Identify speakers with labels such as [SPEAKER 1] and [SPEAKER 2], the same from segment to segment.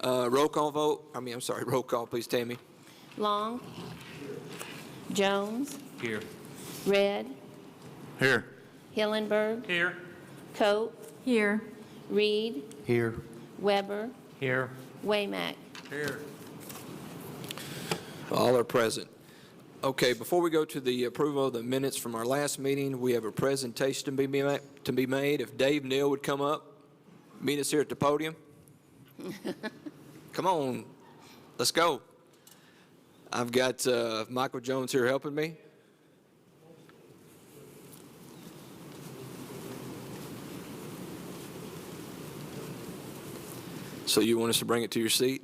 [SPEAKER 1] Roll call vote. I'm sorry, roll call, please, Tammy.
[SPEAKER 2] Long. Jones.
[SPEAKER 3] Here.
[SPEAKER 2] Red.
[SPEAKER 4] Here.
[SPEAKER 2] Hillenberg.
[SPEAKER 3] Here.
[SPEAKER 2] Cope.
[SPEAKER 5] Here.
[SPEAKER 2] Reed.
[SPEAKER 4] Here.
[SPEAKER 2] Weber.
[SPEAKER 3] Here.
[SPEAKER 2] Waymack.
[SPEAKER 3] Here.
[SPEAKER 1] All are present. Okay, before we go to the approval of the minutes from our last meeting, we have a presentation to be made. If Dave Neal would come up, meet us here at the podium. Come on, let's go. I've got Michael Jones here helping me. So you want us to bring it to your seat?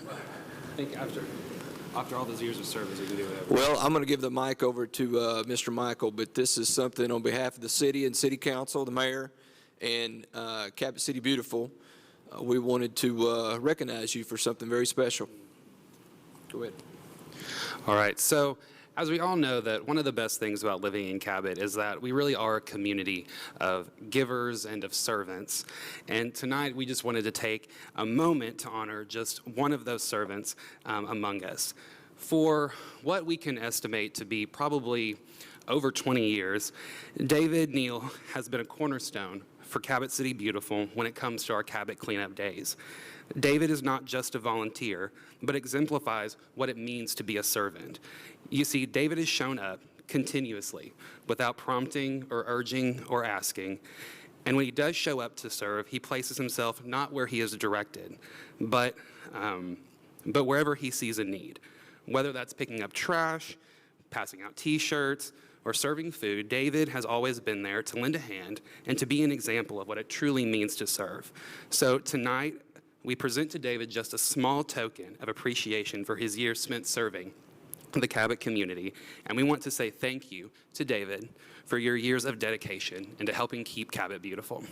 [SPEAKER 3] I think after all those years of service, we can do whatever.
[SPEAKER 1] Well, I'm going to give the mic over to Mr. Michael, but this is something on behalf of the city and city council, the mayor, and Cabot City Beautiful. We wanted to recognize you for something very special. Go ahead.
[SPEAKER 3] All right. So, as we all know, that one of the best things about living in Cabot is that we really are a community of givers and of servants. And tonight, we just wanted to take a moment to honor just one of those servants among us. For what we can estimate to be probably over 20 years, David Neal has been a cornerstone for Cabot City Beautiful when it comes to our Cabot cleanup days. David is not just a volunteer, but exemplifies what it means to be a servant. You see, David has shown up continuously without prompting or urging or asking. And when he does show up to serve, he places himself not where he is directed, but wherever he sees a need. Whether that's picking up trash, passing out T-shirts, or serving food, David has always been there to lend a hand and to be an example of what it truly means to serve. So tonight, we present to David just a small token of appreciation for his years spent serving the Cabot community, and we want to say thank you to David for your years of dedication and to helping keep Cabot beautiful.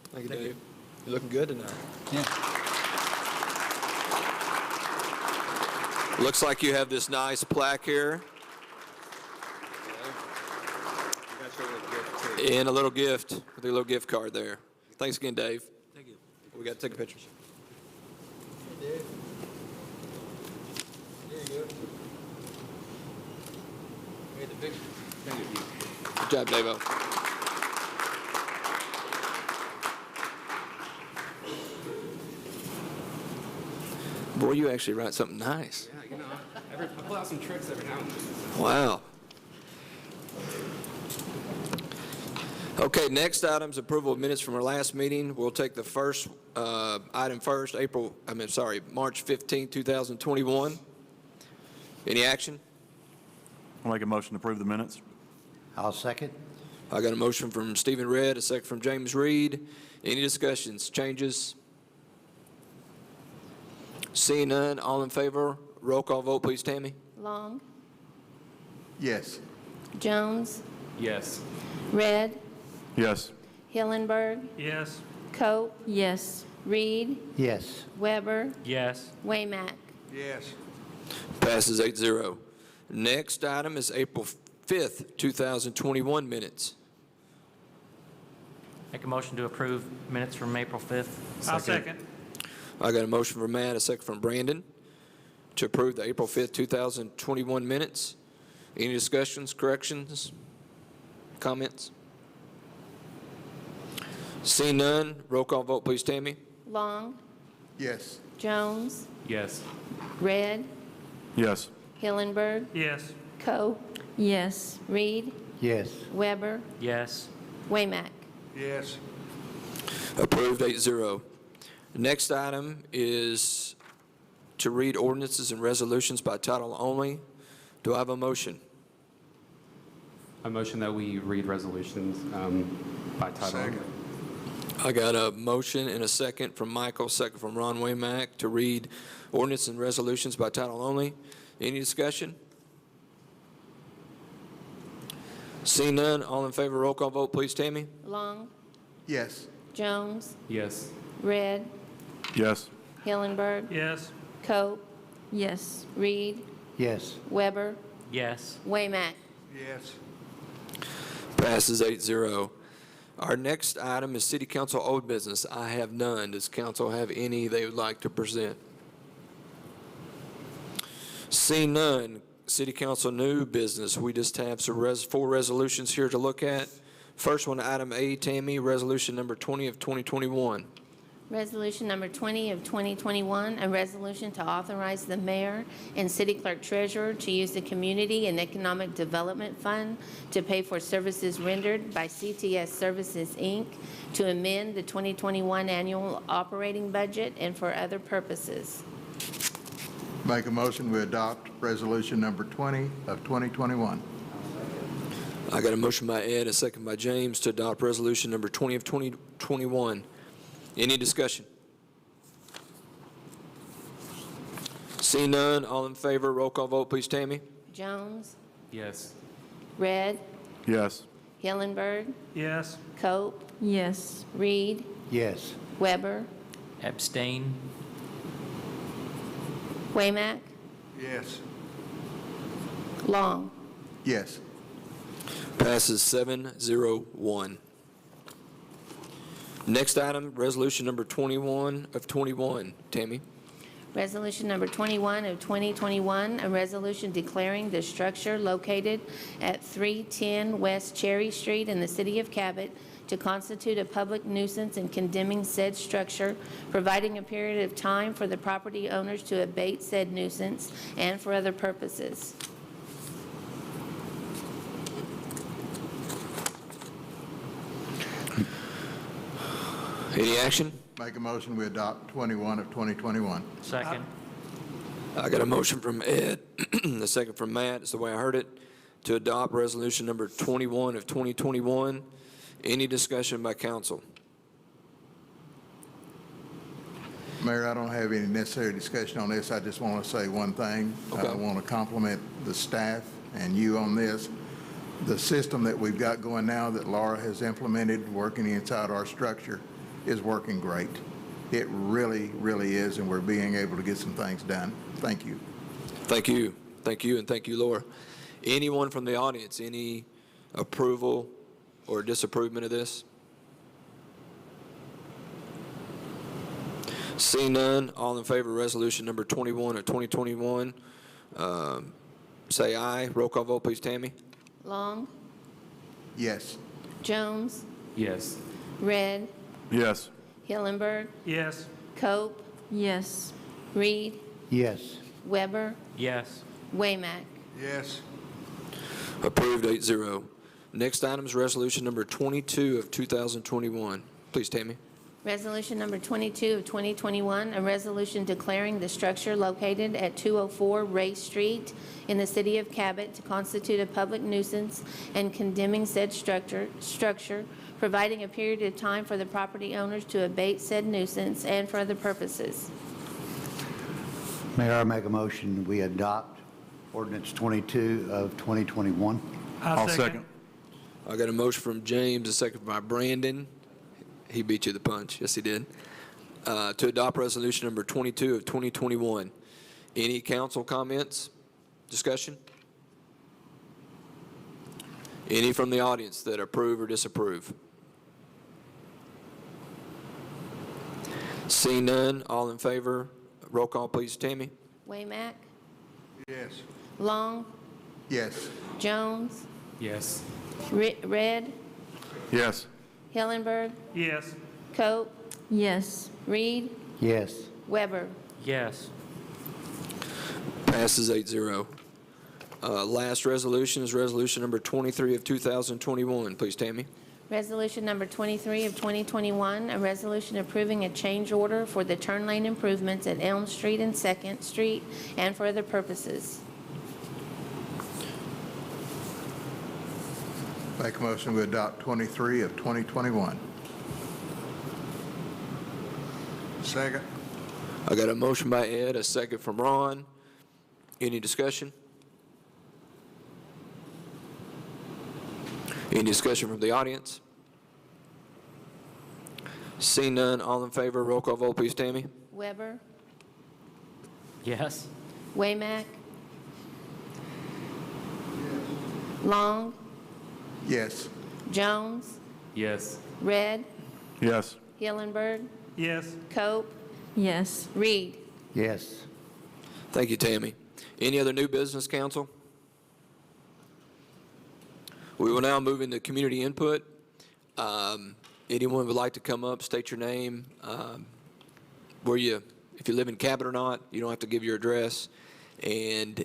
[SPEAKER 1] Thank you, Dave. You're looking good tonight.
[SPEAKER 4] Yeah.
[SPEAKER 1] Looks like you have this nice plaque here. And a little gift, with a little gift card there. Thanks again, Dave.
[SPEAKER 4] Thank you.
[SPEAKER 1] We got to take a picture.
[SPEAKER 4] Hey, Dave. There you go. Made the picture.
[SPEAKER 3] Thank you.
[SPEAKER 1] Good job, Davo. Boy, you actually write something nice.
[SPEAKER 3] Yeah, I pull out some tricks every now and then.
[SPEAKER 1] Wow. Okay, next item is approval of minutes from our last meeting. We'll take the first item first, March 15, 2021. Any action?
[SPEAKER 4] I'll make a motion to approve the minutes.
[SPEAKER 6] I'll second.
[SPEAKER 1] I got a motion from Stephen Redd, a second from James Reed. Any discussions, changes? Seeing none, all in favor, roll call vote, please, Tammy.
[SPEAKER 2] Long.
[SPEAKER 4] Yes.
[SPEAKER 2] Jones.
[SPEAKER 3] Yes.
[SPEAKER 2] Red.
[SPEAKER 4] Yes.
[SPEAKER 2] Hillenberg.
[SPEAKER 3] Yes.
[SPEAKER 2] Cope.
[SPEAKER 5] Yes.
[SPEAKER 2] Reed.
[SPEAKER 6] Yes.
[SPEAKER 2] Weber.
[SPEAKER 3] Yes.
[SPEAKER 2] Waymack.
[SPEAKER 4] Yes.
[SPEAKER 1] Passes 8-0. Next item is April 5th, 2021 minutes.
[SPEAKER 7] Make a motion to approve minutes from April 5th.
[SPEAKER 3] I'll second.
[SPEAKER 1] I got a motion from Matt, a second from Brandon, to approve the April 5th, 2021 minutes. Any discussions, corrections, comments? Seeing none, roll call vote, please, Tammy.
[SPEAKER 2] Long.
[SPEAKER 4] Yes.
[SPEAKER 2] Jones.
[SPEAKER 3] Yes.
[SPEAKER 2] Red.
[SPEAKER 4] Yes.
[SPEAKER 2] Hillenberg.
[SPEAKER 3] Yes.
[SPEAKER 2] Cope.
[SPEAKER 5] Yes.
[SPEAKER 2] Reed.
[SPEAKER 6] Yes.
[SPEAKER 2] Weber.
[SPEAKER 7] Yes.
[SPEAKER 2] Waymack.
[SPEAKER 4] Yes.
[SPEAKER 1] Approved 8-0. Next item is to read ordinances and resolutions by title only. Do I have a motion?
[SPEAKER 3] A motion that we read resolutions by title only.
[SPEAKER 1] I got a motion and a second from Michael, second from Ron Waymack, to read ordinance and resolutions by title only. Any discussion? Seeing none, all in favor, roll call vote, please, Tammy.
[SPEAKER 2] Long.
[SPEAKER 4] Yes.
[SPEAKER 2] Jones.
[SPEAKER 3] Yes.
[SPEAKER 2] Red.
[SPEAKER 4] Yes.
[SPEAKER 2] Hillenberg.
[SPEAKER 3] Yes.
[SPEAKER 2] Cope.
[SPEAKER 5] Yes.
[SPEAKER 2] Reed.
[SPEAKER 6] Yes.
[SPEAKER 2] Weber.
[SPEAKER 7] Yes.
[SPEAKER 2] Waymack.
[SPEAKER 4] Yes.
[SPEAKER 1] Passes 8-0. Our next item is City Council old business. I have none. Does council have any they would like to present? Seeing none, City Council new business. We just have some four resolutions here to look at. First one, item A, Tammy, resolution number 20 of 2021.
[SPEAKER 2] Resolution number 20 of 2021, a resolution to authorize the mayor and city clerk treasurer to use the Community and Economic Development Fund to pay for services rendered by CTS Services, Inc., to amend the 2021 annual operating budget and for other purposes.
[SPEAKER 6] Make a motion, we adopt resolution number 20 of 2021.
[SPEAKER 1] I got a motion by Ed, a second by James to adopt resolution number 20 of 2021. Any discussion? Seeing none, all in favor, roll call vote, please, Tammy.
[SPEAKER 2] Jones,
[SPEAKER 3] Yes.
[SPEAKER 2] Red,
[SPEAKER 4] Yes.
[SPEAKER 2] Hillenberg,
[SPEAKER 7] Yes.
[SPEAKER 2] Cope,
[SPEAKER 5] Yes.
[SPEAKER 2] Reed,
[SPEAKER 6] Yes.
[SPEAKER 2] Weber,
[SPEAKER 7] Abstain.
[SPEAKER 2] Waymack,
[SPEAKER 4] Yes.
[SPEAKER 2] Long.
[SPEAKER 6] Yes.
[SPEAKER 1] Passes 7-0-1. Next item, resolution number 21 of 21. Tammy.
[SPEAKER 2] Resolution number 21 of 2021, a resolution declaring the structure located at 310 West Cherry Street in the city of Cabot to constitute a public nuisance and condemning said structure, providing a period of time for the property owners to abate said nuisance and for other purposes.
[SPEAKER 1] Any action?
[SPEAKER 6] Make a motion, we adopt 21 of 2021.
[SPEAKER 7] Second.
[SPEAKER 1] I got a motion from Ed, a second from Matt, is the way I heard it, to adopt resolution number 21 of 2021. Any discussion by council?
[SPEAKER 6] Mayor, I don't have any necessary discussion on this. I just want to say one thing.
[SPEAKER 1] Okay.
[SPEAKER 6] I want to compliment the staff and you on this. The system that we've got going now that Laura has implemented, working inside our structure, is working great. It really, really is, and we're being able to get some things done. Thank you.
[SPEAKER 1] Thank you. Thank you, and thank you, Laura. Anyone from the audience, any approval or disapproval of this? Seeing none, all in favor of resolution number 21 of 2021, say aye. Roll call vote, please, Tammy.
[SPEAKER 2] Long,
[SPEAKER 6] Yes.
[SPEAKER 2] Jones,
[SPEAKER 3] Yes.
[SPEAKER 2] Red,
[SPEAKER 4] Yes.
[SPEAKER 2] Hillenberg,
[SPEAKER 7] Yes.
[SPEAKER 2] Cope,
[SPEAKER 5] Yes.
[SPEAKER 2] Reed,
[SPEAKER 6] Yes.
[SPEAKER 2] Weber,
[SPEAKER 7] Yes.
[SPEAKER 2] Waymack.
[SPEAKER 4] Yes.
[SPEAKER 1] Approved 8-0. Next item is resolution number 22 of 2021. Please, Tammy.
[SPEAKER 2] Resolution number 22 of 2021, a resolution declaring the structure located at 204 Ray Street in the city of Cabot to constitute a public nuisance and condemning said structure, providing a period of time for the property owners to abate said nuisance and for other purposes.
[SPEAKER 8] Mayor, I make a motion, we adopt ordinance 22 of 2021.
[SPEAKER 4] I'll second.
[SPEAKER 1] I got a motion from James, a second by Brandon. He beat you to the punch. Yes, he did. To adopt resolution number 22 of 2021. Any council comments, discussion? Any from the audience that approve or disapprove? Seeing none, all in favor, roll call, please, Tammy.
[SPEAKER 2] Waymack,
[SPEAKER 4] Yes.
[SPEAKER 2] Long,
[SPEAKER 6] Yes.
[SPEAKER 2] Jones,
[SPEAKER 3] Yes.
[SPEAKER 2] Red,
[SPEAKER 4] Yes.
[SPEAKER 2] Hillenberg,
[SPEAKER 7] Yes.
[SPEAKER 2] Cope,
[SPEAKER 5] Yes.
[SPEAKER 2] Reed,
[SPEAKER 8] Yes.
[SPEAKER 2] Weber.
[SPEAKER 7] Yes.
[SPEAKER 1] Passes 8-0. Last resolution is resolution number 23 of 2021. Please, Tammy.
[SPEAKER 2] Resolution number 23 of 2021, a resolution approving a change order for the turn lane improvements at Elm Street and 2nd Street and for other purposes.
[SPEAKER 6] Make a motion, we adopt 23 of 2021.
[SPEAKER 4] Second.
[SPEAKER 1] I got a motion by Ed, a second from Ron. Any discussion? Any discussion from the audience? Seeing none, all in favor, roll call vote, please, Tammy.
[SPEAKER 2] Weber,
[SPEAKER 7] Yes.
[SPEAKER 2] Waymack, Long,
[SPEAKER 6] Yes.
[SPEAKER 2] Jones,
[SPEAKER 3] Yes.
[SPEAKER 2] Red,
[SPEAKER 4] Yes.
[SPEAKER 2] Hillenberg,
[SPEAKER 7] Yes.
[SPEAKER 2] Cope,
[SPEAKER 5] Yes.
[SPEAKER 2] Reed.
[SPEAKER 8] Yes.
[SPEAKER 1] Thank you, Tammy. Any other new business, council? We will now move into community input. Anyone would like to come up, state your name, if you live in Cabot or not, you don't have to give your address, and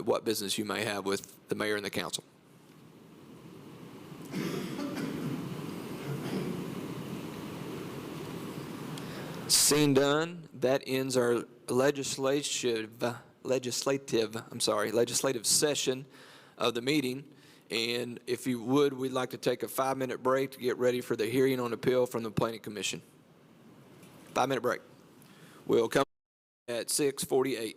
[SPEAKER 1] what business you may have with the mayor and the council. Seeing done, that ends our legislative session of the meeting. And if you would, we'd like to take a 5-minute break to get ready for the hearing on appeal from the Planning Commission. 5-minute break. We'll come at 6:48.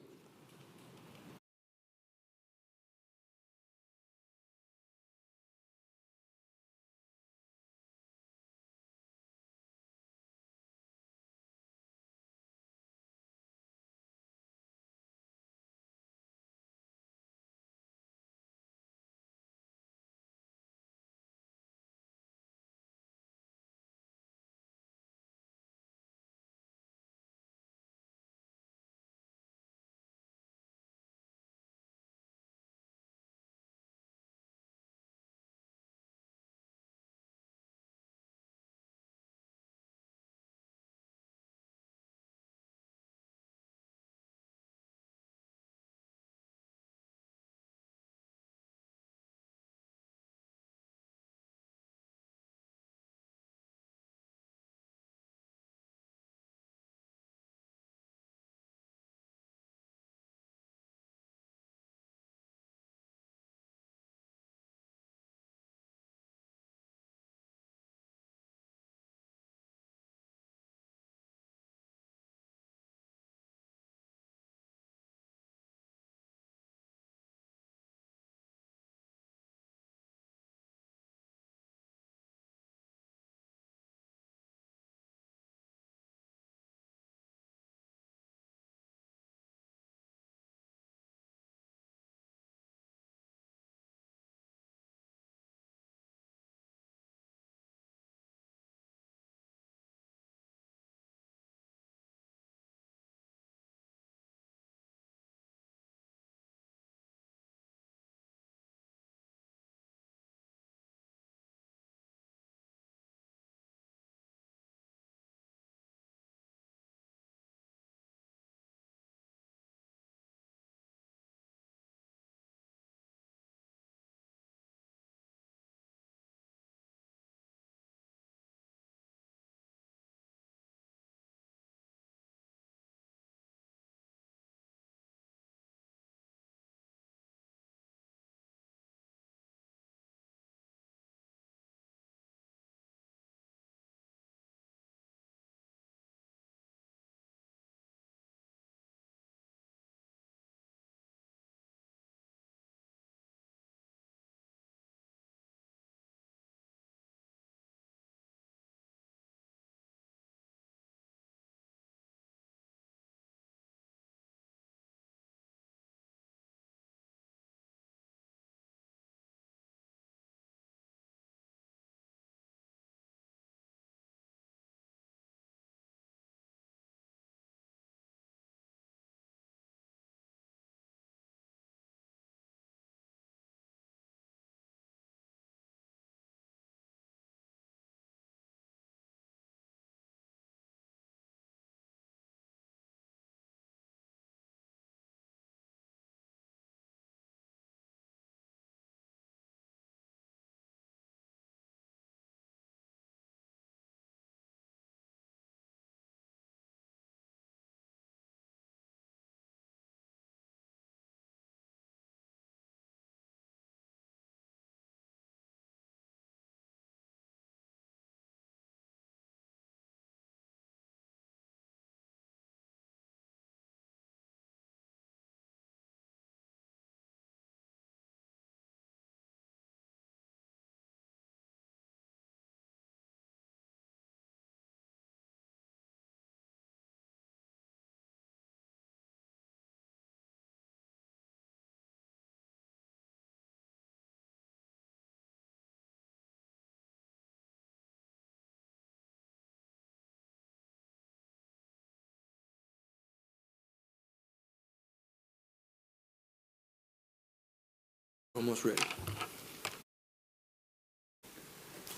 [SPEAKER 1] Almost ready.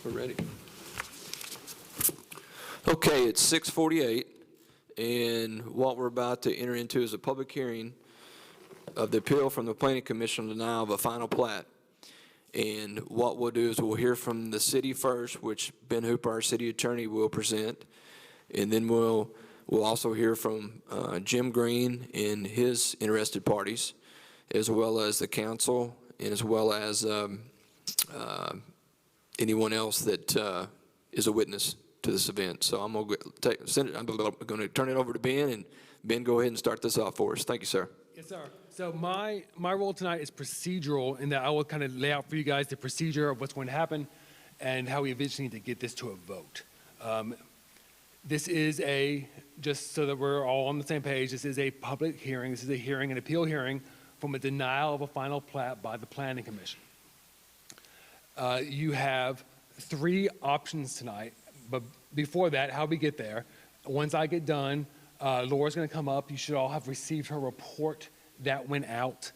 [SPEAKER 1] We're ready. Okay, it's 6:48, and what we're about to enter into is a public hearing of the appeal from the Planning Commission on denial of a final plat. And what we'll do is we'll hear from the city first, which Ben Hooper, our city attorney, will present. And then we'll also hear from Jim Green and his interested parties, as well as the council, and as well as anyone else that is a witness to this event. So I'm going to turn it over to Ben, and Ben, go ahead and start this off for us. Thank you, sir.
[SPEAKER 9] Yes, sir. So my role tonight is procedural in that I will kind of lay out for you guys the procedure of what's going to happen and how we eventually need to get this to a vote. This is just so that we're all on the same page, this is a public hearing. This is a hearing, an appeal hearing from a denial of a final plat by the Planning Commission. You have 3 options tonight, but before that, how we get there, once I get done, Laura's going to come up. You should all have received her report that went out.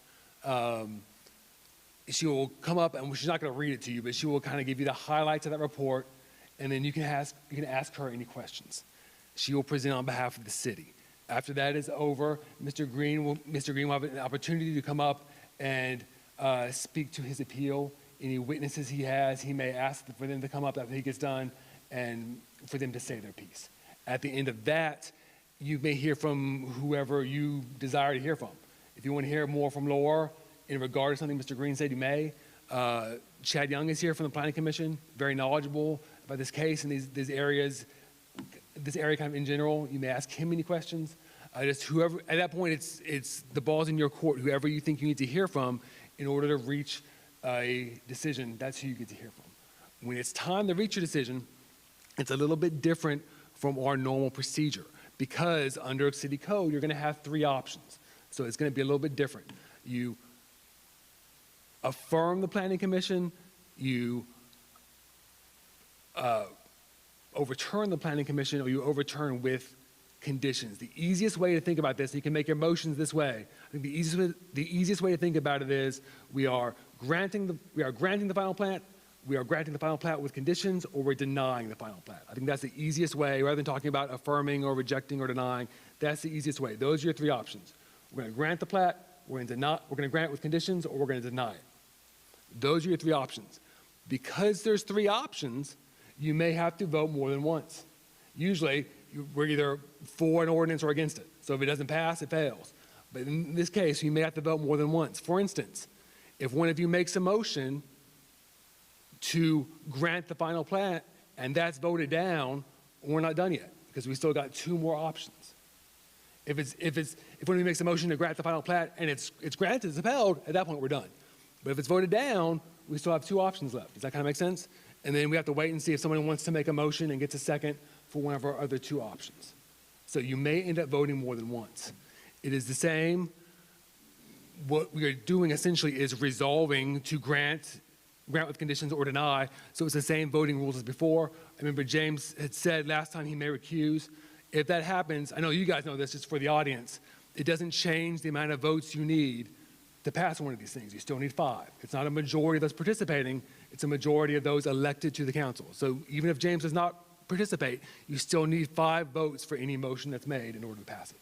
[SPEAKER 9] She will come up, and she's not going to read it to you, but she will kind of give you the highlights of that report, and then you can ask her any questions. She will present on behalf of the city. After that is over, Mr. Green will have an opportunity to come up and speak to his appeal. Any witnesses he has, he may ask for them to come up after he gets done and for them to say their piece. At the end of that, you may hear from whoever you desire to hear from. If you want to hear more from Laura in regard to something Mr. Green said, you may. Chad Young is here from the Planning Commission, very knowledgeable about this case and these areas, this area kind of in general. You may ask him any questions. Just whoever, at that point, it's the ball's in your court. Whoever you think you need to hear from in order to reach a decision, that's who you get to hear from. When it's time to reach a decision, it's a little bit different from our normal procedure because under city code, you're going to have 3 options. So it's going to be a little bit different. You affirm the Planning Commission, you overturn the Planning Commission, or you overturn with conditions. The easiest way to think about this, you can make your motions this way. I think the easiest way to think about it is we are granting the final plat, we are granting the final plat with conditions, or we're denying the final plat. I think that's the easiest way, rather than talking about affirming or rejecting or denying. That's the easiest way. Those are your 3 options. We're going to grant the plat, we're going to grant it with conditions, or we're going to deny it. Those are your 3 options. Because there's 3 options, you may have to vote more than once. Usually, we're either for an ordinance or against it. So if it doesn't pass, it fails. But in this case, you may have to vote more than once. For instance, if one of you makes a motion to grant the final plat and that's voted down, we're not done yet because we still got 2 more options. If one of you makes a motion to grant the final plat and it's granted, it's upheld, at that point we're done. But if it's voted down, we still have 2 options left. Does that kind of make sense? And then we have to wait and see if someone wants to make a motion and gets a second for one of our other 2 options. So you may end up voting more than once. It is the same. What we are doing essentially is resolving to grant with conditions or deny. So it's the same voting rules as before. I remember James had said last time he may recuse. If that happens, I know you guys know this, just for the audience, it doesn't change the amount of votes you need to pass one of these things. You still need 5. It's not a majority that's participating, it's a majority of those elected to the council. So even if James does not participate, you still need 5 votes for any motion that's made in order to pass it.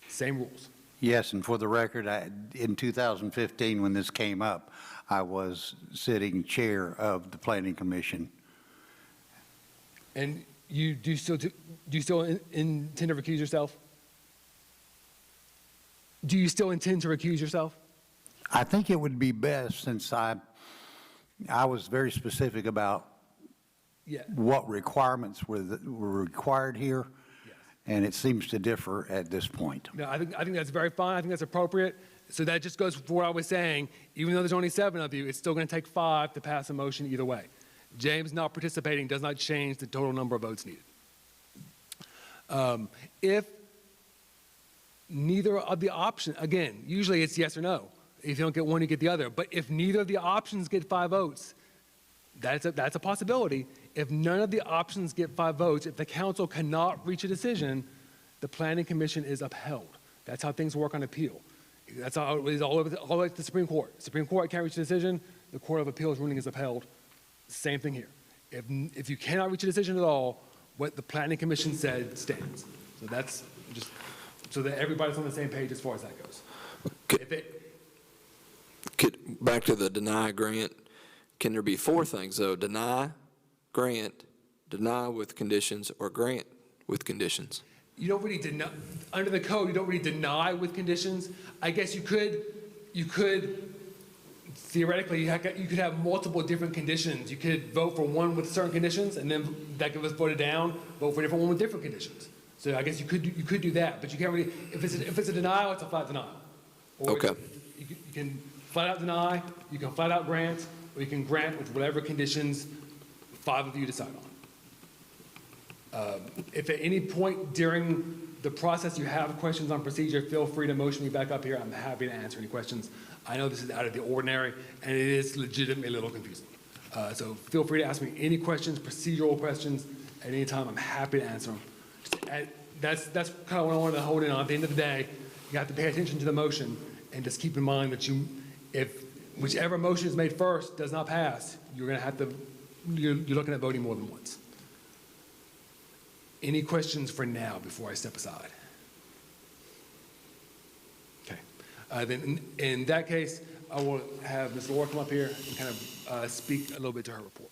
[SPEAKER 9] Same rules.
[SPEAKER 8] Yes, and for the record, in 2015, when this came up, I was sitting chair of the Planning Commission.
[SPEAKER 9] And do you still intend to recuse yourself? Do you still intend to recuse yourself?
[SPEAKER 8] I think it would be best, since I was very specific about what requirements were required here, and it seems to differ at this point.
[SPEAKER 9] No, I think that's very fine. I think that's appropriate. So that just goes for what I was saying. Even though there's only 7 of you, it's still going to take 5 to pass a motion either way. James not participating does not change the total number of votes needed. If neither of the options, again, usually it's yes or no. If you don't get one, you get the other. But if neither of the options get 5 votes, that's a possibility. If none of the options get 5 votes, if the council cannot reach a decision, the Planning Commission is upheld. That's how things work on appeal. That's how it is all the way to the Supreme Court. Supreme Court can't reach a decision, the Court of Appeals ruling is upheld. Same thing here. If you cannot reach a decision at all, what the Planning Commission said stands. So that's just so that everybody's on the same page as far as that goes.
[SPEAKER 1] Back to the deny grant, can there be four things, though? Deny, grant, deny with conditions, or grant with conditions?
[SPEAKER 9] You don't really deny, under the code, you don't really deny with conditions. I guess you could theoretically, you could have multiple different conditions. You could vote for one with certain conditions, and then that gets voted down, vote for a different one with different conditions. So I guess you could do that, but you can't really, if it's a denial, it's a flat denial. Or
[SPEAKER 1] Okay.
[SPEAKER 9] You can flat out deny, you can flat out grant, or you can grant with whatever conditions 5 of you decide on. If at any point during the process you have questions on procedure, feel free to motion me back up here. I'm happy to answer any questions. I know this is out of the ordinary, and it is legitimately a little confusing. So feel free to ask me any questions, procedural questions, at any time. I'm happy to answer them. That's kind of what I wanted to hold in on. At the end of the day, you have to pay attention to the motion, and just keep in mind that if whichever motion is made first does not pass, you're looking at voting more than once. Any questions for now before I step aside? Okay. Then in that case, I will have Ms. Laura come up here and kind of speak a little bit to her report.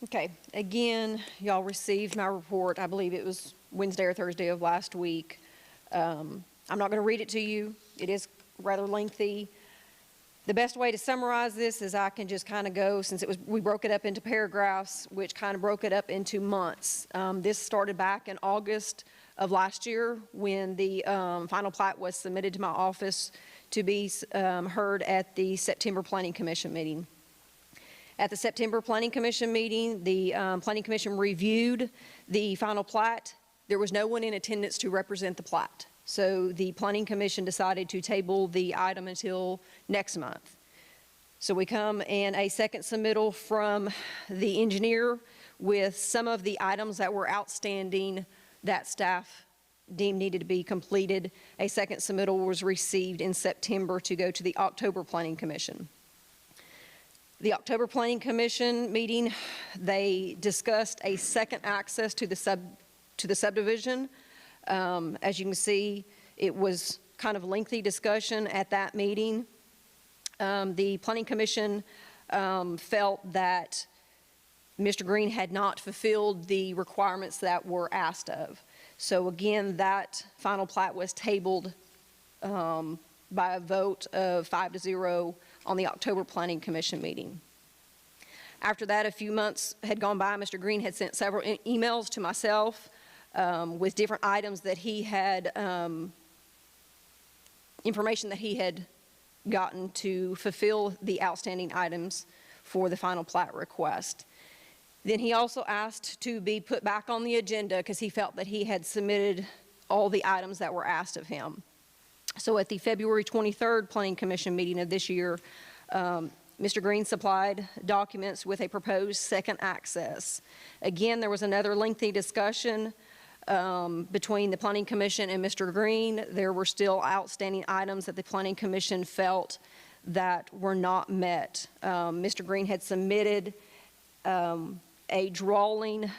[SPEAKER 10] Okay, again, y'all received my report, I believe it was Wednesday or Thursday of last week. I'm not going to read it to you. It is rather lengthy. The best way to summarize this is I can just kind of go, since we broke it up into paragraphs, which kind of broke it up into months. This started back in August of last year when the final plat was submitted to my office to be heard at the September Planning Commission meeting. At the September Planning Commission meeting, the Planning Commission reviewed the final plat. There was no one in attendance to represent the plat. So the Planning Commission decided to table the item until next month. So we come in a second submittal from the engineer with some of the items that were outstanding that staff deemed needed to be completed. A second submittal was received in September to go to the October Planning Commission. The October Planning Commission meeting, they discussed a second access to the subdivision. As you can see, it was kind of lengthy discussion at that meeting. The Planning Commission felt that Mr. Green had not fulfilled the requirements that were asked of. So again, that final plat was tabled by a vote of 5-0 on the October Planning Commission meeting. After that, a few months had gone by. Mr. Green had sent several emails to myself with different items that he had, information that he had gotten to fulfill the outstanding items for the final plat request. Then he also asked to be put back on the agenda because he felt that he had submitted all the items that were asked of him. So at the February 23rd Planning Commission meeting of this year, Mr. Green supplied documents with a proposed second access. Again, there was another lengthy discussion between the Planning Commission and Mr. Green. There were still outstanding items that the Planning Commission felt that were not met. Mr. Green had submitted a drawing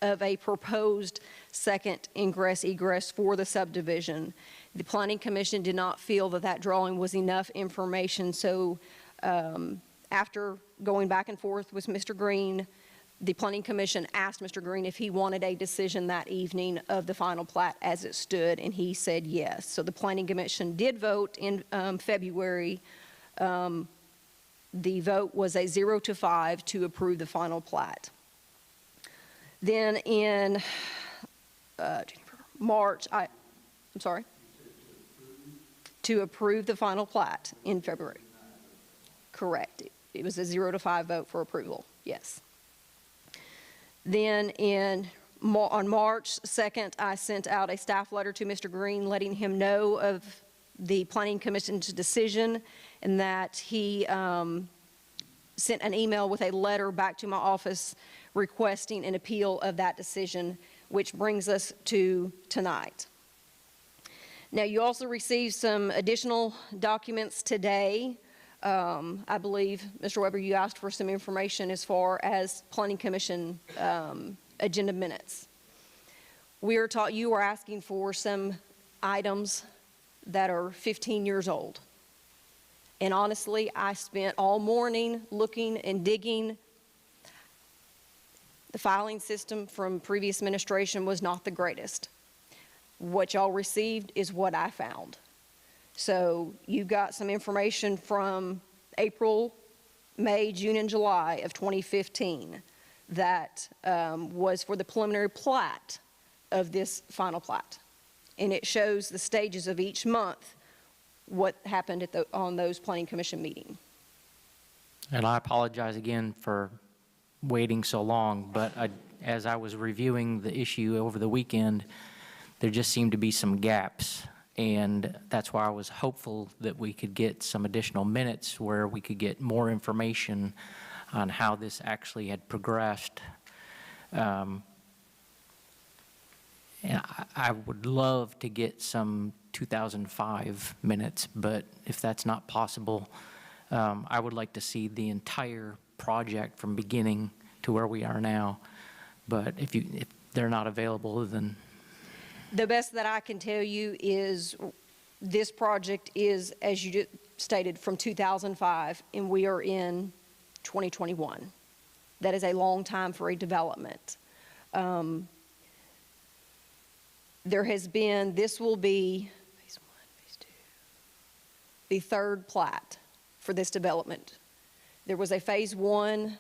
[SPEAKER 10] of a proposed second ingress-egress for the subdivision. The Planning Commission did not feel that that drawing was enough information, so after going back and forth with Mr. Green, the Planning Commission asked Mr. Green if he wanted a decision that evening of the final plat as it stood, and he said yes. So the Planning Commission did vote in February. The vote was a 0-5 to approve the final plat. Then in March, to approve the final plat in February. Correct. It was a 0-5 vote for approval, yes. Then on March 2nd, I sent out a staff letter to Mr. Green letting him know of the Planning Commission's decision and that he sent an email with a letter back to my office requesting an appeal of that decision, which brings us to tonight. Now, you also received some additional documents today. I believe, Mr. Weber, you asked for some information as far as Planning Commission agenda minutes. You are asking for some items that are 15 years old. And honestly, I spent all morning looking and digging. The filing system from previous administration was not the greatest. What y'all received is what I found. So you got some information from April, May, June, and July of 2015 that was for the preliminary plat of this final plat. And it shows the stages of each month, what happened on those Planning Commission meetings.
[SPEAKER 7] And I apologize again for waiting so long, but as I was reviewing the issue over the weekend, there just seemed to be some gaps. And that's why I was hopeful that we could get some additional minutes where we could get more information on how this actually had progressed. And I would love to get some 2005 minutes, but if that's not possible, I would like to see the entire project from beginning to where we are now. But if they're not available, then...
[SPEAKER 10] The best that I can tell you is this project is, as you stated, from 2005, and we are in 2021. That is a long time for a development. There has been, this will be phase 1, phase 2, the third plat for this development. There was a phase 1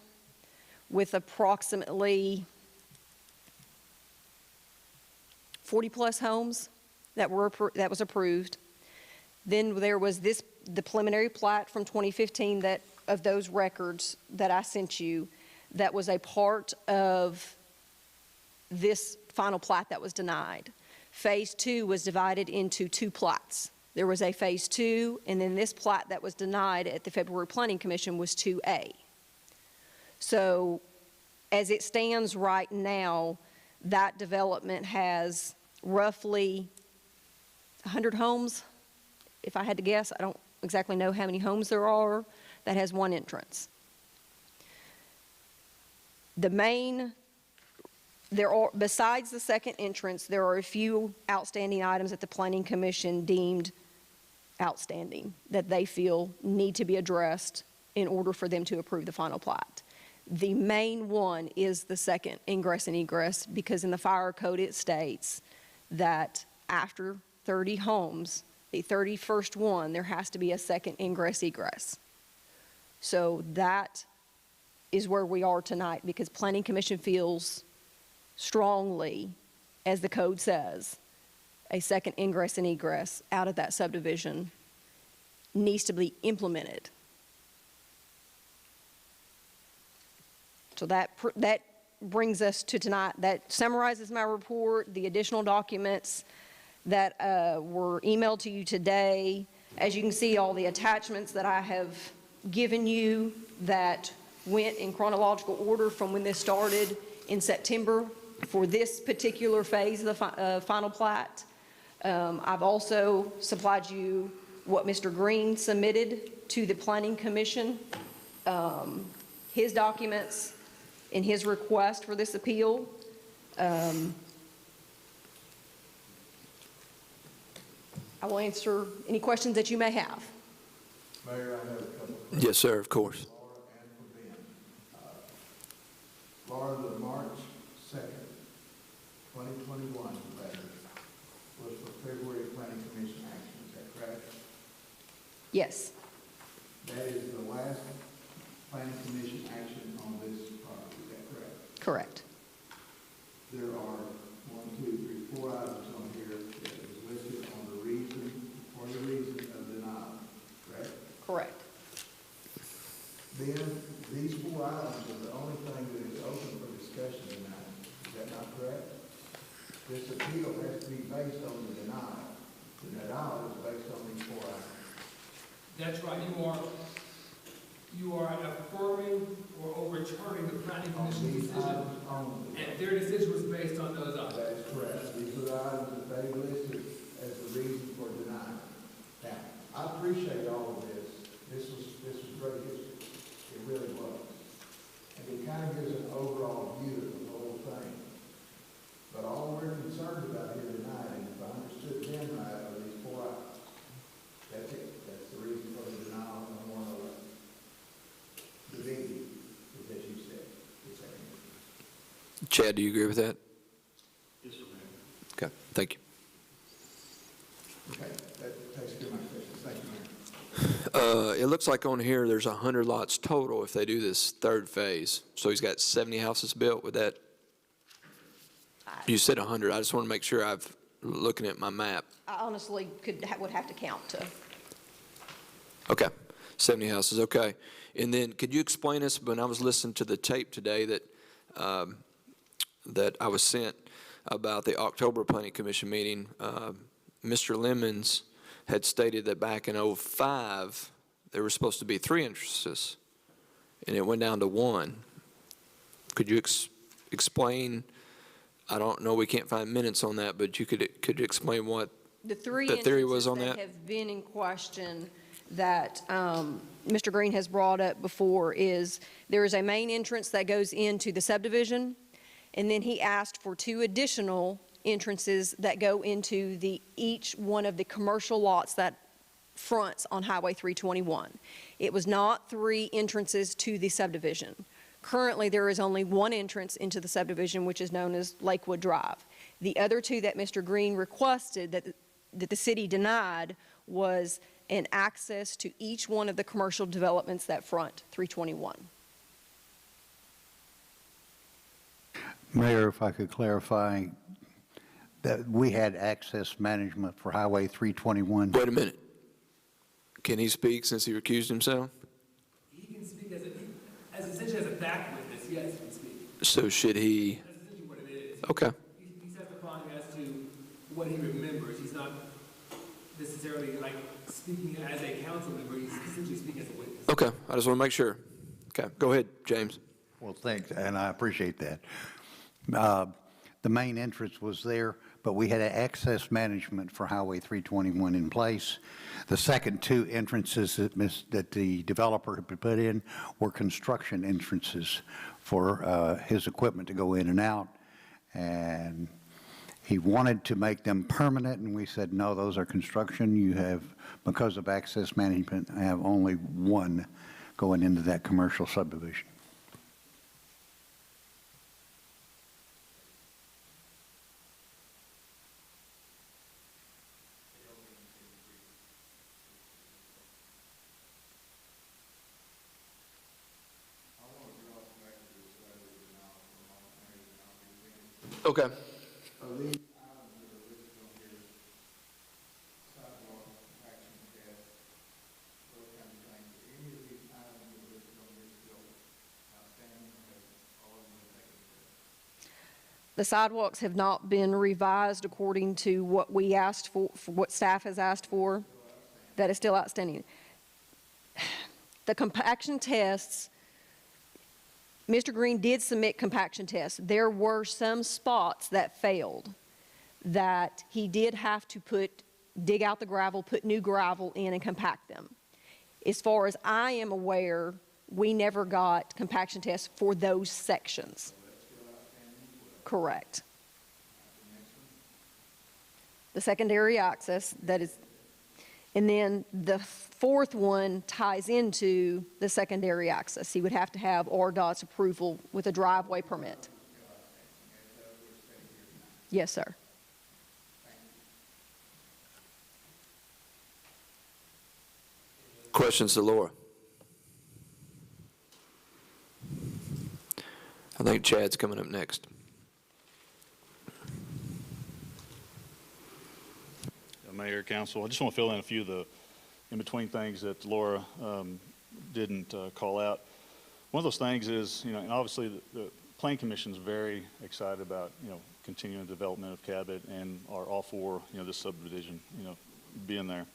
[SPEAKER 10] with approximately 40-plus homes that was approved. Then there was the preliminary plat from 2015 of those records that I sent you that was a part of this final plat that was denied. Phase 2 was divided into 2 plats. There was a phase 2, and then this plat that was denied at the February Planning Commission was 2A. So as it stands right now, that development has roughly 100 homes. If I had to guess, I don't exactly know how many homes there are. That has 1 entrance. Besides the second entrance, there are a few outstanding items that the Planning Commission deemed outstanding that they feel need to be addressed in order for them to approve the final plat. The main one is the second ingress and egress, because in the fire code it states that after 30 homes, the 31st one, there has to be a second ingress egress. So that is where we are tonight, because Planning Commission feels strongly, as the code says, a second ingress and egress out of that subdivision needs to be implemented. So that brings us to tonight. That summarizes my report, the additional documents that were emailed to you today. As you can see, all the attachments that I have given you that went in chronological order from when this started in September for this particular phase of the final plat. I've also supplied you what Mr. Green submitted to the Planning Commission, his documents in his request for this appeal. I will answer any questions that you may have.
[SPEAKER 6] Mayor, I have a couple of questions.
[SPEAKER 1] Yes, sir, of course.
[SPEAKER 6] Laura, the March 2nd, 2021 letter was for February Planning Commission action, is that correct?
[SPEAKER 10] Yes.
[SPEAKER 6] That is the last Planning Commission action on this project, is that correct?
[SPEAKER 10] Correct.
[SPEAKER 6] There are 4 items on here that is listed on the reason of denial, correct?
[SPEAKER 10] Correct.
[SPEAKER 6] Then, these 4 items are the only thing that is open for discussion tonight. Is that not correct? This appeal has to be based on the denial. The denial is based on these 4 items.
[SPEAKER 11] That's right, you are.
[SPEAKER 9] You are affirming or overturning the planning commission's decision, and their decision was based on those items.
[SPEAKER 6] That's correct. These are the items that they listed as the reason for denying. Now, I appreciate all of this. This was great history. It really was. And it kind of gives an overall view of the whole thing. But all we're concerned about here tonight, and if I understood them right, are these 4 items. That's it. That's the reason for the denial on 111. The biggie is that you said. It's that.
[SPEAKER 1] Chad, do you agree with that?
[SPEAKER 4] Yes, sir, ma'am.
[SPEAKER 1] Okay, thank you.
[SPEAKER 6] Okay, that takes care of my questions. Thank you, Mayor.
[SPEAKER 1] It looks like on here, there's 100 lots total if they do this third phase. So he's got 70 houses built with that? You said 100. I just want to make sure I've looking at my map.
[SPEAKER 10] I honestly would have to count to.
[SPEAKER 1] Okay, 70 houses, okay. And then could you explain this, when I was listening to the tape today that, that I was sent about the October Planning Commission meeting, Mr. Lemons had stated that back in '05, there were supposed to be 3 entrances, and it went down to 1. Could you explain, I don't know, we can't find minutes on that, but could you explain what
[SPEAKER 10] The three
[SPEAKER 1] the theory was
[SPEAKER 10] entrances
[SPEAKER 1] on
[SPEAKER 10] that
[SPEAKER 1] that?
[SPEAKER 10] have been in question that Mr. Green has brought up before is there is a main entrance that goes into the subdivision, and then he asked for 2 additional entrances that go into each one of the commercial lots that fronts on Highway 321. It was not 3 entrances to the subdivision. Currently, there is only 1 entrance into the subdivision, which is known as Lakewood Drive. The other 2 that Mr. Green requested that the city denied was an access to each one of the commercial developments that front 321.
[SPEAKER 8] Mayor, if I could clarify, that we had access management for Highway 321.
[SPEAKER 1] Wait a minute. Can he speak since he recused himself?
[SPEAKER 9] He can speak as essentially as a fact witness, yes, he can speak.
[SPEAKER 1] So should he?
[SPEAKER 9] That's essentially what it is.
[SPEAKER 1] Okay.
[SPEAKER 9] He's testifying as to what he remembers. He's not necessarily like speaking as a council member. He's essentially speaking as a witness.
[SPEAKER 1] Okay, I just want to make sure. Okay, go ahead, James.
[SPEAKER 8] Well, thanks, and I appreciate that. The main entrance was there, but we had access management for Highway 321 in place. The second 2 entrances that the developer had put in were construction entrances for his equipment to go in and out. And he wanted to make them permanent, and we said, no, those are construction. You have, because of access management, I have only 1 going into that commercial subdivision.
[SPEAKER 1] Okay.
[SPEAKER 10] The sidewalks have not been revised according to what we asked for what staff has asked for. That is still outstanding. The compaction tests, Mr. Green did submit compaction tests. There were some spots that failed that he did have to dig out the gravel, put new gravel in and compact them. As far as I am aware, we never got compaction tests for those sections. Correct. The secondary access, that is, and then the 4th one ties into the secondary access. He would have to have RDOT's approval with a driveway permit. Yes, sir.
[SPEAKER 1] Questions to Laura? I think Chad's coming up next.
[SPEAKER 11] Mayor, Council, I just want to fill in a few of the in-between things that Laura didn't call out. One of those things is, and obviously the Planning Commission is very excited about, continuing the development of Cabot and are all for, this subdivision, being there.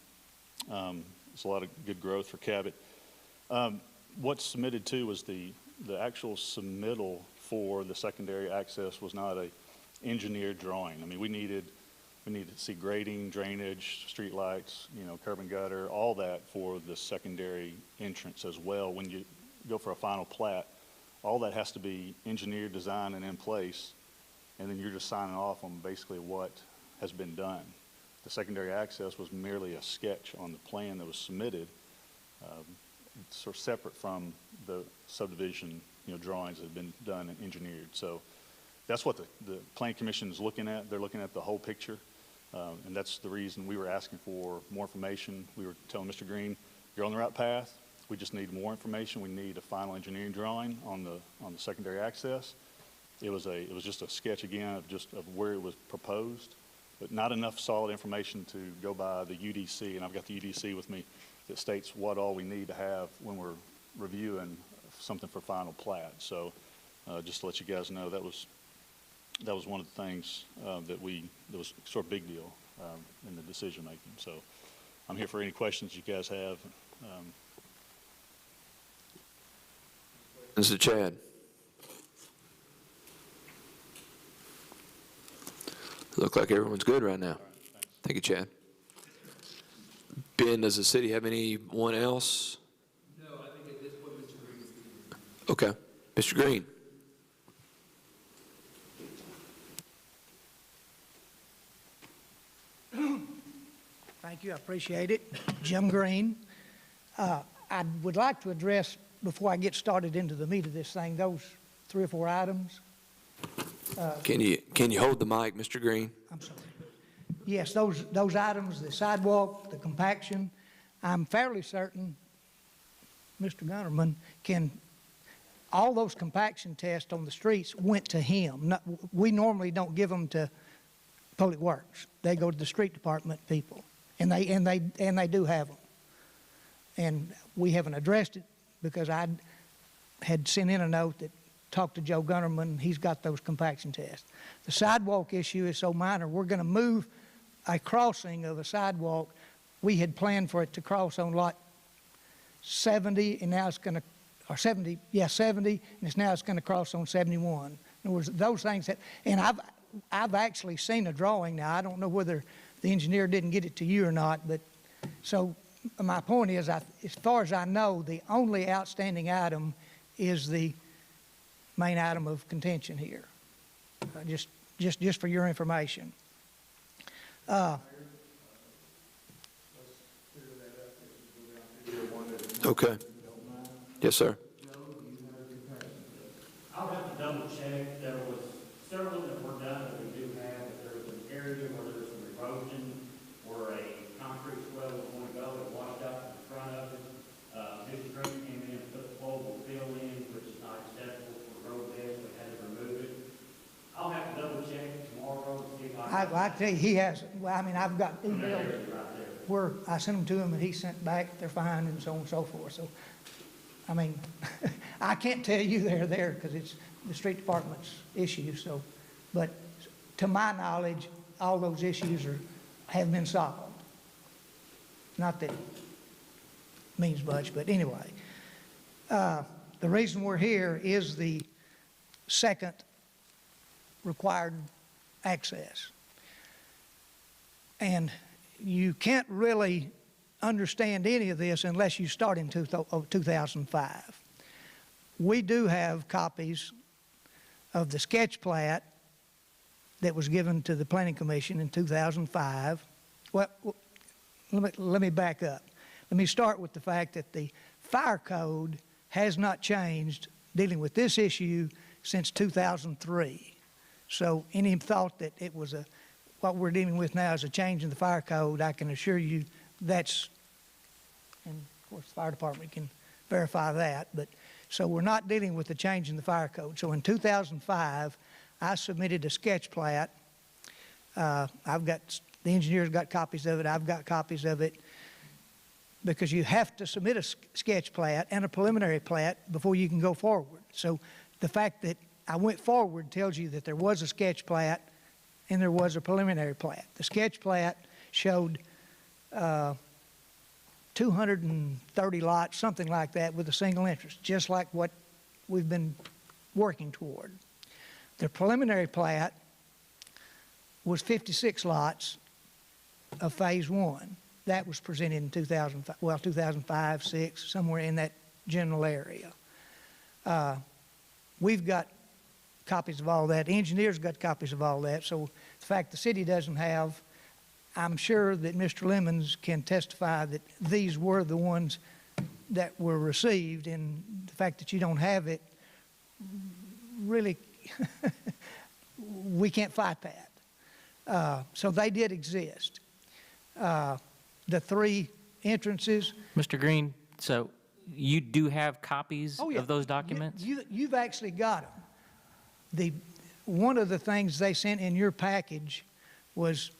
[SPEAKER 11] It's a lot of good growth for Cabot. what's submitted to was the actual submittal for the secondary access was not a engineered drawing. I mean, we needed to see grading, drainage, streetlights, curb and gutter, all that for the secondary entrance as well. When you go for a final plat, all that has to be engineered, designed, and in place, and then you're just signing off on basically what has been done. The secondary access was merely a sketch on the plan that was submitted, sort of separate from the subdivision, drawings that have been done and engineered. So that's what the Plan Commission is looking at. They're looking at the whole picture, and that's the reason we were asking for more information. We were telling Mr. Green, you're on the right path. We just need more information. We need a final engineering drawing on the secondary access. It was just a sketch again of where it was proposed, but not enough solid information to go by the UDC. And I've got the UDC with me that states what all we need to have when we're reviewing something for final plat. So just to let you guys know, that was one of the things that was sort of big deal in the decision making. So I'm here for any questions you guys have.
[SPEAKER 1] Mr. Chad. Look like everyone's good right now. Thank you, Chad. Ben, does the city have anyone else?
[SPEAKER 9] No, I think at this point, Mr. Green is speaking.
[SPEAKER 1] Okay. Mr. Green.
[SPEAKER 12] Thank you, I appreciate it. Jim Green. I would like to address, before I get started into the meat of this thing, those 3 or 4 items.
[SPEAKER 1] Can you hold the mic, Mr. Green?
[SPEAKER 12] I'm sorry. Yes, those items, the sidewalk, the compaction, I'm fairly certain Mr. Gunnerman all those compaction tests on the streets went to him. We normally don't give them to Public Works. They go to the street department people, and they do have them. And we haven't addressed it because I had sent in a note that talked to Joe Gunnerman. He's got those compaction tests. The sidewalk issue is so minor. We're going to move a crossing of a sidewalk. We had planned for it to cross on lot 70, and now it's going to, or 70, yeah, 70, and it's going to cross on 71. In other words, those things that, and I've actually seen a drawing now. I don't know whether the engineer didn't get it to you or not, but so my point is, as far as I know, the only outstanding item is the main item of contention here. Just for your information.
[SPEAKER 1] Okay. Yes, sir.
[SPEAKER 4] I'll have to double check. There was several that were done that we do have, but there was an area where there was some erosion, where a concrete swell was going to go, it washed out in front of it. Mr. Green came in and put the flowable fill in, which is not acceptable for road beds, we had to remove it. I'll have to double check tomorrow and see if
[SPEAKER 12] I tell you, he has, well, I mean, I've got emails where I sent them to him and he sent back, they're fine and so on and so forth. So, I mean, I can't tell you they're there because it's the street department's issue. So, but to my knowledge, all those issues have been solved. Not that it means much, but anyway. The reason we're here is the second required access. And you can't really understand any of this unless you start in 2005. We do have copies of the sketch plat that was given to the Planning Commission in 2005. Well, let me back up. Let me start with the fact that the fire code has not changed dealing with this issue since 2003. So any thought that it was what we're dealing with now is a change in the fire code, I can assure you that's, and of course the fire department can verify that, but so we're not dealing with the change in the fire code. So in 2005, I submitted a sketch plat. The engineer's got copies of it, I've got copies of it, because you have to submit a sketch plat and a preliminary plat before you can go forward. So the fact that I went forward tells you that there was a sketch plat and there was a preliminary plat. The sketch plat showed 230 lots, something like that, with a single entrance, just like what we've been working toward. The preliminary plat was 56 lots of Phase 1. That was presented in 2005, 6, somewhere in that general area. We've got copies of all that. The engineers got copies of all that. So the fact the city doesn't have, I'm sure that Mr. Lemons can testify that these were the ones that were received, and the fact that you don't have it, really, we can't fight that. So they did exist. The 3 entrances.
[SPEAKER 7] Mr. Green, so you do have copies
[SPEAKER 12] Oh, yeah.
[SPEAKER 7] of those documents?
[SPEAKER 12] You've actually got them. One of the things they sent in your package was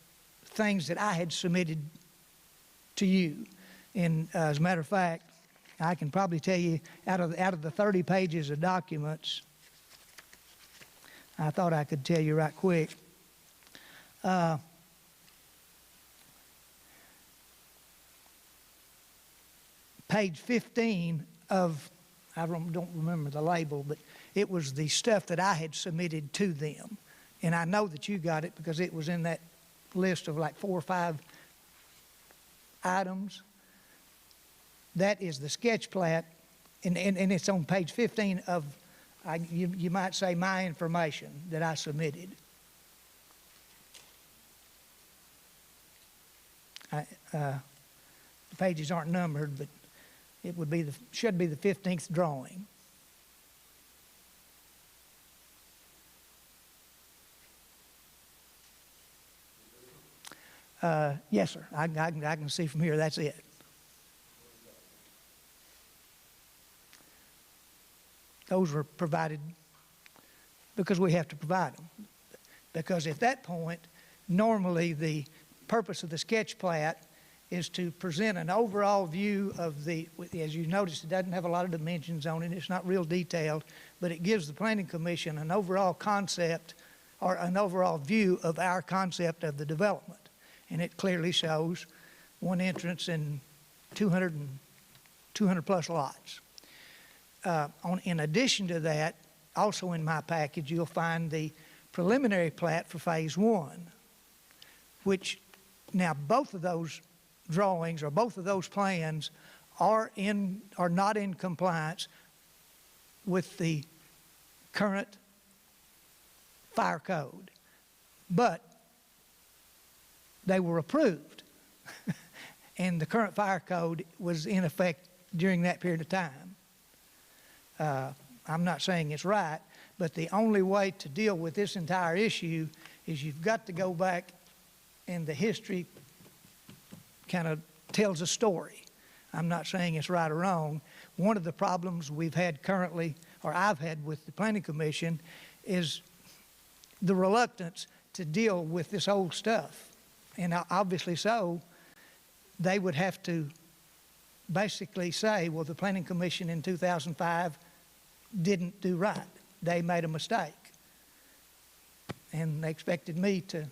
[SPEAKER 12] things that I had submitted to you. And as a matter of fact, I can probably tell you out of the 30 pages of documents, I thought I could tell you right quick. Page 15 of, I don't remember the label, but it was the stuff that I had submitted to them. And I know that you got it because it was in that list of like 4 or 5 items. That is the sketch plat, and it's on page 15 of, you might say, my information that I submitted. The pages aren't numbered, but it would be should be the 15th drawing. Yes, sir. I can see from here. That's it. Those were provided because we have to provide them. Because at that point, normally the purpose of the sketch plat is to present an overall view of the, as you notice, it doesn't have a lot of dimensions on it. It's not real detailed, but it gives the Planning Commission an overall concept or an overall view of our concept of the development. And it clearly shows 1 entrance and 200 plus lots. In addition to that, also in my package, you'll find the preliminary plat for Phase 1, which now both of those drawings or both of those plans are not in compliance with the current fire code, but they were approved and the current fire code was in effect during that period of time. I'm not saying it's right, but the only way to deal with this entire issue is you've got to go back, and the history kind of tells a story. I'm not saying it's right or wrong. One of the problems we've had currently, or I've had with the Planning Commission, is the reluctance to deal with this old stuff. And obviously so, they would have to basically say, well, the Planning Commission in 2005 didn't do right. They made a mistake. And they expected me to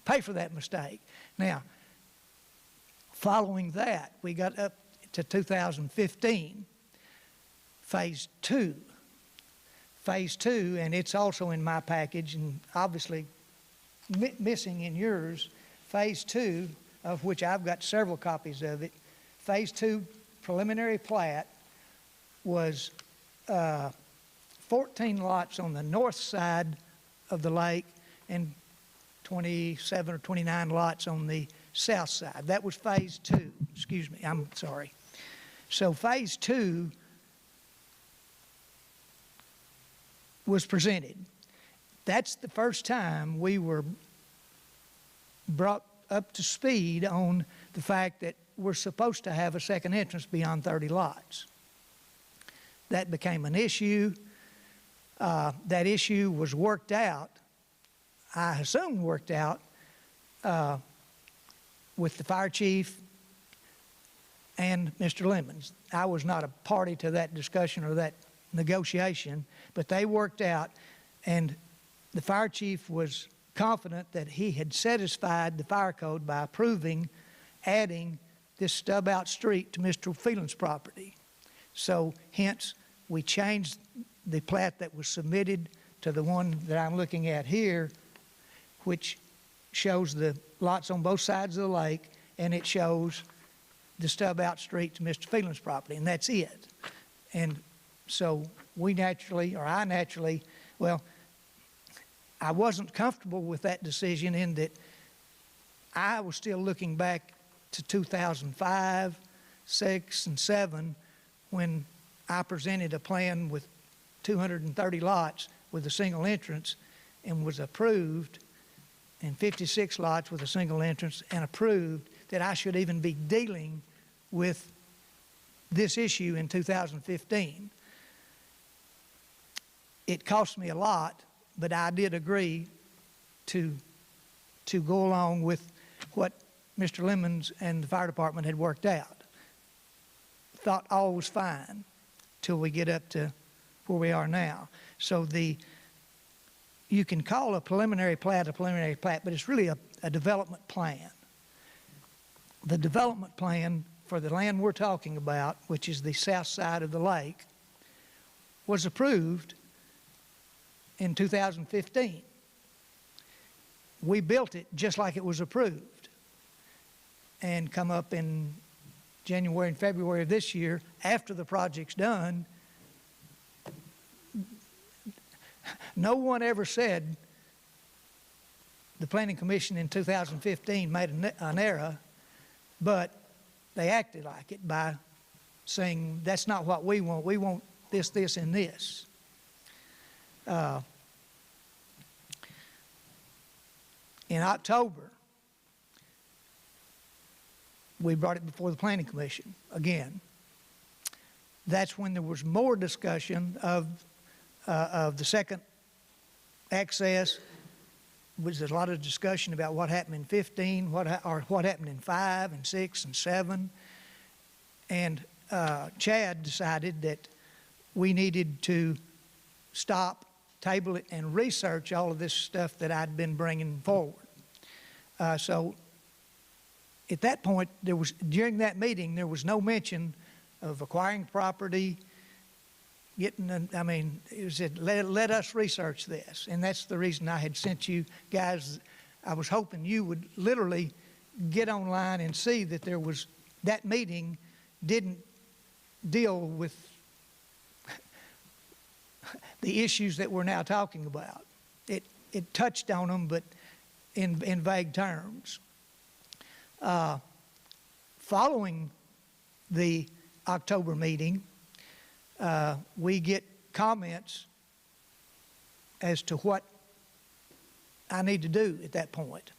[SPEAKER 12] pay for that mistake. Now, following that, we got up to 2015, Phase 2. Phase 2, and it's also in my package, and obviously missing in yours, Phase 2, of which I've got several copies of it. Phase 2 preliminary plat was 14 lots on the north side of the lake and 27 or 29 lots on the south side. That was Phase 2. Excuse me, I'm sorry. So Phase 2 was presented. That's the first time we were brought up to speed on the fact that we're supposed to have a second entrance beyond 30 lots. That became an issue. That issue was worked out, I assume worked out, with the fire chief and Mr. Lemons. I was not a party to that discussion or that negotiation, but they worked out, and the fire chief was confident that he had satisfied the fire code by approving adding this stub-out street to Mr. Phelan's property. So hence, we changed the plat that was submitted to the one that I'm looking at here, which shows the lots on both sides of the lake, and it shows the stub-out street to Mr. Phelan's property, and that's it. And so we naturally, or I naturally, well, I wasn't comfortable with that decision in that I was still looking back to 2005, 6, and 7 when I presented a plan with 230 lots with a single entrance and was approved, and 56 lots with a single entrance and approved, that I should even be dealing with this issue in 2015. It cost me a lot, but I did agree to go along with what Mr. Lemons and the fire department had worked out. Thought all was fine till we get up to where we are now. So you can call a preliminary plat, but it's really a development plan. The development plan for the land we're talking about, which is the south side of the lake, was approved in 2015. We built it just like it was approved, and come up in January and February of this year, after the project's done, no one ever said the Planning Commission in 2015 made an error, but they acted like it by saying, that's not what we want this, this, and this. In October, we brought it before the Planning Commission again. That's when there was more discussion of the second access. Was a lot of discussion about what happened in 15, what happened in 5 and 6 and 7. And Chad decided that we needed to stop, table it, and research all of this stuff that I'd been bringing forward. So at that point, during that meeting, there was no mention of acquiring property, it said, let us research this. And that's the reason I had sent you guys. I was hoping you would literally get online and see that that meeting didn't deal with the issues that we're now talking about. It touched on them, but in vague terms. Following the October meeting, we get comments as to what I need to do at that point.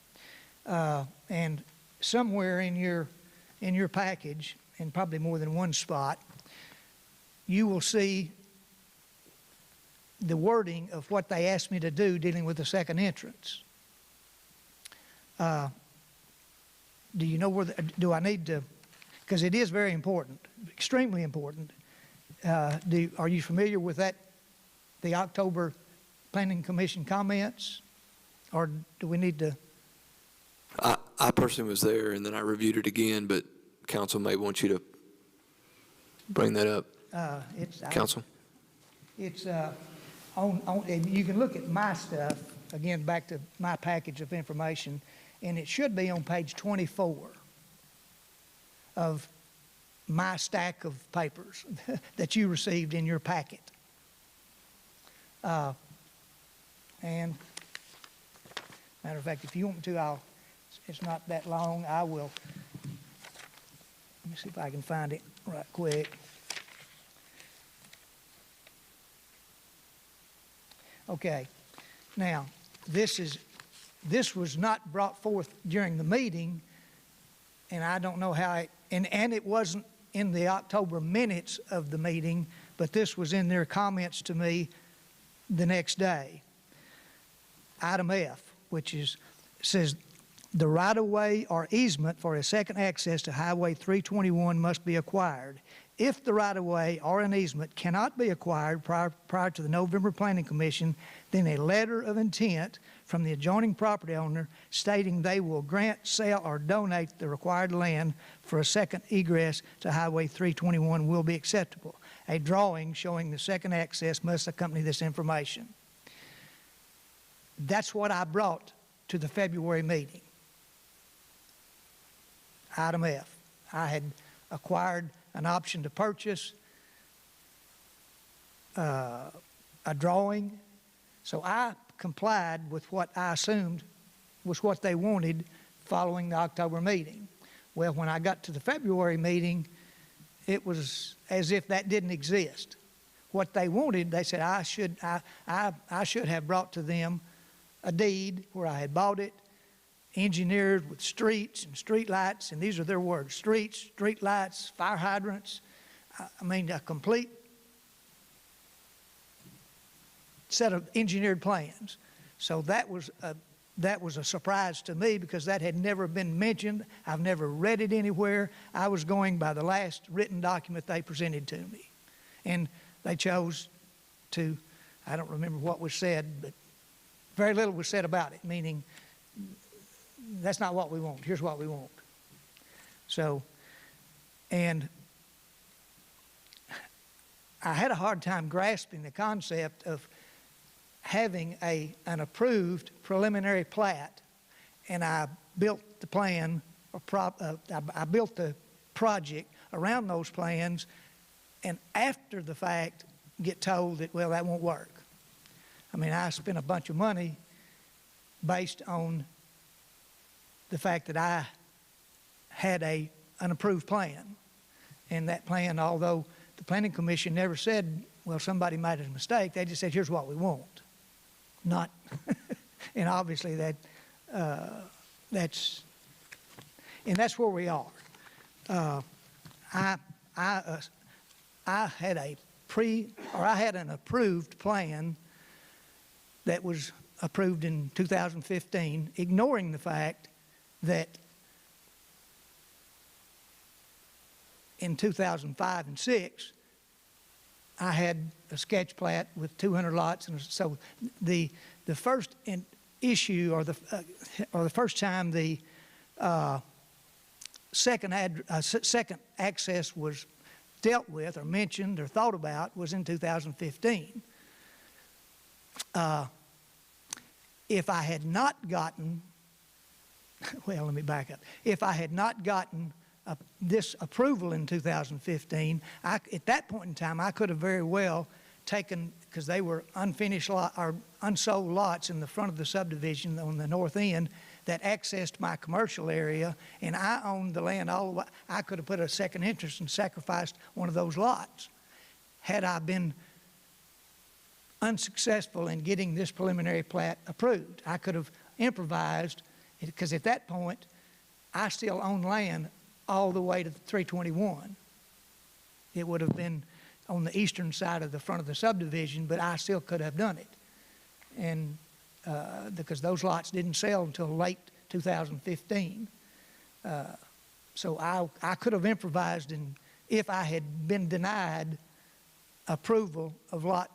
[SPEAKER 12] And somewhere in your package, and probably more than one spot, you will see the wording of what they asked me to do dealing with the second entrance. Do you know do I need to, because it is very important, extremely important. Are you familiar with that, the October Planning Commission comments? Or do we need to?
[SPEAKER 1] I personally was there, and then I reviewed it again, but council may want you to bring that up. Council?
[SPEAKER 12] It's you can look at my stuff, again, back to my package of information, and it should be on page 24 of my stack of papers that you received in your packet. And matter of fact, if you want me to, it's not that long, I will. Let me see if I can find it right quick. Okay, now this was not brought forth during the meeting, and I don't know how and it wasn't in the October minutes of the meeting, but this was in their comments to me the next day. Item F, which says the right-of-way or easement for a second access to Highway 321 must be acquired. if the right-of-way or an easement cannot be acquired prior to the November Planning Commission, then a letter of intent from the adjoining property owner stating they will grant, sell, or donate the required land for a second egress to Highway 321 will be acceptable. A drawing showing the second access must accompany this information. That's what I brought to the February meeting. Item F. I had acquired an option to purchase, a drawing, so I complied with what I assumed was what they wanted following the October meeting. Well, when I got to the February meeting, it was as if that didn't exist. What they wanted, they said I should have brought to them a deed where I had bought it, engineered with streets and street lights, and these are their words, streets, street lights, fire hydrants. I mean, a complete set of engineered plans. So that was a surprise to me because that had never been mentioned. I've never read it anywhere. I was going by the last written document they presented to me. And they chose to, I don't remember what was said, but very little was said about it, meaning that's not what we want. Here's what we want. So, and I had a hard time grasping the concept of having an approved preliminary plat, and I built the plan, I built the project around those plans, and after the fact get told that, well, that won't work. I mean, I spent a bunch of money based on the fact that I had an approved plan. And that plan, although the Planning Commission never said, well, somebody made a mistake, they just said, here's what we want. Not, and obviously that's where we are. I had an approved plan that was approved in 2015, ignoring the fact that in 2005 and 6, I had a sketch plat with 200 lots, and so the first issue or the first time the second access was dealt with or mentioned or thought about was in 2015. If I had not gotten, well, let me back up. If I had not gotten this approval in 2015, at that point in time, I could have very well taken, because they were unfinished or unsold lots in the front of the subdivision on the north end that accessed my commercial area, and I owned the land all the way. I could have put a second interest and sacrificed one of those lots. Had I been unsuccessful in getting this preliminary plat approved, I could have improvised, because at that point, I still own land all the way to 321. It would have been on the eastern side of the front of the subdivision, but I still could have done it. And because those lots didn't sell until late 2015. So I could have improvised, and if I had been denied approval of lot,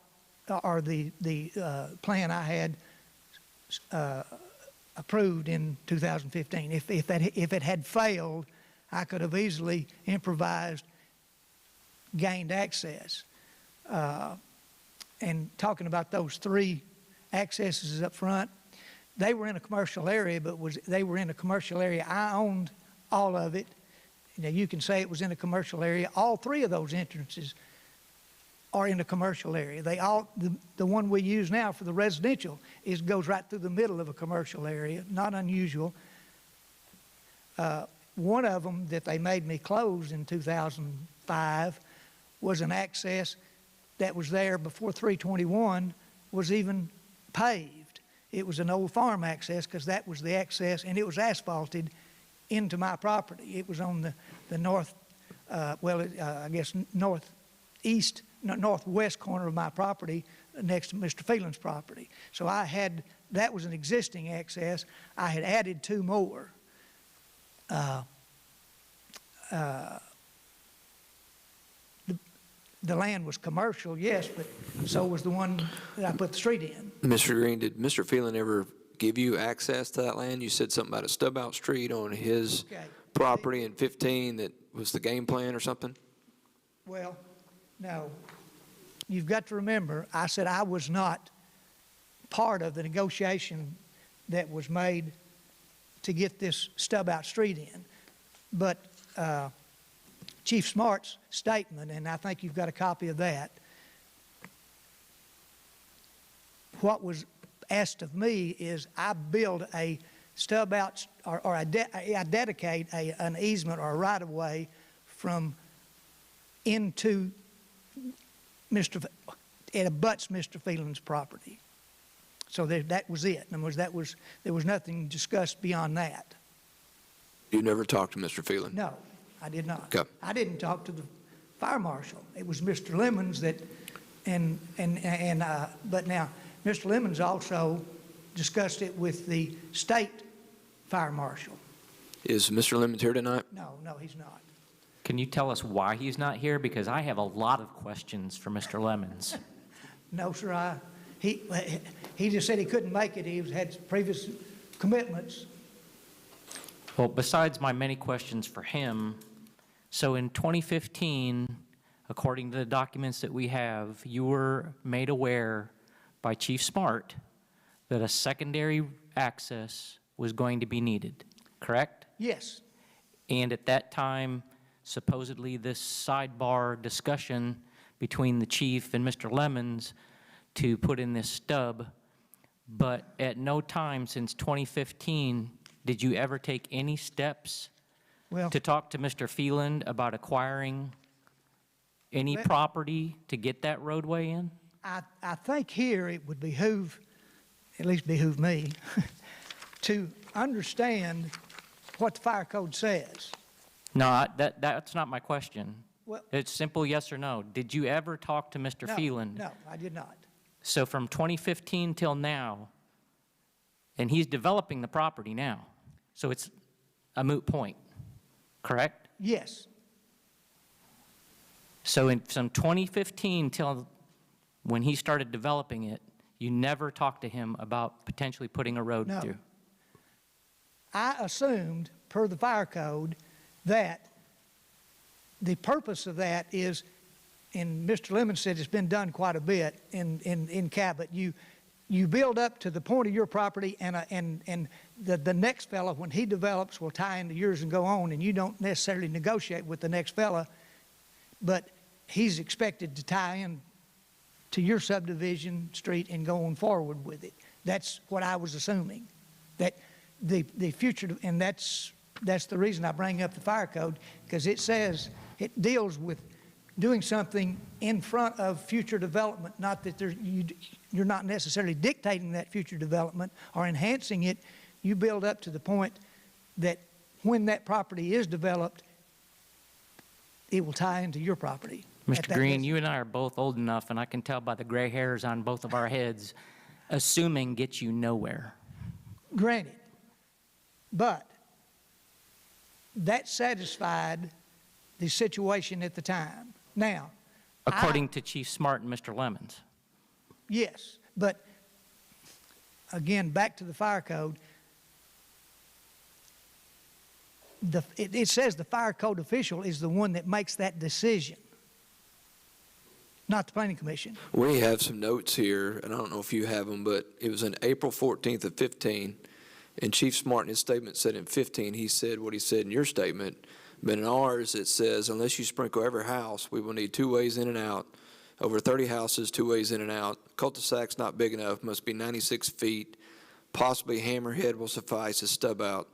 [SPEAKER 12] or the plan I had approved in 2015. If it had failed, I could have easily improvised, gained access. And talking about those three accesses up front, they were in a commercial area, but they were in a commercial area. I owned all of it. You know, you can say it was in a commercial area. All three of those entrances are in a commercial area. They all, the one we use now for the residential goes right through the middle of a commercial area, not unusual. One of them that they made me close in 2005 was an access that was there before 321 was even paved. It was an old farm access, because that was the access, and it was asphalted into my property. It was on the north, I guess northwest corner of my property, next to Mr. Phelan's property. So that was an existing access. I had added two more. the land was commercial, yes, but so was the one that I put the street in.
[SPEAKER 1] Mr. Green, did Mr. Phelan ever give you access to that land? You said something about a stub-out street on his
[SPEAKER 12] Okay.
[SPEAKER 1] property in 15 that was the game plan or something?
[SPEAKER 12] Well, no. You've got to remember, I said I was not part of the negotiation that was made to get this stub-out street in. But Chief Smart's statement, and I think you've got a copy of that, what was asked of me is I build a stub-out, or I dedicate an easement or a right-of-way from into it abuts Mr. Phelan's property. So that was it. In other words, there was nothing discussed beyond that.
[SPEAKER 1] You never talked to Mr. Phelan?
[SPEAKER 12] No, I did not.
[SPEAKER 1] Okay.
[SPEAKER 12] I didn't talk to the fire marshal. It was Mr. Lemons that, but now, Mr. Lemons also discussed it with the state fire marshal.
[SPEAKER 1] Is Mr. Lemons here tonight?
[SPEAKER 12] No, he's not.
[SPEAKER 7] Can you tell us why he's not here? Because I have a lot of questions for Mr. Lemons.
[SPEAKER 12] No, sir, he just said he couldn't make it. He had previous commitments.
[SPEAKER 7] Well, besides my many questions for him, so in 2015, according to the documents that we have, you were made aware by Chief Smart that a secondary access was going to be needed, correct?
[SPEAKER 12] Yes,
[SPEAKER 7] And at that time, supposedly this sidebar discussion between the chief and Mr. Lemons to put in this stub, but at no time since 2015 did you ever take any steps
[SPEAKER 12] well,
[SPEAKER 7] to talk to Mr. Phelan about acquiring any property to get that roadway in?
[SPEAKER 12] I think here it would behoove, at least behoove me, to understand what the fire code says.
[SPEAKER 7] No, that's not my question.
[SPEAKER 12] Well,
[SPEAKER 7] It's simple yes or no. Did you ever talk to Mr.
[SPEAKER 12] no,
[SPEAKER 7] Phelan?
[SPEAKER 12] no, I did not.
[SPEAKER 7] So from 2015 till now, and he's developing the property now, so it's a moot point, correct?
[SPEAKER 12] Yes,
[SPEAKER 7] So from 2015 till when he started developing it, you never talked to him about potentially putting a road
[SPEAKER 12] No.
[SPEAKER 7] through?
[SPEAKER 12] I assumed, per the fire code, that the purpose of that is, and Mr. Lemon said it's been done quite a bit in Cabot, you build up to the point of your property, and the next fella, when he develops, will tie into yours and go on, and you don't necessarily negotiate with the next fella, but he's expected to tie in to your subdivision street and go on forward with it. That's what I was assuming, that the future, and that's the reason I bring up the fire code, because it says, it deals with doing something in front of future development, not that you're not necessarily dictating that future development or enhancing it. You build up to the point that when that property is developed, it will tie into your property.
[SPEAKER 7] Mr. Green, you and I are both old enough, and I can tell by the gray hairs on both of our heads, assuming gets you nowhere.
[SPEAKER 12] Granted, but that satisfied the situation at the time. Now,
[SPEAKER 7] According to Chief Smart and Mr. Lemons.
[SPEAKER 12] yes, but again, back to the fire code, it says the fire code official is the one that makes that decision, not the planning commission.
[SPEAKER 1] We have some notes here, and I don't know if you have them, but it was on April 14th of 15, and Chief Smart in his statement said in 15, he said what he said in your statement, but in ours it says, unless you sprinkle every house, we will need 2 ways in and out. Over 30 houses, 2 ways in and out. Cul-de-sac's not big enough, must be 96 feet. Possibly hammerhead will suffice as stub out.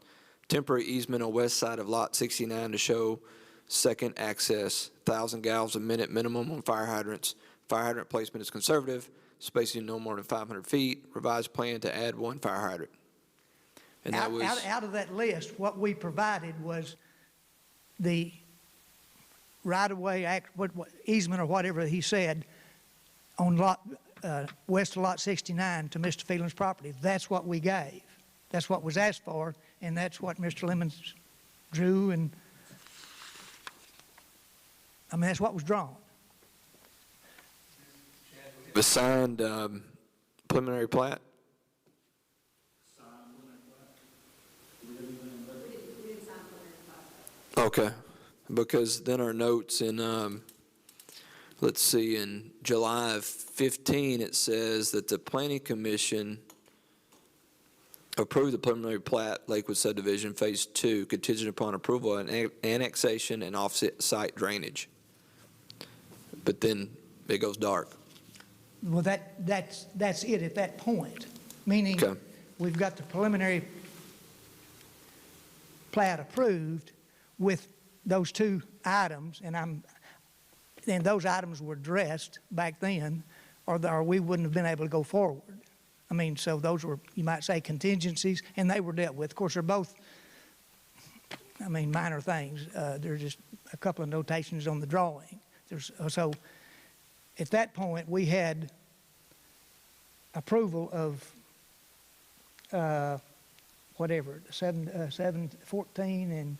[SPEAKER 1] Temporary easement on west side of lot 69 to show second access. 1,000 gallons a minute minimum on fire hydrants. Fire hydrant placement is conservative, spacing no more than 500 feet. Revised plan to add 1 fire hydrant. And that was
[SPEAKER 12] Out of that list, what we provided was the right-of-way easement or whatever he said on west of lot 69 to Mr. Phelan's property. That's what we gave. That's what was asked for, and that's what Mr. Lemons drew, and I mean, that's what was drawn.
[SPEAKER 1] The signed preliminary plat? Okay, because then our notes in, let's see, in July of 15, it says that the Planning Commission approved the preliminary plat, Lakewood subdivision, Phase 2, contingent upon approval and annexation and off-site drainage. But then it goes dark.
[SPEAKER 12] Well, that's it at that point, meaning
[SPEAKER 1] Okay.
[SPEAKER 12] we've got the preliminary plat approved with those two items, and those items were addressed back then, or we wouldn't have been able to go forward. I mean, so those were, you might say, contingencies, and they were dealt with. Of course, they're both, I mean, minor things. They're just a couple of notations on the drawing. So at that point, we had approval of whatever, 14 and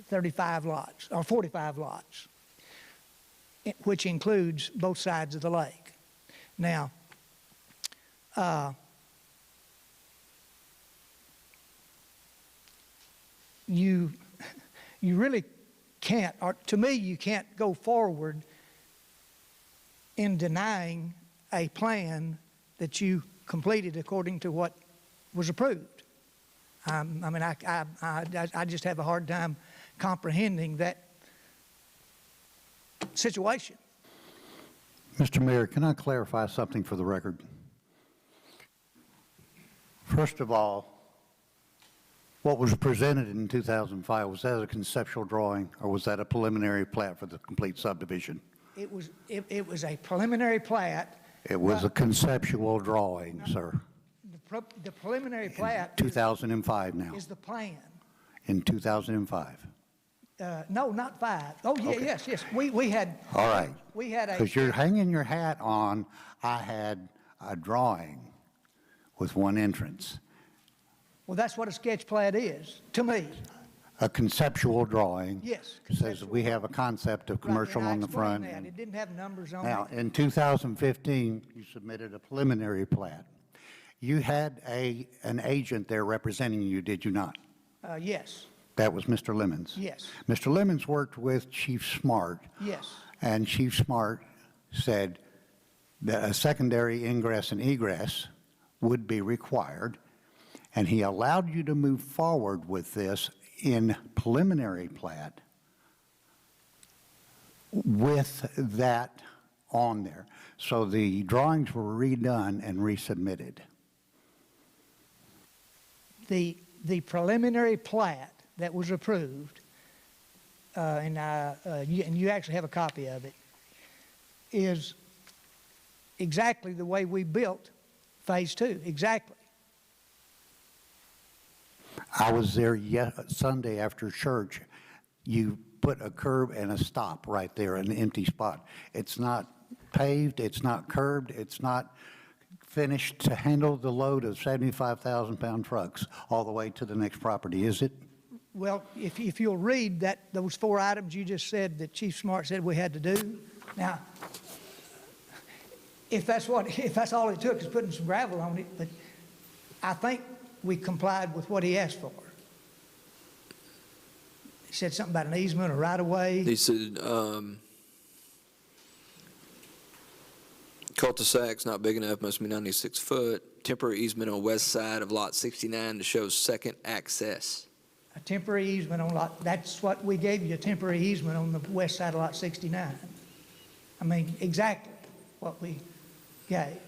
[SPEAKER 12] 35 lots, or 45 lots, which includes both sides of the lake. Now, you really can't, or to me, you can't go forward in denying a plan that you completed according to what was approved. I mean, I just have a hard time comprehending that situation.
[SPEAKER 8] Mr. Mayor, can I clarify something for the record? First of all, what was presented in 2005, was that a conceptual drawing, or was that a preliminary plat for the complete subdivision?
[SPEAKER 12] It was a preliminary plat.
[SPEAKER 8] It was a conceptual drawing, sir.
[SPEAKER 12] The preliminary plat
[SPEAKER 8] 2005 now,
[SPEAKER 12] is the plan.
[SPEAKER 8] in 2005.
[SPEAKER 12] No, not 5. Oh, yeah,
[SPEAKER 8] Okay.
[SPEAKER 12] yes. We had.
[SPEAKER 8] All right.
[SPEAKER 12] We had
[SPEAKER 8] Because you're hanging your hat on, I had a drawing with one entrance.
[SPEAKER 12] Well, that's what a sketch plat is, to me.
[SPEAKER 8] A conceptual drawing.
[SPEAKER 12] Yes,
[SPEAKER 8] Says
[SPEAKER 12] conceptual.
[SPEAKER 8] we have a concept of
[SPEAKER 12] Right,
[SPEAKER 8] commercial
[SPEAKER 12] and I
[SPEAKER 8] on the
[SPEAKER 12] explained
[SPEAKER 8] front.
[SPEAKER 12] that. It didn't have numbers on
[SPEAKER 8] Now,
[SPEAKER 12] it.
[SPEAKER 8] in 2015, you submitted a preliminary plat. You had an agent there representing you, did you not?
[SPEAKER 12] Yes,
[SPEAKER 8] That was Mr. Lemons.
[SPEAKER 12] yes,
[SPEAKER 8] Mr. Lemons worked with Chief Smart,
[SPEAKER 12] yes.
[SPEAKER 8] and Chief Smart said that a secondary ingress and egress would be required, and he allowed you to move forward with this in preliminary plat with that on there. So the drawings were redone and resubmitted.
[SPEAKER 12] The preliminary plat that was approved, and you actually have a copy of it, is exactly the way we built Phase 2, exactly.
[SPEAKER 8] I was there Sunday after church. You put a curb and a stop right there, an empty spot. It's not paved, it's not curbed, it's not finished to handle the load of 75,000-pound trucks all the way to the next property, is it?
[SPEAKER 12] Well, if you'll read those 4 items you just said that Chief Smart said we had to do, now, if that's all it took is putting some gravel on it, but I think we complied with what he asked for. He said something about an easement or right-of-way.
[SPEAKER 1] He said, cul-de-sac's not big enough, must be 96 foot. Temporary easement on west side of lot 69 to show second access.
[SPEAKER 12] A temporary easement on lot, that's what we gave you, a temporary easement on the west side of lot 69. I mean, exactly what we gave.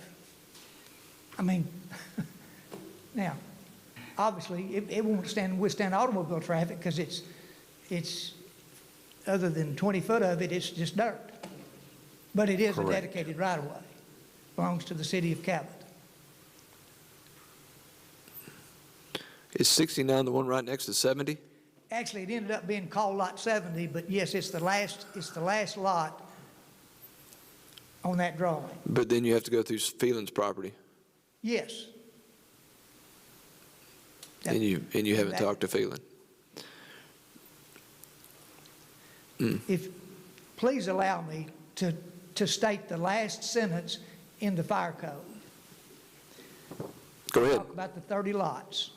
[SPEAKER 12] I mean, now, obviously, it won't withstand automobile traffic because it's, other than 20 foot of it, it's just dirt. But it is a
[SPEAKER 8] Correct.
[SPEAKER 12] dedicated right-of-way. Belongs to the city of Cabot.
[SPEAKER 1] Is 69 the one right next to 70?
[SPEAKER 12] Actually, it ended up being called Lot 70, but yes, it's the last lot on that drawing.
[SPEAKER 1] But then you have to go through Phelan's property,
[SPEAKER 12] Yes.
[SPEAKER 1] and you haven't
[SPEAKER 12] That-
[SPEAKER 1] talked to Phelan.
[SPEAKER 12] Please allow me to state the last sentence in the fire code.
[SPEAKER 1] Go ahead.
[SPEAKER 12] Talk about the 30 lots.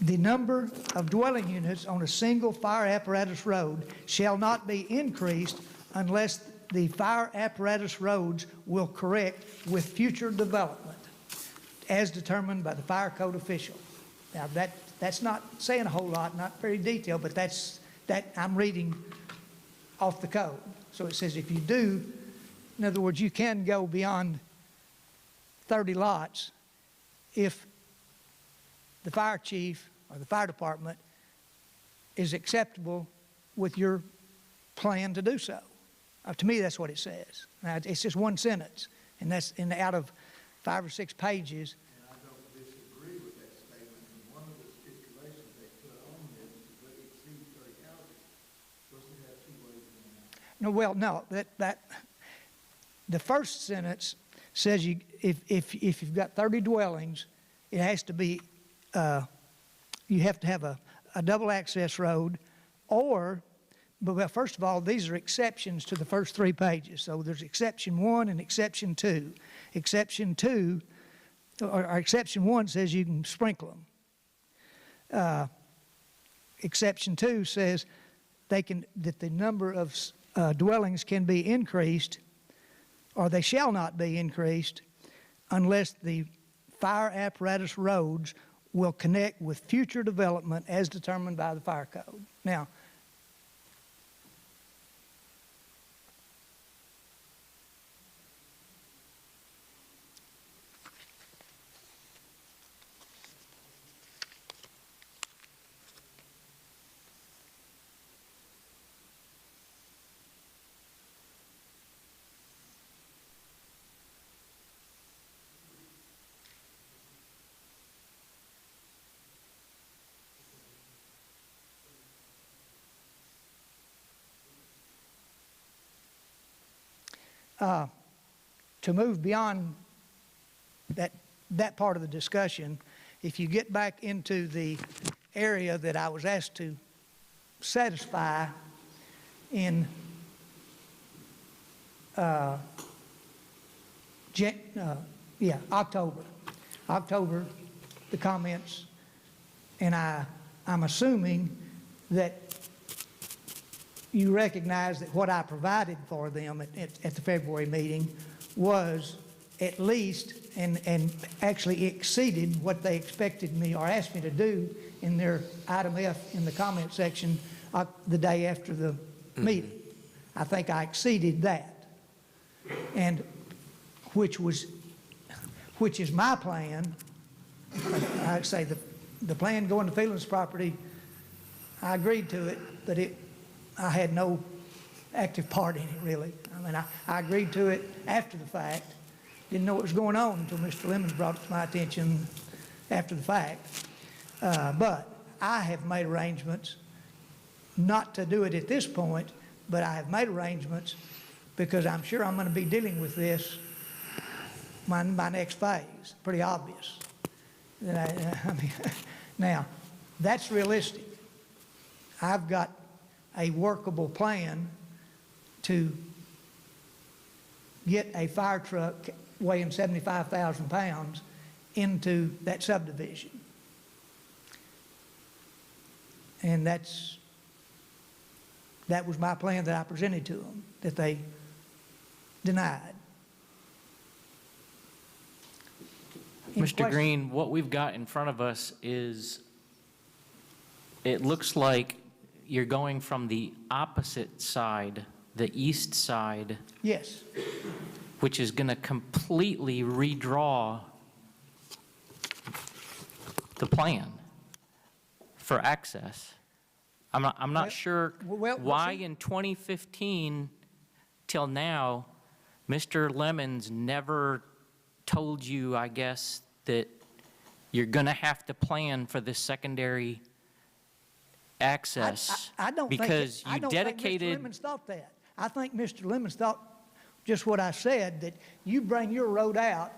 [SPEAKER 12] The number of dwelling units on a single fire apparatus road shall not be increased unless the fire apparatus roads will correct with future development as determined by the fire code official. Now, that's not saying a whole lot, not very detailed, but that I'm reading off the code. So it says if you do, in other words, you can go beyond 30 lots if the fire chief or the fire department is acceptable with your plan to do so. To me, that's what it says. Now, it's just one sentence, and that's out of 5 or 6 pages.
[SPEAKER 6] And I don't disagree with that statement. And one of the stipulations they put on this is that it exceeds 30 houses. Supposed to have 2 ways in and out.
[SPEAKER 12] No, well, no, the first sentence says if you've got 30 dwellings, it has to be, you have to have a double access road, or, but well, first of all, these are exceptions to the first 3 pages. So there's exception 1 and exception 2. Exception 2, or exception 1 says you can sprinkle them. Exception 2 says that the number of dwellings can be increased, or they shall not be increased, unless the fire apparatus roads will connect with future development as determined by the fire code. Now, to move beyond that part of the discussion, if you get back into the area that I was asked to satisfy in October, the comments, and I'm assuming that you recognize that what I provided for them at the February meeting was at least and actually exceeded what they expected me or asked me to do in their item F in the comment section the day after the meeting. I think I exceeded that, and which is my plan. I'd say the plan going to Phelan's property, I agreed to it, but I had no active part in it, really. I mean, I agreed to it after the fact. Didn't know what was going on until Mr. Lemons brought it to my attention after the fact. But I have made arrangements not to do it at this point, but I have made arrangements because I'm sure I'm going to be dealing with this my next phase. Pretty obvious. Now, that's realistic. I've got a workable plan to get a fire truck weighing 75,000 pounds into that subdivision. And that was my plan that I presented to them, that they denied.
[SPEAKER 7] Mr. Green, what we've got in front of us is, it looks like you're going from the opposite side, the east side.
[SPEAKER 12] Yes.
[SPEAKER 7] Which is going to completely redraw the plan for access. I'm not sure why in 2015 till now, Mr. Lemons never told you, I guess, that you're going to have to plan for this secondary access.
[SPEAKER 12] I don't
[SPEAKER 7] because
[SPEAKER 12] think,
[SPEAKER 7] you dedicated.
[SPEAKER 12] Mr. Lemons thought that. I think Mr. Lemons thought just what I said, that you bring your road out,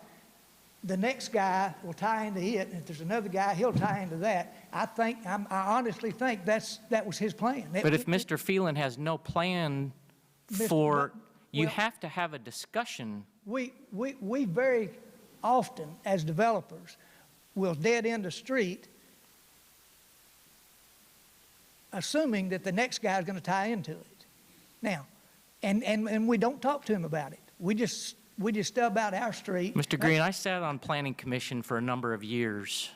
[SPEAKER 12] the next guy will tie into it, and if there's another guy, he'll tie into that. I honestly think that was his plan.
[SPEAKER 7] But if Mr. Phelan has no plan for You
[SPEAKER 12] Well-
[SPEAKER 7] have to have a discussion.
[SPEAKER 12] We very often, as developers, will dead end a street assuming that the next guy is going to tie into it. Now, and we don't talk to him about it. We just stub out our street.
[SPEAKER 7] Mr. Green, I sat on Planning Commission for a number of years.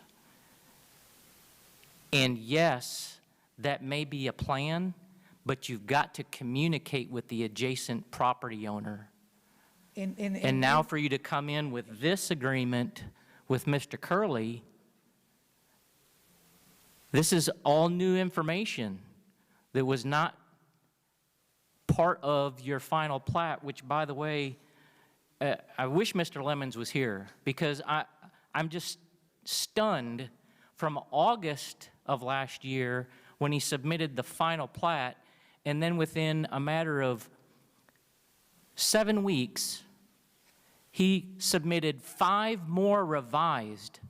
[SPEAKER 7] And yes, that may be a plan, but you've got to communicate with the adjacent property owner. And now for you to come in with this agreement with Mr. Curley, this is all new information that was not part of your final plat, which, by the way, I wish Mr. Lemons was here, because I'm just stunned from August of last year when he submitted the final plat, and then within a matter of 7 weeks, he submitted 5 more revised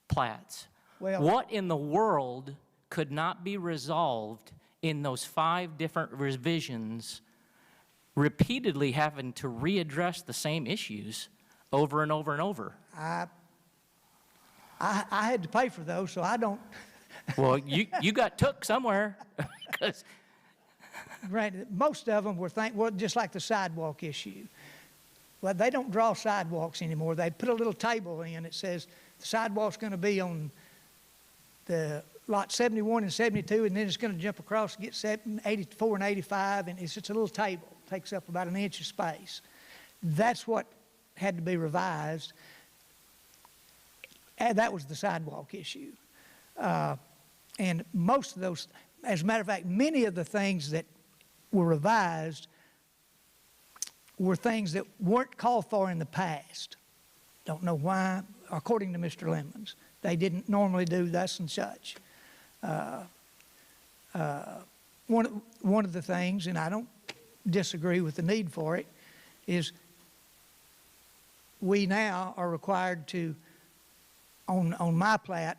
[SPEAKER 7] plats.
[SPEAKER 12] Well-
[SPEAKER 7] What in the world could not be resolved in those 5 different revisions, repeatedly having to readdress the same issues over and over and over?
[SPEAKER 12] I had to pay for those, so I don't,
[SPEAKER 7] Well, you got took somewhere, 'cause
[SPEAKER 12] granted, most of them were just like the sidewalk issue. Well, they don't draw sidewalks anymore. They put a little table in that says the sidewalk's going to be on the lot 71 and 72, and then it's going to jump across and get 84 and 85, and it's just a little table. It takes up about an inch of space. That's what had to be revised. And that was the sidewalk issue. And most of those, as a matter of fact, many of the things that were revised were things that weren't called for in the past. Don't know why, according to Mr. Lemons. They didn't normally do thus and such. One of the things, and I don't disagree with the need for it, is we now are required to, on my plat,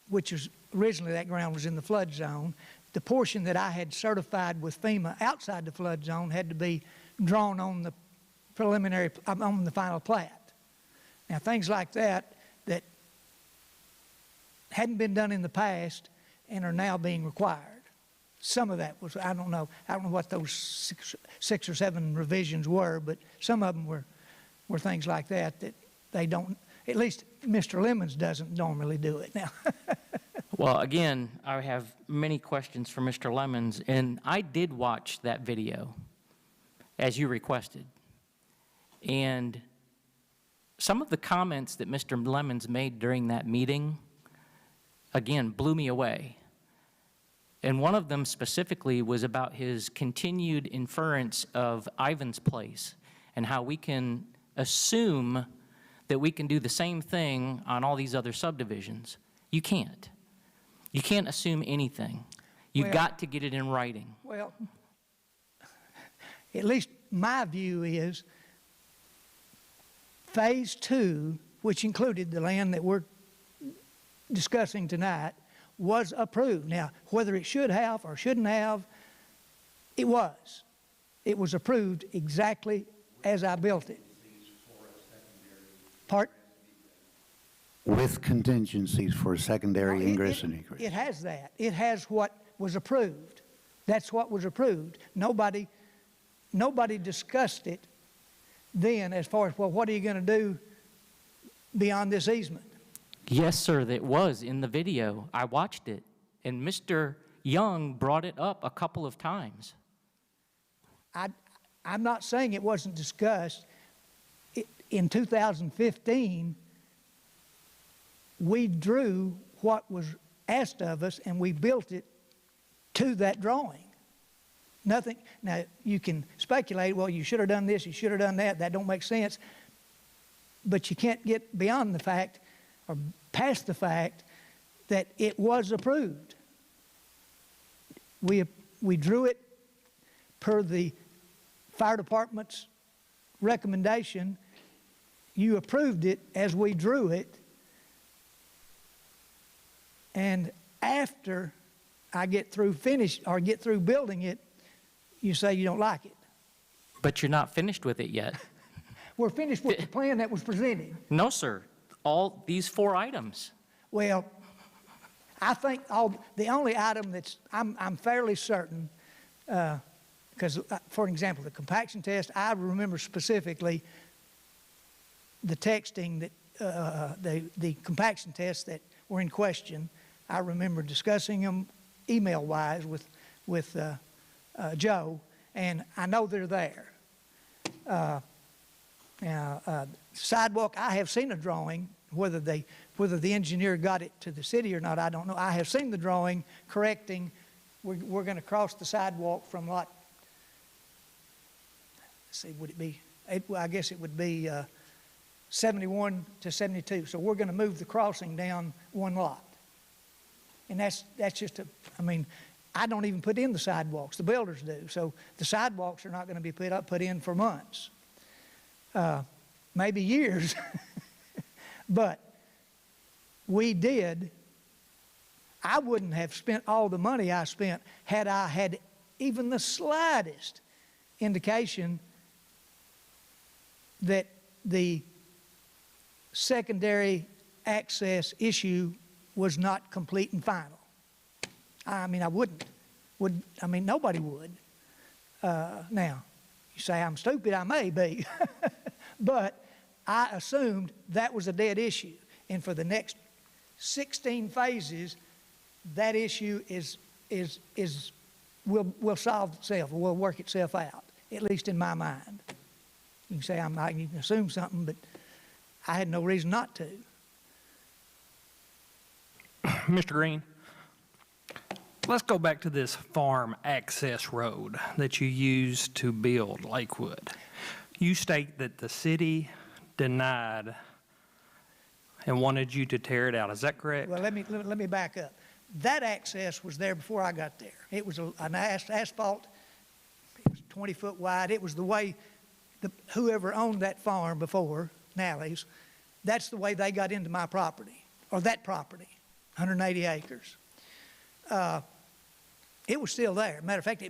[SPEAKER 12] which was originally that ground was in the flood zone, the portion that I had certified with FEMA outside the flood zone had to be drawn on the preliminary, on the final plat. Now, things like that hadn't been done in the past and are now being required. Some of that was, I don't know what those six or seven revisions were, but some of them were things like that they don't, at least Mr. Lemons doesn't normally do it now.
[SPEAKER 7] Well, again, I have many questions for Mr. Lemons, and I did watch that video, as you requested. And some of the comments that Mr. Lemons made during that meeting, again, blew me away. And one of them specifically was about his continued inference of Ivan's Place and how we can assume that we can do the same thing on all these other subdivisions. You can't. You can't assume anything. You've got to get it in writing.
[SPEAKER 12] Well, at least my view is Phase 2, which included the land that we're discussing tonight, was approved. Now, whether it should have or shouldn't have, it was. It was approved exactly as I built it. Part?
[SPEAKER 8] With contingencies for secondary ingress and egress.
[SPEAKER 12] It has that. It has what was approved. That's what was approved. Nobody discussed it then as far as, well, what are you going to do beyond this easement?
[SPEAKER 7] Yes, sir, that was in the video. I watched it, and Mr. Young brought it up a couple of times.
[SPEAKER 12] I'm not saying it wasn't discussed. In 2015, we drew what was asked of us, and we built it to that drawing. Nothing. Now, you can speculate, well, you should have done this, you should have done that. That don't make sense. But you can't get beyond the fact or past the fact that it was approved. We drew it per the fire department's recommendation. You approved it as we drew it. And after I get through building it, you say you don't like it.
[SPEAKER 7] But you're not finished with it yet.
[SPEAKER 12] We're finished with the plan that was presented.
[SPEAKER 7] No, sir. All these 4 items.
[SPEAKER 12] Well, I think the only item that's, I'm fairly certain, because, for example, the compaction test, I remember specifically the texting that, the compaction tests that were in question. I remember discussing them email-wise with Joe, and I know they're there. Now, sidewalk, I have seen a drawing, whether the engineer got it to the city or not, I don't know. I have seen the drawing correcting, we're going to cross the sidewalk from lot, let's see, would it be, I guess it would be 71 to 72. So we're going to move the crossing down 1 lot. And that's just I mean, I don't even put in the sidewalks, the builders do. So the sidewalks are not going to be put in for months, maybe years. But we did. I wouldn't have spent all the money I spent had I had even the slightest indication that the secondary access issue was not complete and final. I mean, I wouldn't. I mean, nobody would. Now, you say I'm stupid, I may be. But I assumed that was a dead issue. And for the next 16 phases, that issue will solve itself, or will work itself out, at least in my mind. You can say you can assume something, but I had no reason not to.
[SPEAKER 13] Mr. Green, let's go back to this farm access road that you used to build Lakewood. You state that the city denied and wanted you to tear it out. Is that correct?
[SPEAKER 12] Well, let me back up. That access was there before I got there. It was an asphalt. It was 20 foot wide. It was the way whoever owned that farm before, Nally's, that's the way they got into my property, or that property, 180 acres. It was still there. Matter of fact,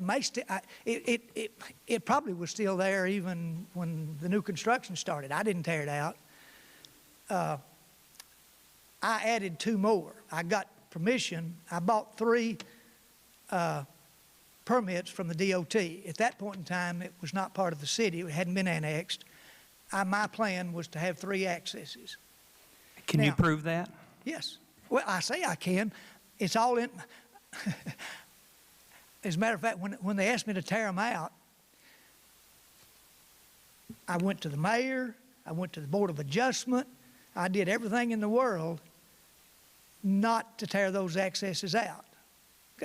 [SPEAKER 12] it probably was still there even when the new construction started. I didn't tear it out. I added 2 more. I got permission. I bought 3 permits from the DOT. At that point in time, it was not part of the city. It hadn't been annexed. My plan was to have 3 accesses.
[SPEAKER 13] Can you prove that?
[SPEAKER 12] Yes. Well, I say I can. It's all in. As a matter of fact, when they asked me to tear them out, I went to the mayor, I went to the Board of Adjustment, I did everything in the world not to tear those accesses out.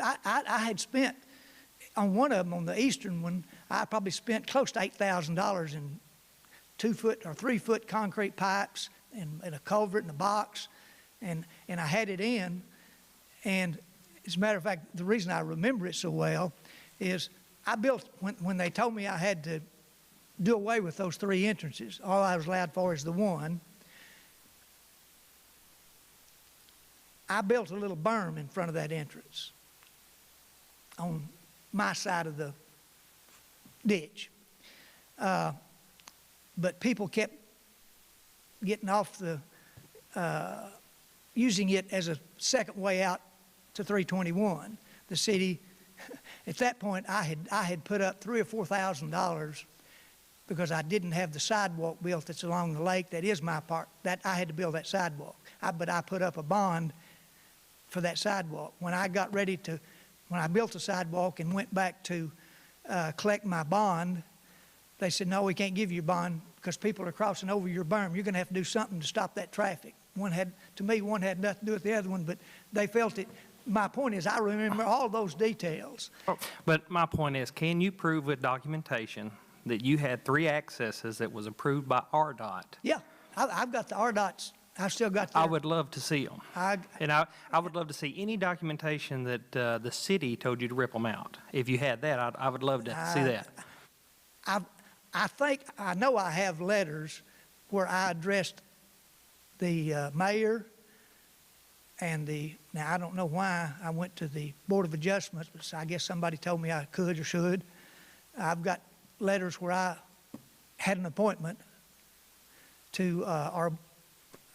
[SPEAKER 12] I had spent, on one of them, on the eastern one, I probably spent close to $8,000 in 2-foot or 3-foot concrete pipes and a culvert and a box, and I had it in. And as a matter of fact, the reason I remember it so well is I built, when they told me I had to do away with those 3 entrances, all I was allowed for is the one, I built a little berm in front of that entrance on my side of the ditch. But people kept getting off using it as a second way out to 321. The city, at that point, I had put up $3,000 or $4,000 because I didn't have the sidewalk built that's along the lake. That is my part. That I had to build that sidewalk. But I put up a bond for that sidewalk. When I built the sidewalk and went back to collect my bond, they said, no, we can't give you a bond because people are crossing over your berm. You're going to have to do something to stop that traffic. One had nothing to do with the other one, but they felt it. My point is, I remember all those details.
[SPEAKER 13] But my point is, can you prove with documentation that you had 3 accesses that was approved by RDOT?
[SPEAKER 12] Yeah, I've got the RDOTs. I've still got
[SPEAKER 13] I would love to see them.
[SPEAKER 12] and
[SPEAKER 13] I would love to see any documentation that the city told you to rip them out. If you had that, I would love to see that.
[SPEAKER 12] I know I have letters where I addressed the mayor and now I don't know why I went to the Board of Adjustments, but I guess somebody told me I could or should. I've got letters where I had an appointment to, or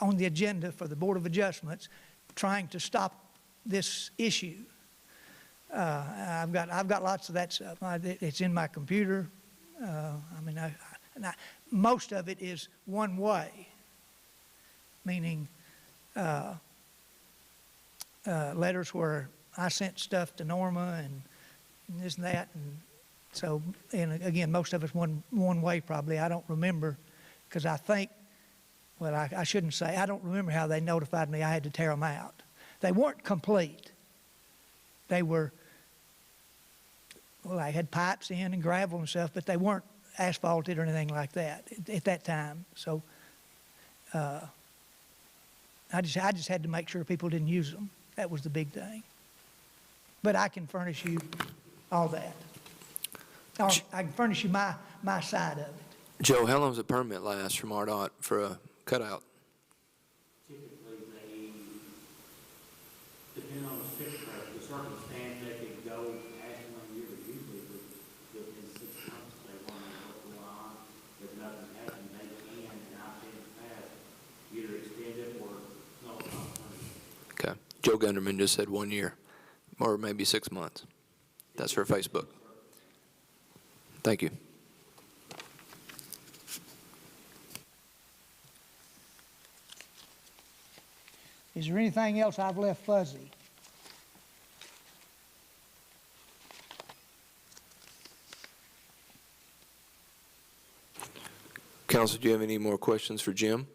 [SPEAKER 12] on the agenda for the Board of Adjustments, trying to stop this issue. I've got lots of that stuff. It's in my computer. Most of it is one way, meaning letters where I sent stuff to Norma and this and that, and so, and again, most of it's one way probably. I don't remember, because I think, well, I shouldn't say, I don't remember how they notified me I had to tear them out. They weren't complete. They were, well, I had pipes in and gravel and stuff, but they weren't asphalted or anything like that at that time. So I just had to make sure people didn't use them. That was the big thing. But I can furnish you all that. Or I can furnish you my side of it.
[SPEAKER 1] Joe, how long does a permit last from RDOT for a cutout?
[SPEAKER 4] Typically, they, depending on the circumstance, they could go past 1 year, but usually within 6 months, they want to go on. If nothing happens, they can, and I've seen it pass, either extend it or no.
[SPEAKER 1] Okay. Joe Gunderman just said 1 year, or maybe 6 months. That's for Facebook. Thank you.
[SPEAKER 12] Is there anything else I've left fuzzy?
[SPEAKER 1] Council, do you have any more questions for Jim?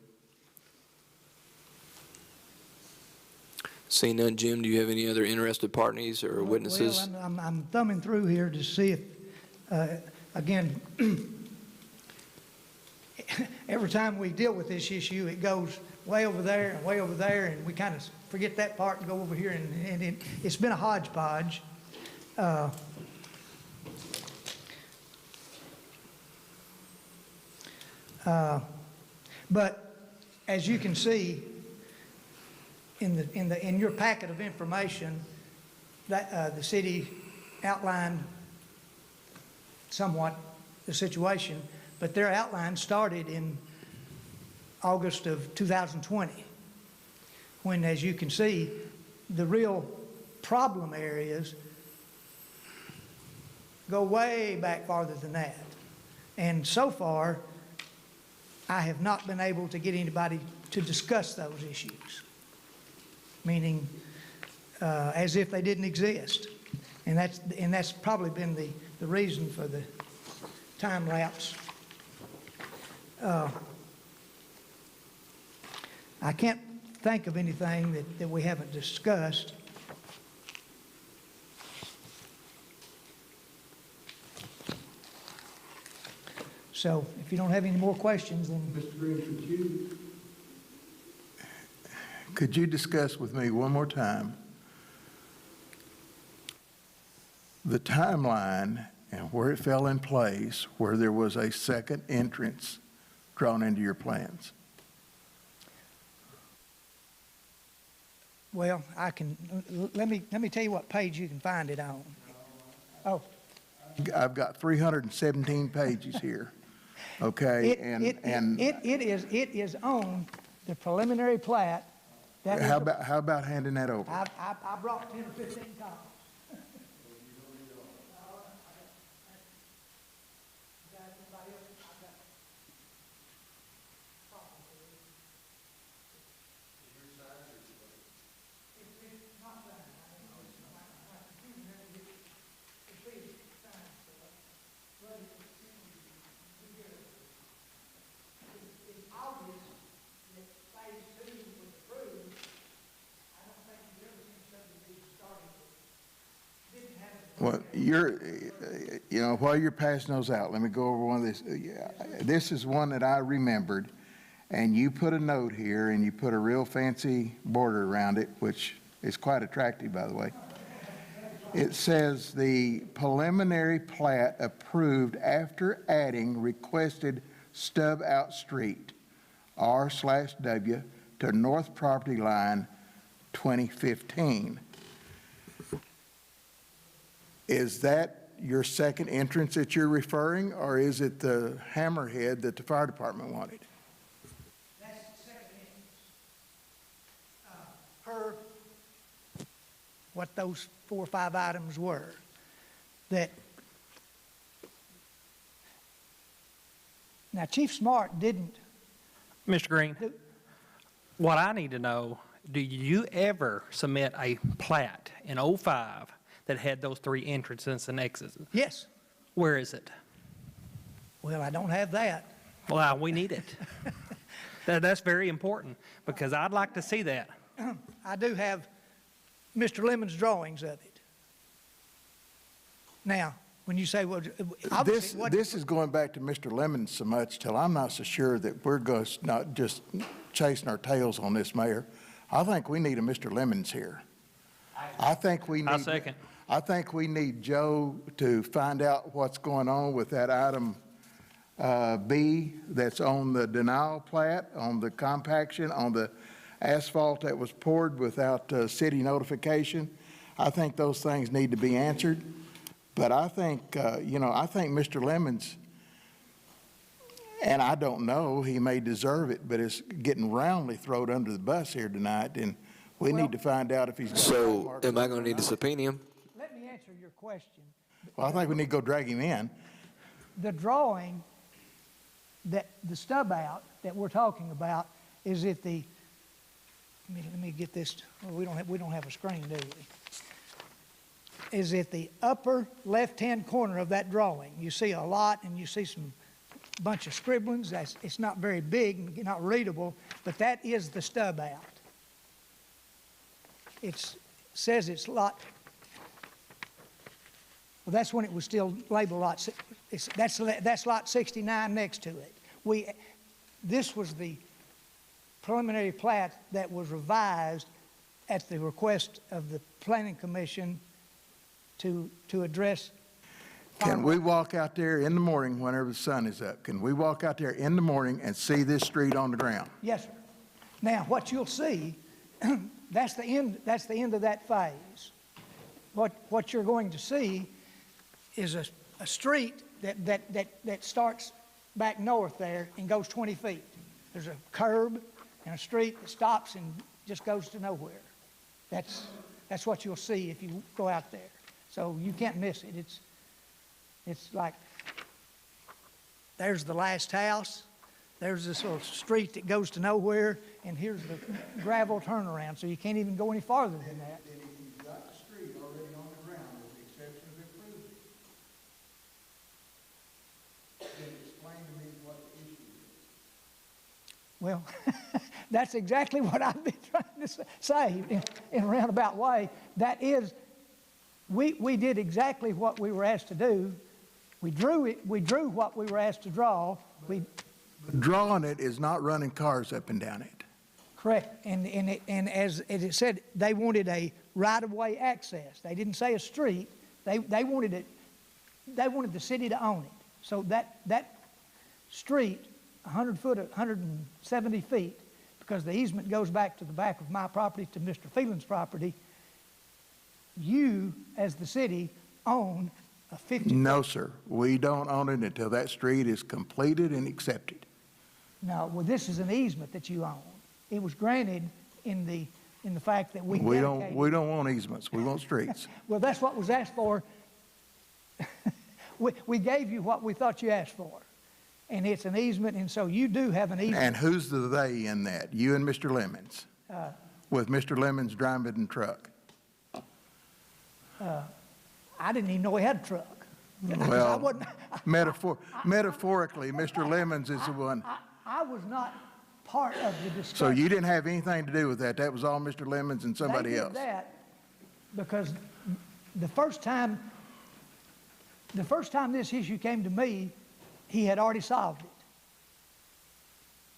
[SPEAKER 1] Seeing none, Jim, do you have any other interested parties or witnesses?
[SPEAKER 12] Well, I'm thumbing through here to see if, again, every time we deal with this issue, it goes way over there and way over there, and we kind of forget that part and go over here, and it's been a hodgepodge. But as you can see in your packet of information, that the city outlined somewhat the situation, but their outline started in August of 2020, when, as you can see, the real problem areas go way back farther than that. And so far, I have not been able to get anybody to discuss those issues, meaning as if they didn't exist. And that's probably been the reason for the time lapse. I can't think of anything that we haven't discussed. So if you don't have any more questions, then...
[SPEAKER 6] Mr. Green, could you discuss with me one more time the timeline and where it fell in place, where there was a second entrance drawn into your plans?
[SPEAKER 12] Well, I can, let me tell you what page you can find it on. Oh.
[SPEAKER 6] I've got 317 pages here, okay?
[SPEAKER 12] It is on the preliminary plat.
[SPEAKER 6] How about handing that over?
[SPEAKER 12] I brought 10 or 15 copies.
[SPEAKER 6] Well, while you're passing those out, let me go over one of these. This is one that I remembered, and you put a note here, and you put a real fancy border around it, which is quite attractive, by the way. It says the preliminary plat approved after adding requested stub out street, R/W, to north property line 2015. Is that your second entrance that you're referring, or is it the hammerhead that the fire department wanted?
[SPEAKER 12] That's the second entrance. Per what those 4 or 5 items were, that, now Chief Smart didn't,
[SPEAKER 13] Mr. Green, what I need to know, do you ever submit a plat in '05 that had those 3 entrances and exits?
[SPEAKER 12] yes,
[SPEAKER 13] Where is it?
[SPEAKER 12] well, I don't have that.
[SPEAKER 13] Well, we need it. That's very important, because I'd like to see that.
[SPEAKER 12] I do have Mr. Lemon's drawings of it. Now, when you say, well, obviously, what,
[SPEAKER 6] This is going back to Mr. Lemon so much till I'm not so sure that we're going to not just chasing our tails on this, Mayor. I think we need a Mr. Lemons here. I think we need.
[SPEAKER 13] I second.
[SPEAKER 6] I think we need Joe to find out what's going on with that item B that's on the denial plat, on the compaction, on the asphalt that was poured without city notification. I think those things need to be answered. But I think, I think Mr. Lemons, and I don't know, he may deserve it, but it's getting roundly thrown under the bus here tonight, and we need to find out if he's.
[SPEAKER 1] So am I going to need to subpoena him?
[SPEAKER 12] let me answer your question.
[SPEAKER 6] Well, I think we need to go drag him in.
[SPEAKER 12] The drawing, that the stub out that we're talking about is at the, let me get this, well, we don't have a screen, do we? Is at the upper left-hand corner of that drawing. You see a lot, and you see some bunch of scribblings. It's not very big, not readable, but that is the stub out. It says it's lot, well, that's when it was still labeled lot, that's lot 69 next to it. This was the preliminary plat that was revised at the request of the Planning Commission to address.
[SPEAKER 6] Can we walk out there in the morning whenever the sun is up? Can we walk out there in the morning and see this street on the ground?
[SPEAKER 12] Yes, sir. Now, what you'll see, that's the end of that phase. What you're going to see is a street that starts back north there and goes 20 feet. There's a curb and a street that stops and just goes to nowhere. That's what you'll see if you go out there. So you can't miss it. It's like, there's the last house, there's this little street that goes to nowhere, and here's the gravel turnaround, so you can't even go any farther than that.
[SPEAKER 6] Then if you've got the street already on the ground, with the exception of improvement, then explain to me what the issue is.
[SPEAKER 12] Well, that's exactly what I've been trying to say in a roundabout way. That is, we did exactly what we were asked to do. We drew what we were asked to draw.
[SPEAKER 6] Drawing it is not running cars up and down it.
[SPEAKER 12] Correct. And as it said, they wanted a right-of-way access. They didn't say a street. They wanted it. They wanted the city to own it. So that street, 100 foot, 170 feet, because the easement goes back to the back of my property to Mr. Phelan's property. You, as the city, own a 50.
[SPEAKER 6] No, sir. We don't own it until that street is completed and accepted.
[SPEAKER 12] No, well, this is an easement that you own. It was granted in the fact that we dedicated.
[SPEAKER 6] We don't want easements. We want streets.
[SPEAKER 12] Well, that's what was asked for. We gave you what we thought you asked for, and it's an easement, and so you do have an easement.
[SPEAKER 6] And who's the they in that? You and Mr. Lemons? With Mr. Lemons driving the truck?
[SPEAKER 12] I didn't even know he had a truck.
[SPEAKER 6] Well, metaphorically, Mr. Lemons is the one.
[SPEAKER 12] I was not part of the discussion.
[SPEAKER 6] So you didn't have anything to do with that. That was all Mr. Lemons and somebody else.
[SPEAKER 12] They did that because the first time this issue came to me, he had already solved it.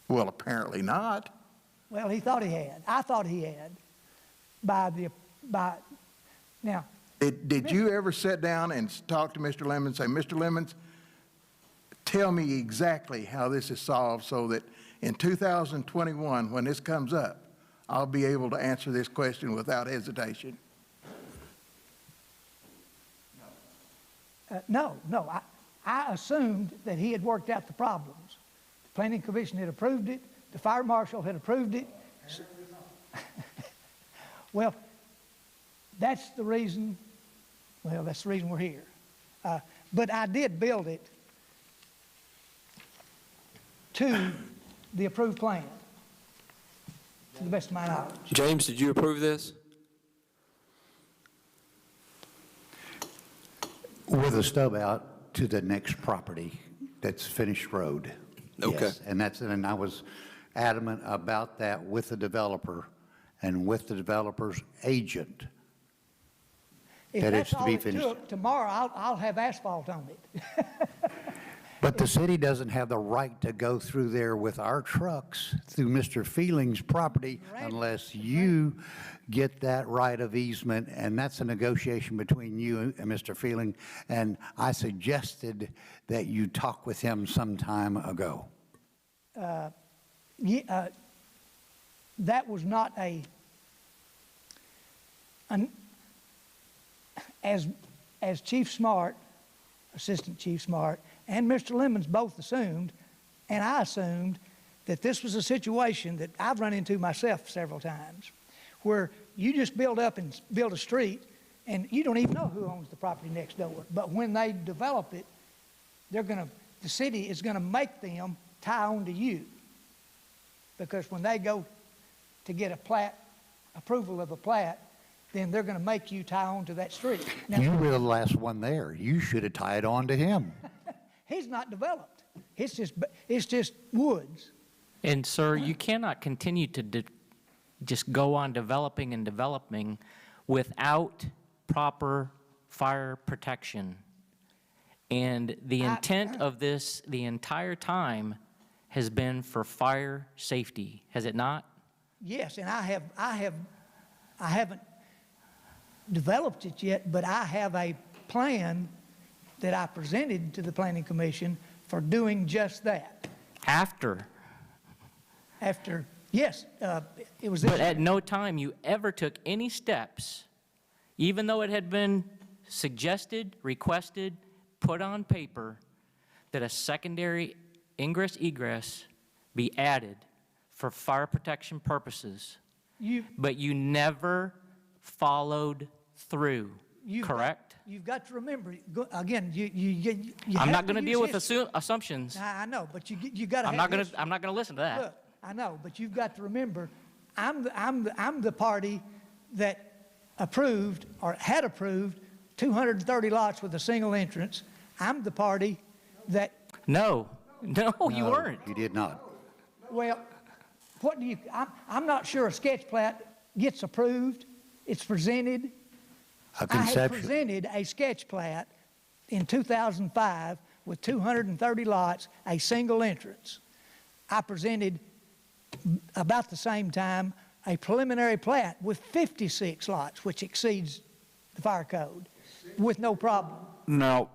[SPEAKER 6] Well, apparently not.
[SPEAKER 12] Well, he thought he had. I thought he had. Now.
[SPEAKER 6] Did you ever sit down and talk to Mr. Lemons and say, Mr. Lemons, tell me exactly how this is solved so that in 2021, when this comes up, I'll be able to answer this question without hesitation?
[SPEAKER 12] No, I assumed that he had worked out the problems. The planning commission had approved it, the fire marshal had approved it. Well, that's the reason we're here. But I did build it to the approved plan, to the best of my knowledge.
[SPEAKER 1] James, did you approve this?
[SPEAKER 8] With a stub out to the next property that's finished road.
[SPEAKER 1] Okay.
[SPEAKER 8] Yes, and I was adamant about that with the developer and with the developer's agent.
[SPEAKER 12] If
[SPEAKER 8] That
[SPEAKER 12] that's
[SPEAKER 8] it's to
[SPEAKER 12] all
[SPEAKER 8] be
[SPEAKER 12] it
[SPEAKER 8] finished.
[SPEAKER 12] took, tomorrow I'll have asphalt on it.
[SPEAKER 8] But the city doesn't have the right to go through there with our trucks through Mr. Feeling's property unless you get that right of easement, and that's a negotiation between you and Mr. Feeling, and I suggested that you talk with him some time ago.
[SPEAKER 12] That was not as Chief Smart, Assistant Chief Smart, and Mr. Lemons both assumed, and I assumed, that this was a situation that I've run into myself several times, where you just build up and build a street, and you don't even know who owns the property next door. But when they develop it, the city is gonna make them tie on to you. Because when they go to get approval of a plat, then they're gonna make you tie on to that street. Now,
[SPEAKER 8] You were the last one there. You should have tied on to him.
[SPEAKER 12] he's not developed. It's just woods.
[SPEAKER 7] And sir, you cannot continue to just go on developing and developing without proper fire protection. And the intent of this the entire time has been for fire safety, has it not?
[SPEAKER 12] Yes, and I haven't developed it yet, but I have a plan that I presented to the Planning Commission for doing just that.
[SPEAKER 7] After.
[SPEAKER 12] Yes, it was.
[SPEAKER 7] But at no time you ever took any steps, even though it had been suggested, requested, put on paper, that a secondary ingress-egress be added for fire protection purposes. But you never followed through, correct?
[SPEAKER 12] You've got to remember, again,
[SPEAKER 7] I'm not going to deal with assumptions.
[SPEAKER 12] I know, but you got to.
[SPEAKER 7] I'm not going to listen to that.
[SPEAKER 12] Look, I know, but you've got to remember, I'm the party that approved or had approved 230 lots with a single entrance. I'm the party that.
[SPEAKER 7] No, you weren't.
[SPEAKER 8] You did not.
[SPEAKER 12] Well, what do you? I'm not sure a sketch plat gets approved. It's presented.
[SPEAKER 8] A
[SPEAKER 12] I had
[SPEAKER 8] conceptual.
[SPEAKER 12] presented a sketch plat in 2005 with 230 lots, a single entrance. I presented about the same time a preliminary plat with 56 lots, which exceeds the fire code, with no problem.
[SPEAKER 6] No.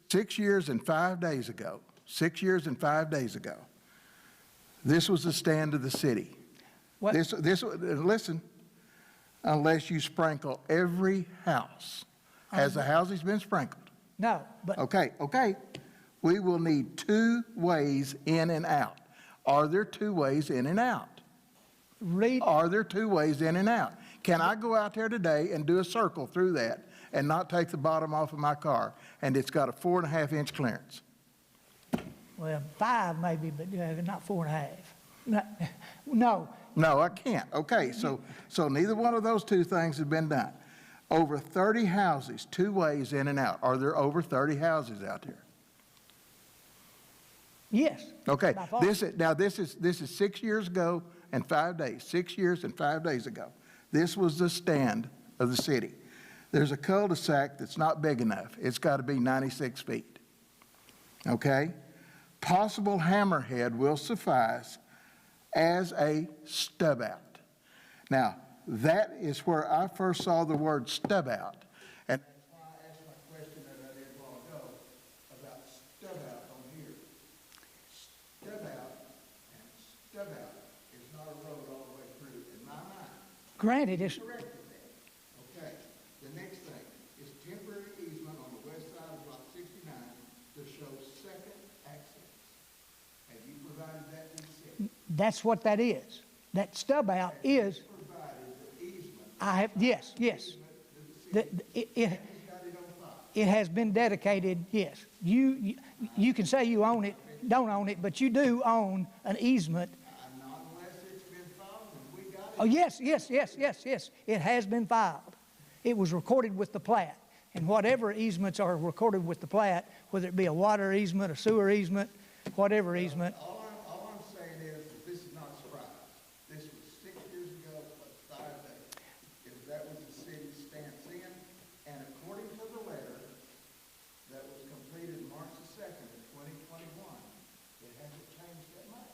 [SPEAKER 6] 6 years and 5 days ago, 6 years and 5 days ago, this was the stand of the city.
[SPEAKER 12] What?
[SPEAKER 6] Listen, unless you sprinkle every house. Has the houses been sprinkled?
[SPEAKER 12] No, but.
[SPEAKER 6] Okay. We will need 2 ways in and out. Are there 2 ways in and out? Are there 2 ways in and out? Can I go out there today and do a circle through that and not take the bottom off of my car, and it's got a 4.5-inch clearance?
[SPEAKER 12] Well, 5 maybe, but not 4.5. No.
[SPEAKER 6] No, I can't. Okay, so neither one of those 2 things have been done. Over 30 houses, 2 ways in and out. Are there over 30 houses out there?
[SPEAKER 12] Yes.
[SPEAKER 6] Okay,
[SPEAKER 12] by far.
[SPEAKER 6] this is 6 years ago and 5 days, 6 years and 5 days ago. This was the stand of the city. There's a cul-de-sac that's not big enough. It's got to be 96 feet. Okay? Possible hammerhead will suffice as a stub out. Now, that is where I first saw the word stub out. And that's why I asked my question that I did a while ago about stub out on here. Stub out is not a road all the way through, in my mind.
[SPEAKER 12] Granted, it's.
[SPEAKER 6] Corrected that. Okay. The next thing is temporary easement on the west side
[SPEAKER 12] That's what that is. That stub out is, I have, yes, yes. It has been dedicated, yes. You can say you own it, don't own it, but you do own an easement.
[SPEAKER 6] Not unless it's been filed and we got it.
[SPEAKER 12] Oh, yes. It has been filed. It was recorded with the plat. And whatever easements are recorded with the plat, whether it be a water easement, a sewer easement, whatever easement.
[SPEAKER 6] All I'm saying is that this is not a surprise. This was 6 years ago, but 5 days. If that was the city's stance in, and according to the letter that was completed March the 2nd of 2021, it hasn't changed that much.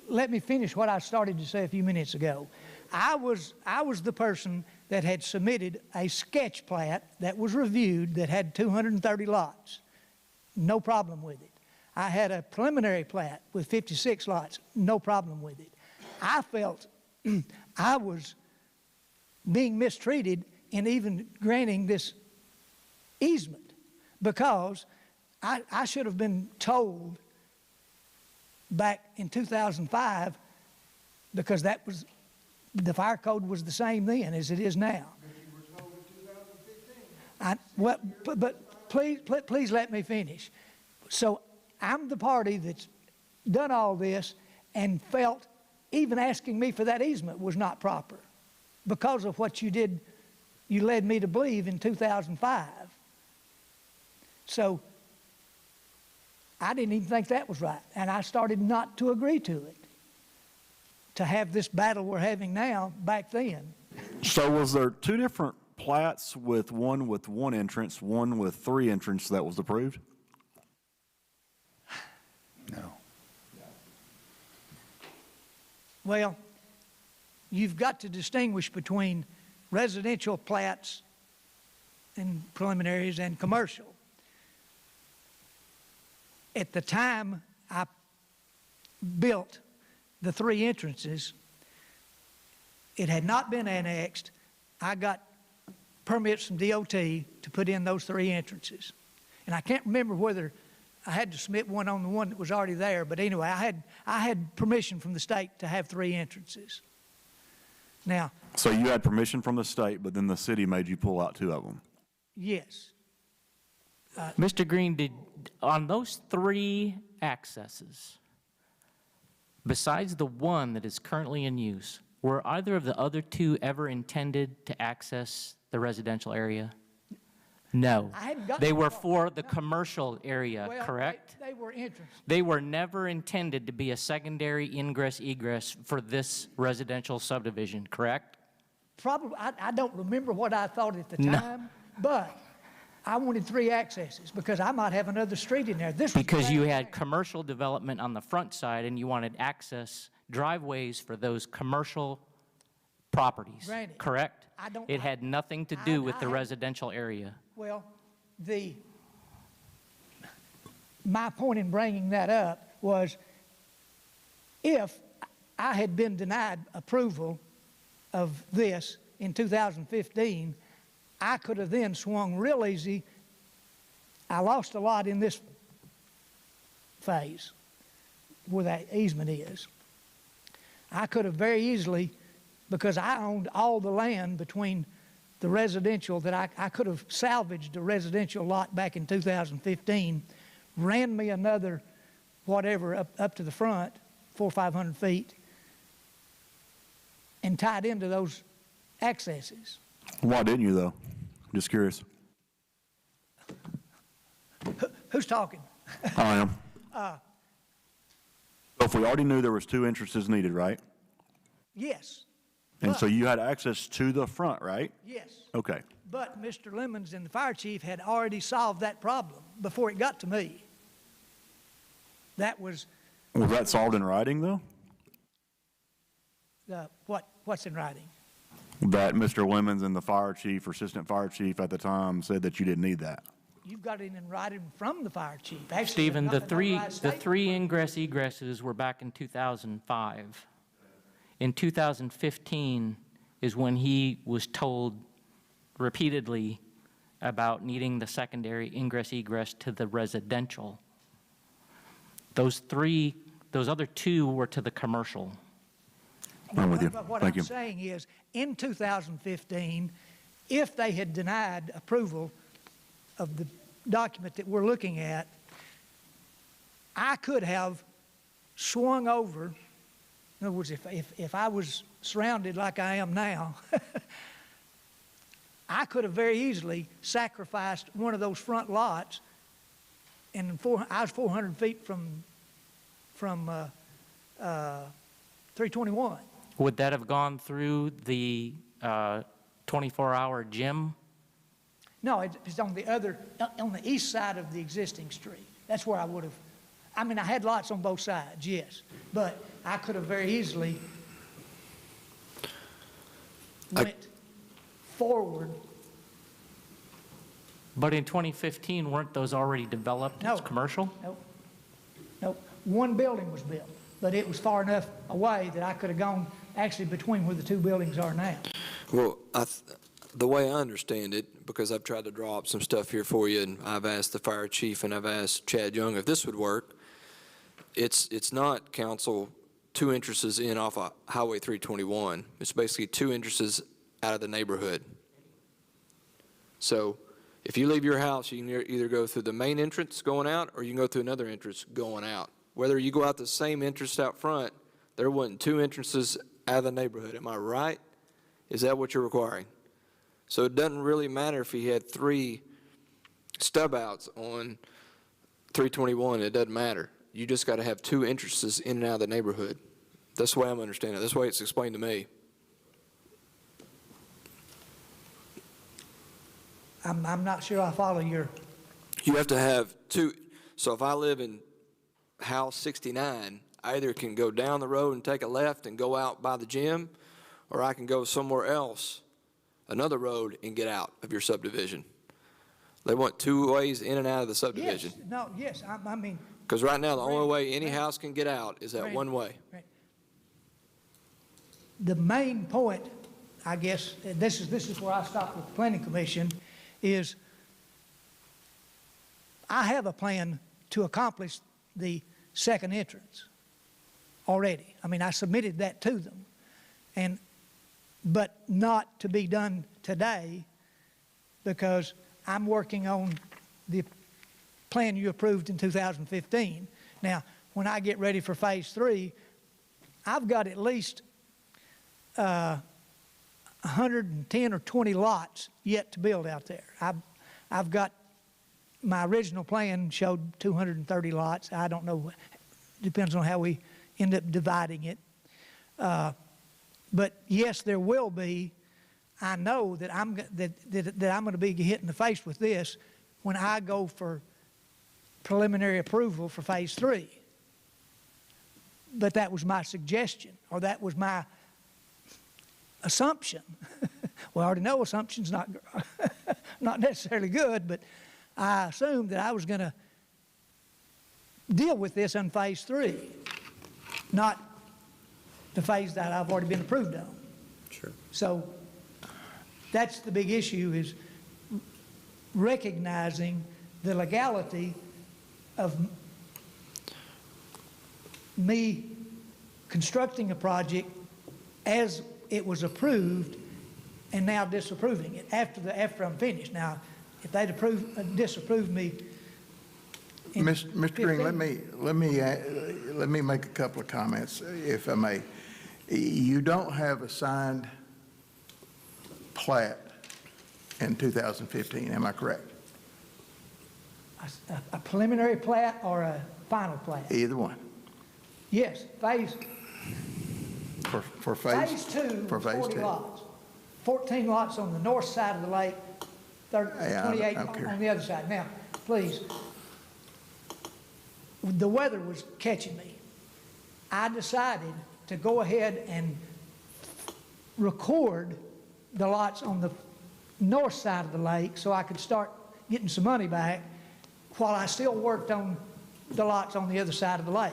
[SPEAKER 12] Let me finish what I started to say a few minutes ago. I was the person that had submitted a sketch plat that was reviewed that had 230 lots. No problem with it. I had a preliminary plat with 56 lots. No problem with it. I felt I was being mistreated in even granting this easement because I should have been told back in 2005, because that was, the fire code was the same then as it is now.
[SPEAKER 6] But you were told in 2015.
[SPEAKER 12] But please let me finish. So I'm the party that's done all this and felt even asking me for that easement was not proper because of what you did, you led me to believe in 2005. So I didn't even think that was right, and I started not to agree to it, to have this battle we're having now back then.
[SPEAKER 14] So was there two different plats with one entrance, one with 3 entrances that was approved?
[SPEAKER 8] No.
[SPEAKER 12] Well, you've got to distinguish between residential plats and preliminaries and commercial. At the time I built the 3 entrances, it had not been annexed. I got permits from DOT to put in those 3 entrances. And I can't remember whether I had to submit one on the one that was already there, but anyway, I had permission from the state to have 3 entrances. Now,
[SPEAKER 14] So you had permission from the state, but then the city made you pull out 2 of them?
[SPEAKER 12] yes,
[SPEAKER 7] Mr. Green, on those 3 accesses, besides the one that is currently in use, were either of the other 2 ever intended to access the residential area? No.
[SPEAKER 12] I hadn't gotten
[SPEAKER 7] They were
[SPEAKER 12] that far.
[SPEAKER 7] for the commercial area,
[SPEAKER 12] well,
[SPEAKER 7] correct?
[SPEAKER 12] They were entrances.
[SPEAKER 7] They were never intended to be a secondary ingress-egress for this residential subdivision, correct?
[SPEAKER 12] Probably, I don't remember what I thought at the
[SPEAKER 7] No.
[SPEAKER 12] time, but I wanted 3 accesses because I might have another street in there. This was
[SPEAKER 7] Because you
[SPEAKER 12] brand
[SPEAKER 7] had
[SPEAKER 12] new.
[SPEAKER 7] commercial development on the front side and you wanted access driveways for those commercial properties,
[SPEAKER 12] Granted,
[SPEAKER 7] correct?
[SPEAKER 12] I
[SPEAKER 7] It had nothing to do with the
[SPEAKER 12] had-
[SPEAKER 7] residential area.
[SPEAKER 12] Well, my point in bringing that up was if I had been denied approval of this in 2015, I could have then swung real easy. I lost a lot in this phase where that easement is. I could have very easily, because I owned all the land between the residential that I could have salvaged a residential lot back in 2015, ran me another whatever up to the front, 400 or 500 feet, and tied into those accesses.
[SPEAKER 14] Why didn't you, though? Just curious.
[SPEAKER 12] Who's talking?
[SPEAKER 14] I am. So if we already knew there was 2 entrances needed, right?
[SPEAKER 12] Yes,
[SPEAKER 14] And so you had access to the front, right?
[SPEAKER 12] yes.
[SPEAKER 14] Okay.
[SPEAKER 12] But Mr. Lemons and the fire chief had already solved that problem before it got to me. That was
[SPEAKER 14] Was that solved in writing, though?
[SPEAKER 12] what's in writing.
[SPEAKER 14] That Mr. Lemons and the fire chief or assistant fire chief at the time said that you didn't need that?
[SPEAKER 12] You've got it in writing from the fire chief. Actually,
[SPEAKER 7] Stephen,
[SPEAKER 12] not
[SPEAKER 7] the
[SPEAKER 12] a
[SPEAKER 7] three
[SPEAKER 12] notarized statement.
[SPEAKER 7] ingress-egresses were back in 2005. In 2015 is when he was told repeatedly about needing the secondary ingress-egress to the residential. Those other two were to the commercial.
[SPEAKER 14] I'm with you.
[SPEAKER 12] But what
[SPEAKER 14] Thank
[SPEAKER 12] I'm
[SPEAKER 14] you.
[SPEAKER 12] saying is, in 2015, if they had denied approval of the document that we're looking at, I could have swung over. In other words, if I was surrounded like I am now, I could have very easily sacrificed one of those front lots, and I was 400 feet from 321.
[SPEAKER 7] Would that have gone through the 24-hour gym?
[SPEAKER 12] No, it's on the east side of the existing street. That's where I would have, I mean, I had lots on both sides, yes, but I could have very easily went forward.
[SPEAKER 7] But in 2015, weren't those already developed as
[SPEAKER 12] No.
[SPEAKER 7] commercial?
[SPEAKER 12] Nope. One building was built, but it was far enough away that I could have gone actually between where the two buildings are now.
[SPEAKER 1] Well, the way I understand it, because I've tried to draw up some stuff here for you, and I've asked the fire chief and I've asked Chad Young if this would work, it's not, council, two entrances in off of Highway 321. It's basically two entrances out of the neighborhood. So if you leave your house, you can either go through the main entrance going out, or you can go through another entrance going out. Whether you go out the same entrance out front, there wasn't two entrances out of the neighborhood. Am I right? Is that what you're requiring? So it doesn't really matter if he had three stub outs on 321. It doesn't matter. You just got to have two entrances in and out of the neighborhood. That's the way I'm understanding it. That's the way it's explained to me.
[SPEAKER 12] I'm not sure I follow your.
[SPEAKER 1] You have to have two. So if I live in house 69, I either can go down the road and take a left and go out by the gym, or I can go somewhere else, another road, and get out of your subdivision. They want two ways in and out of the subdivision.
[SPEAKER 12] Yes, I mean.
[SPEAKER 1] Because right now, the only way any house can get out is that
[SPEAKER 12] Randy,
[SPEAKER 1] one way.
[SPEAKER 12] The main point, I guess, and this is where I stopped with the planning commission, is I have a plan to accomplish the second entrance already. I mean, I submitted that to them, but not to be done today, because I'm working on the plan you approved in 2015. Now, when I get ready for phase 3, I've got at least 110 or 20 lots yet to build out there. I've got, my original plan showed 230 lots. I don't know, depends on how we end up dividing it. But yes, there will be. I know that I'm going to be hit in the face with this when I go for preliminary approval for phase 3. But that was my suggestion, or that was my assumption. Well, I already know assumption's not necessarily good, but I assumed that I was going to deal with this in phase 3, not the phase that I've already been approved on.
[SPEAKER 1] Sure.
[SPEAKER 12] So that's the big issue, is recognizing the legality of me constructing a project as it was approved and now disapproving it after I'm finished. Now, if they'd disapproved me in
[SPEAKER 6] Mr. Green,
[SPEAKER 12] 15,
[SPEAKER 6] let me make a couple of comments, if I may. You don't have a signed plat in 2015, am I correct?
[SPEAKER 12] a preliminary plat or a final plat?
[SPEAKER 6] Either one.
[SPEAKER 12] Yes, phase
[SPEAKER 6] For phase
[SPEAKER 12] 2,
[SPEAKER 6] for phase
[SPEAKER 12] 40
[SPEAKER 6] 2.
[SPEAKER 12] lots. 14 lots on the north side of the lake, 28 on the other side. Now, please, the weather was catching me. I decided to go ahead and record the lots on the north side of the lake so I could start getting some money back while I still worked on the lots on the other side of the lake.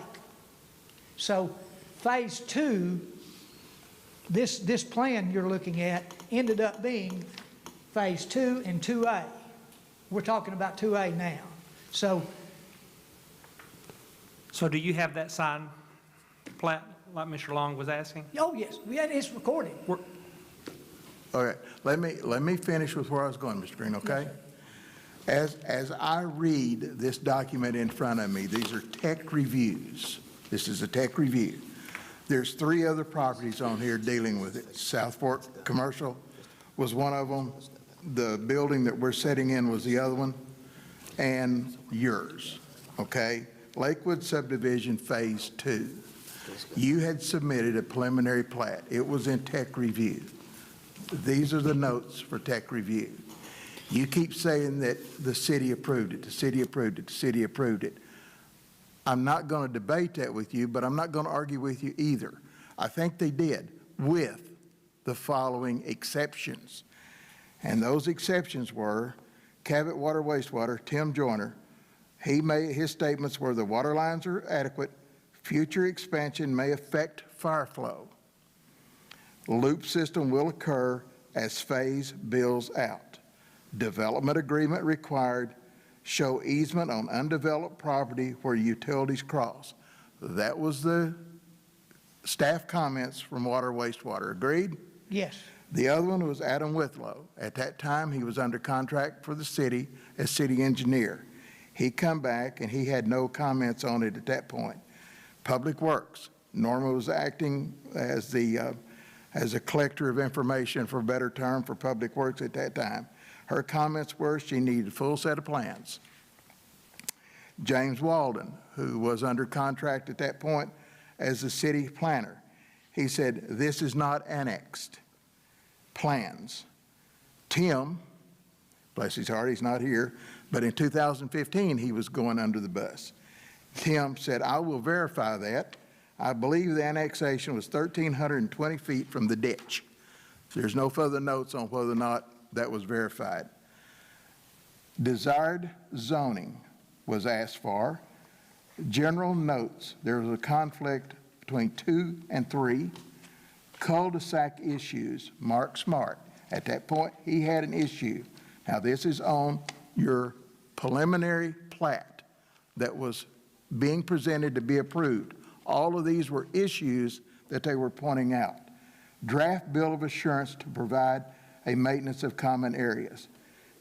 [SPEAKER 12] So phase 2, this plan you're looking at ended up being phase 2 and 2A. We're talking about 2A now. So
[SPEAKER 13] So do you have that sign plat, like Mr. Long was asking?
[SPEAKER 12] Oh, yes, it's recorded.
[SPEAKER 6] All right, let me finish with where I was going, Mr. Green, okay? As I read this document in front of me, these are tech reviews. This is a tech review. There's 3 other properties on here dealing with it. South Fork Commercial was one of them. The building that we're setting in was the other one, and yours, okay? Lakewood Subdivision Phase 2. You had submitted a preliminary plat. It was in tech review. These are the notes for tech review. You keep saying that the city approved it, the city approved it, the city approved it. I'm not going to debate that with you, but I'm not going to argue with you either. I think they did, with the following exceptions. And those exceptions were Cabot Water Wastewater, Tim Joyner. His statements were the water lines are adequate, future expansion may affect fire flow. Loop system will occur as phase builds out. Development agreement required, show easement on undeveloped property where utilities cross. That was the staff comments from Water Wastewater. Agreed?
[SPEAKER 12] Yes.
[SPEAKER 6] The other one was Adam Withlow. At that time, he was under contract for the city as city engineer. He come back and he had no comments on it at that point. Public Works. Norma was acting as a collector of information, for a better term, for Public Works at that time. Her comments were she needed a full set of plans. James Walden, who was under contract at that point as the city planner, he said, this is not annexed plans. Tim, bless his heart, he's not here, but in 2015, he was going under the bus. Tim said, I will verify that. I believe the annexation was 1,320 feet from the ditch. There's no further notes on whether or not that was verified. Desired zoning was asked for. General notes, there was a conflict between 2 and 3. Cul-de-sac issues, Mark Smart. At that point, he had an issue. Now, this is on your preliminary plat that was being presented to be approved. All of these were issues that they were pointing out. Draft bill of assurance to provide a maintenance of common areas.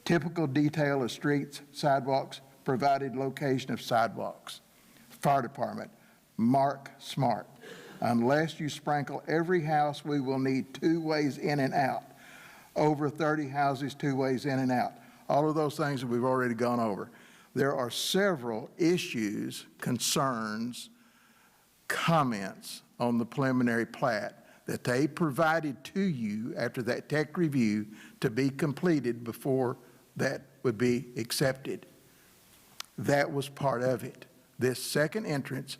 [SPEAKER 6] Typical detail of streets, sidewalks, provided location of sidewalks. Fire department, Mark Smart. Unless you sprinkle every house, we will need 2 ways in and out. Over 30 houses, 2 ways in and out. All of those things that we've already gone over. There are several issues, concerns, comments on the preliminary plat that they provided to you after that tech review to be completed before that would be accepted. That was part of it. This second entrance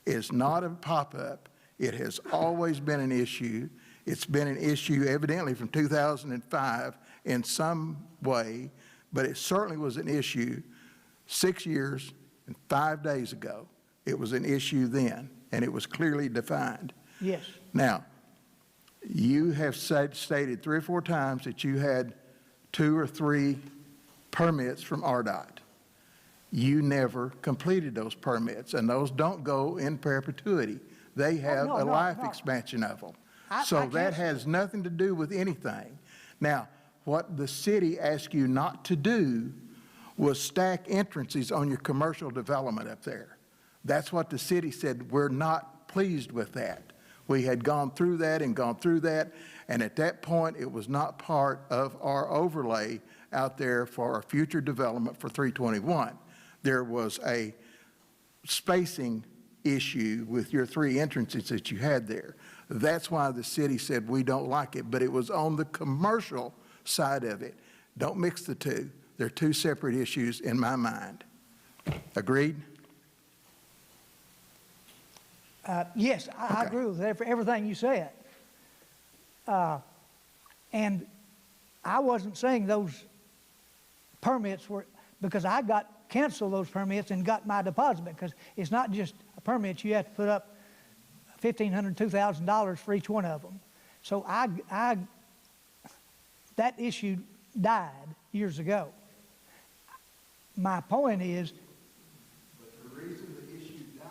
[SPEAKER 6] is not a pop-up. It has always been an issue. It's been an issue evidently from 2005 in some way, but it certainly was an issue 6 years and 5 days ago. It was an issue then, and it was clearly defined.
[SPEAKER 12] Yes.
[SPEAKER 6] Now, you have stated 3 or 4 times that you had 2 or 3 permits from RDOT. You never completed those permits, and those don't go in perpetuity. They have a life expansion of them. So that has nothing to do with anything. Now, what the city asked you not to do was stack entrances on your commercial development up there. That's what the city said. We're not pleased with that. We had gone through that, and at that point, it was not part of our overlay out there for our future development for 321. There was a spacing issue with your 3 entrances that you had there. That's why the city said we don't like it, but it was on the commercial side of it. Don't mix the two. They're 2 separate issues in my mind. Agreed?
[SPEAKER 12] Yes, I agree with everything you said. And I wasn't saying those permits were, because I canceled those permits and got my deposit, because it's not just a permit. You have to put up $1,500, $2,000 for each one of them. So that issue died years ago. My point is,
[SPEAKER 6] but the reason the issue died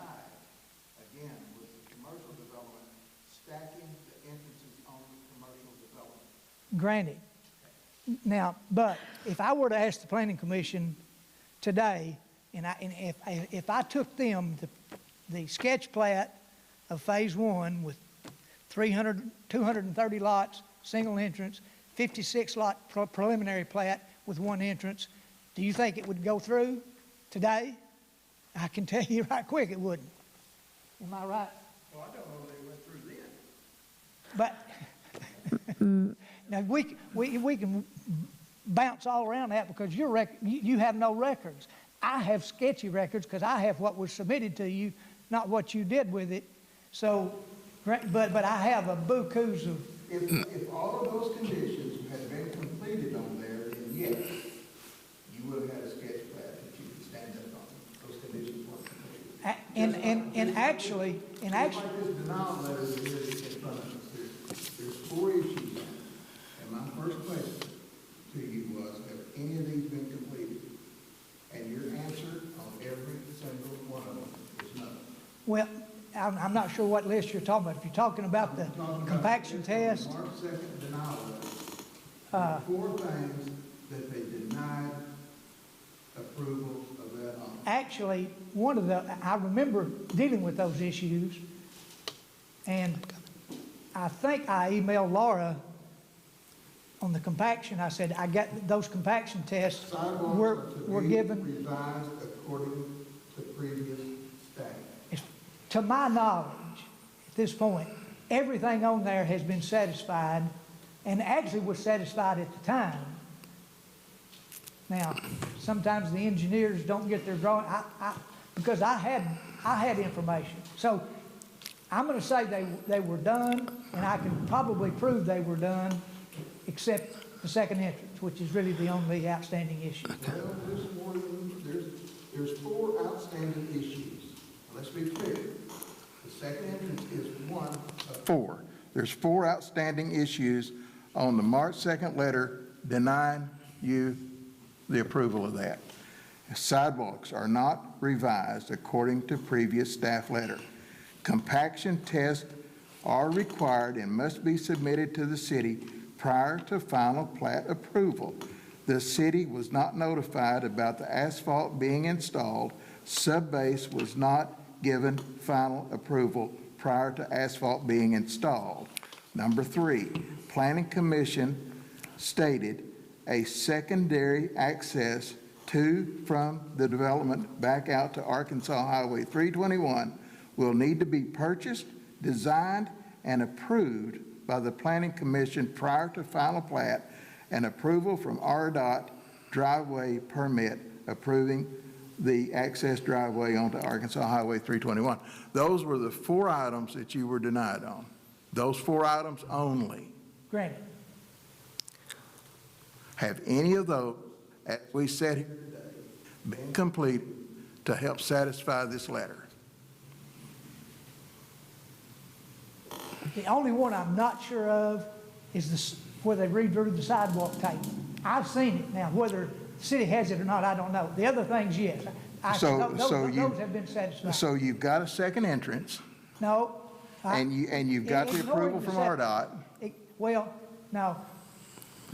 [SPEAKER 12] Granted. Now, but if I were to ask the planning commission today, and if I took them the sketch plat of phase 1 with 230 lots, single entrance, 56 lot preliminary plat with one entrance, do you think it would go through today? I can tell you right quick it wouldn't. Am I right?
[SPEAKER 4] Well, I don't know if they went through then.
[SPEAKER 12] But now we can bounce all around that because you have no records. I have sketchy records because I have what was submitted to you, not what you did with it. So, but I have a bukus of.
[SPEAKER 6] If all of those conditions had been completed on there, then yes, you would have had a sketch plat that you could stand up on. Those conditions weren't completed.
[SPEAKER 12] And actually.
[SPEAKER 6] Like this denial letter that is in front of us, there's 4 issues. And my first question to you was, have any of these been completed? And your answer on every single one of them is no.
[SPEAKER 12] Well, I'm not sure what list you're talking about. If you're talking about the compaction test.
[SPEAKER 6] March 2nd denial letter, 4 things that they denied approval of that on.
[SPEAKER 12] Actually, I remember dealing with those issues, and I think I emailed Laura on the compaction. I said, I got those compaction tests were given.
[SPEAKER 6] Revised according to previous status.
[SPEAKER 12] To my knowledge, at this point, everything on there has been satisfied, and actually was satisfied at the time. Now, sometimes the engineers don't get their drawing, because I had information. So I'm going to say they were done, and I can probably prove they were done, except the second entrance, which is really the only outstanding issue.
[SPEAKER 6] Well, there's 4 outstanding issues. Let's be clear. The second entrance is one of 4. There's 4 outstanding issues on the March 2nd letter denying you the approval of that. Sidewalks are not revised according to previous staff letter. Compaction tests are required and must be submitted to the city prior to final plat approval. The city was not notified about the asphalt being installed. Subbase was not given final approval prior to asphalt being installed. Number 3, Planning Commission stated a secondary access to from the development back out to Arkansas Highway 321 will need to be purchased, designed, and approved by the Planning Commission prior to final plat and approval from RDOT driveway permit approving the access driveway onto Arkansas Highway 321. Those were the 4 items that you were denied on. Those 4 items only.
[SPEAKER 12] Granted.
[SPEAKER 6] Have any of those, as we said here today, been completed to help satisfy this letter?
[SPEAKER 12] The only one I'm not sure of is where they redrew the sidewalk tape. I've seen it. Now, whether the city has it or not, I don't know. The other things, yes. Those have been satisfied.
[SPEAKER 6] So you've got a second entrance.
[SPEAKER 12] No.
[SPEAKER 6] And you've got the approval from RDOT.
[SPEAKER 12] Well, now.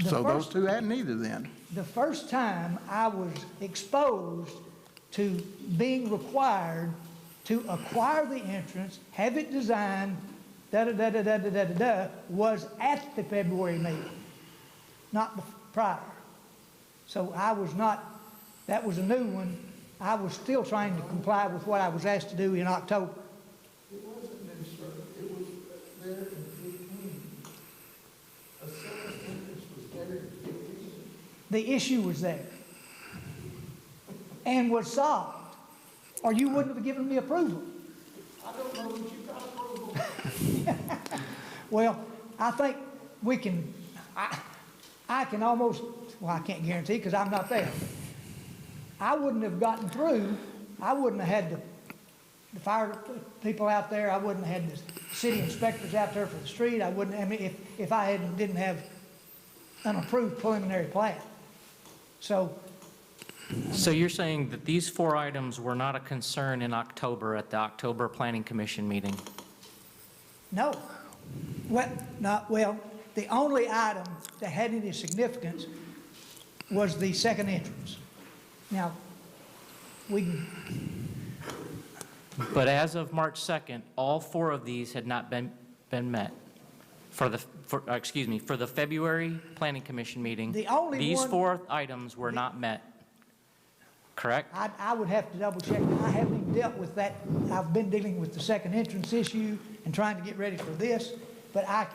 [SPEAKER 6] So those 2 hadn't either then.
[SPEAKER 12] The first time I was exposed to being required to acquire the entrance, have it designed, was at the February meeting, not the prior. So I was not, that was a new one. I was still trying to comply with what I was asked to do in October.
[SPEAKER 6] It wasn't administrative. It was there in 15. A second entrance was there in 15.
[SPEAKER 12] The issue was there and was solved, or you wouldn't have given me approval.
[SPEAKER 6] I don't know that you got approval.
[SPEAKER 12] Well, I think we can, I can almost, well, I can't guarantee because I'm not there. I wouldn't have gotten through. I wouldn't have had the fire people out there. I wouldn't have had the city inspectors out there for the street. I wouldn't, I mean, if I didn't have an approved preliminary plat. So
[SPEAKER 7] you're saying that these 4 items were not a concern in October at the October Planning Commission meeting?
[SPEAKER 12] no. Well, the only item that had any significance was the second entrance. Now, we can,
[SPEAKER 7] But as of March 2nd, all 4 of these had not been met. For the February Planning Commission meeting,
[SPEAKER 12] The only
[SPEAKER 7] these
[SPEAKER 12] one-
[SPEAKER 7] 4 items were not met. Correct?
[SPEAKER 12] I would have to double check. I haven't even dealt with that. I've been dealing with the second entrance issue and trying to get ready for this. But I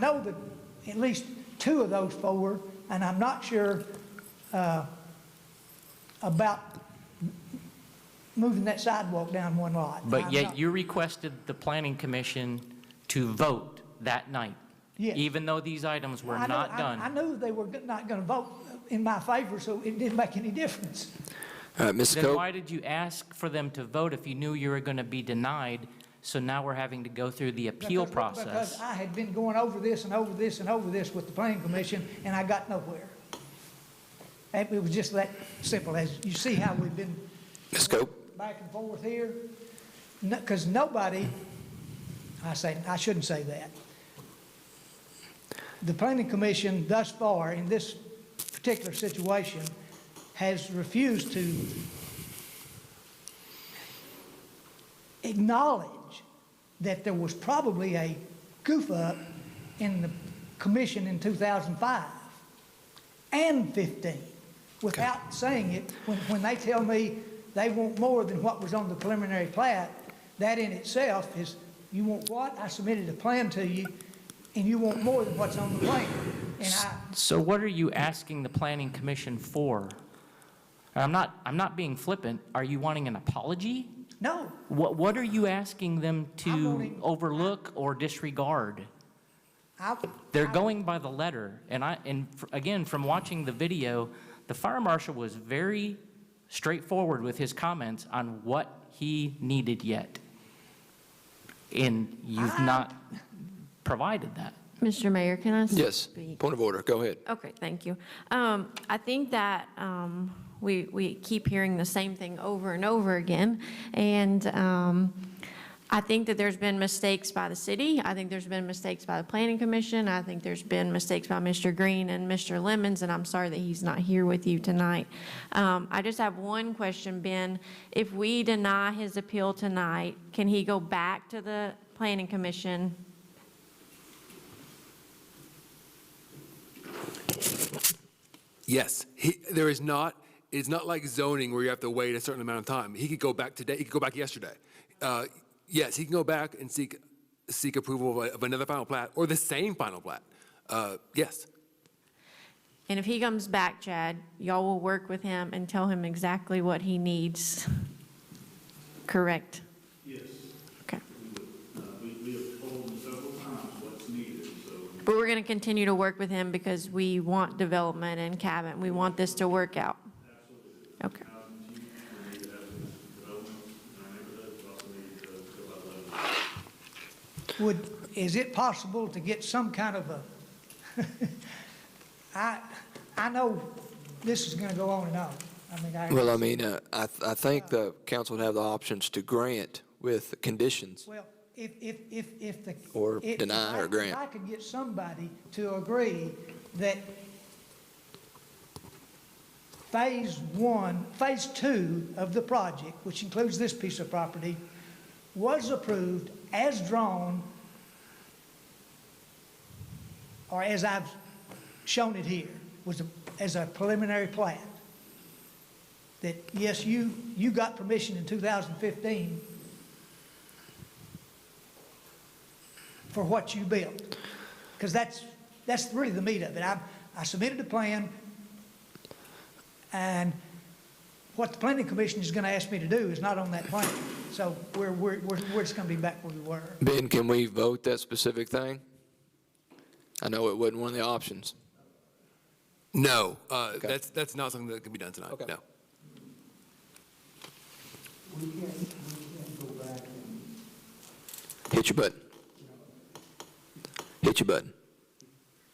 [SPEAKER 12] know that at least 2 of those 4, and I'm not sure about moving that sidewalk down one lot.
[SPEAKER 7] But
[SPEAKER 12] I'm
[SPEAKER 7] yet
[SPEAKER 12] not-
[SPEAKER 7] you requested the Planning Commission to vote that night.
[SPEAKER 12] Yes.
[SPEAKER 7] Even though these items were
[SPEAKER 12] I know-
[SPEAKER 7] not
[SPEAKER 12] I
[SPEAKER 7] done.
[SPEAKER 12] knew they were not going to vote in my favor, so it didn't make any difference.
[SPEAKER 1] Ms.
[SPEAKER 7] Then
[SPEAKER 1] Cope?
[SPEAKER 7] why did you ask for them to vote if you knew you were going to be denied? So now we're having to go through the appeal
[SPEAKER 12] Because
[SPEAKER 7] process.
[SPEAKER 12] I had been going over this and over this and over this with the planning commission, and I got nowhere. And it was just that simple, as you see how we've been
[SPEAKER 1] Ms. Cope?
[SPEAKER 12] back and forth here. Because nobody, I shouldn't say that. The planning commission thus far, in this particular situation, has refused to acknowledge that there was probably a goof-up in the commission in 2005 and 15, without saying it. When they tell me they want more than what was on the preliminary plat, that in itself is, you want what? I submitted a plan to you, and you want more than what's on the plan. And
[SPEAKER 7] So what are you asking the Planning Commission for? I'm not being flippant. Are you wanting an apology?
[SPEAKER 12] no,
[SPEAKER 7] What are you asking them
[SPEAKER 12] I'm
[SPEAKER 7] to
[SPEAKER 12] wanting-
[SPEAKER 7] overlook or disregard? They're going by the letter, again, from watching the video, the fire marshal was very straightforward with his comments on what he needed yet. And you've not provided that.
[SPEAKER 5] Mr. Mayor, can I
[SPEAKER 1] Yes.
[SPEAKER 5] speak?
[SPEAKER 1] Point of order. Go ahead.
[SPEAKER 5] Okay, thank you. I think that we keep hearing the same thing over and over again, and I think that there's been mistakes by the city. I think there's been mistakes by the Planning Commission. I think there's been mistakes by Mr. Green and Mr. Lemons, and I'm sorry that he's not here with you tonight. I just have one question, Ben. If we deny his appeal tonight, can he go back to the Planning Commission?
[SPEAKER 9] Yes, there is not, it's not like zoning where you have to wait a certain amount of time. He could go back today, he could go back yesterday. Yes, he can go back and seek approval of another final plat or the same final plat. Yes.
[SPEAKER 5] And if he comes back, Chad, y'all will work with him and tell him exactly what he needs, correct?
[SPEAKER 11] Yes.
[SPEAKER 5] Okay.
[SPEAKER 11] We have told him several times what's needed, so.
[SPEAKER 5] But we're going to continue to work with him because we want development in Cabot. We want this to work out.
[SPEAKER 11] Absolutely.
[SPEAKER 5] Okay.
[SPEAKER 11] We need to have development in our neighborhood, we also need to go out level.
[SPEAKER 12] is it possible to get some kind of a, I know this is going to go on and on.
[SPEAKER 1] Well, I think the council would have the options to grant with conditions.
[SPEAKER 12] Well, if the.
[SPEAKER 1] Or
[SPEAKER 12] if
[SPEAKER 1] deny or grant.
[SPEAKER 12] If I could get somebody to agree that phase 2 of the project, which includes this piece of property, was approved as drawn, or as I've shown it here, as a preliminary plat. That, yes, you got permission in 2015 for what you built. Because that's really the meat of it. I submitted a plan, and what the planning commission is going to ask me to do is not on that plan. So we're just going to be back where we were.
[SPEAKER 1] Ben, can we vote that specific thing? I know it wasn't one of the options.
[SPEAKER 9] No,
[SPEAKER 1] Okay.
[SPEAKER 9] that's not something that can be done tonight,
[SPEAKER 1] Okay.
[SPEAKER 9] no.
[SPEAKER 6] We can't go back and
[SPEAKER 1] Hit your button. Hit your button.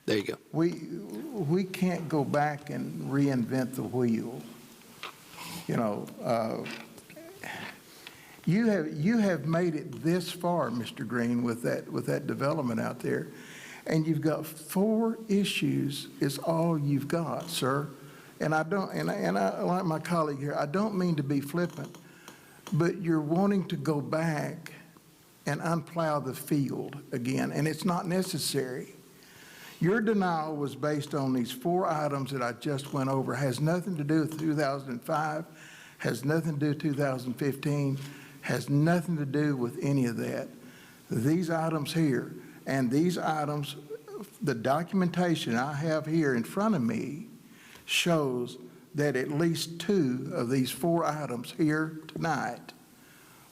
[SPEAKER 1] There you go.
[SPEAKER 6] we can't go back and reinvent the wheel. You know, you have made it this far, Mr. Green, with that development out there. And you've got 4 issues is all you've got, sir. And I don't, and I, like my colleague here, I don't mean to be flippant, but you're wanting to go back and unplow the field again, and it's not necessary. Your denial was based on these 4 items that I just went over. Has nothing to do with 2005, has nothing to do with 2015, has nothing to do with any of that. These items here, and these items, the documentation I have here in front of me shows that at least 2 of these 4 items here tonight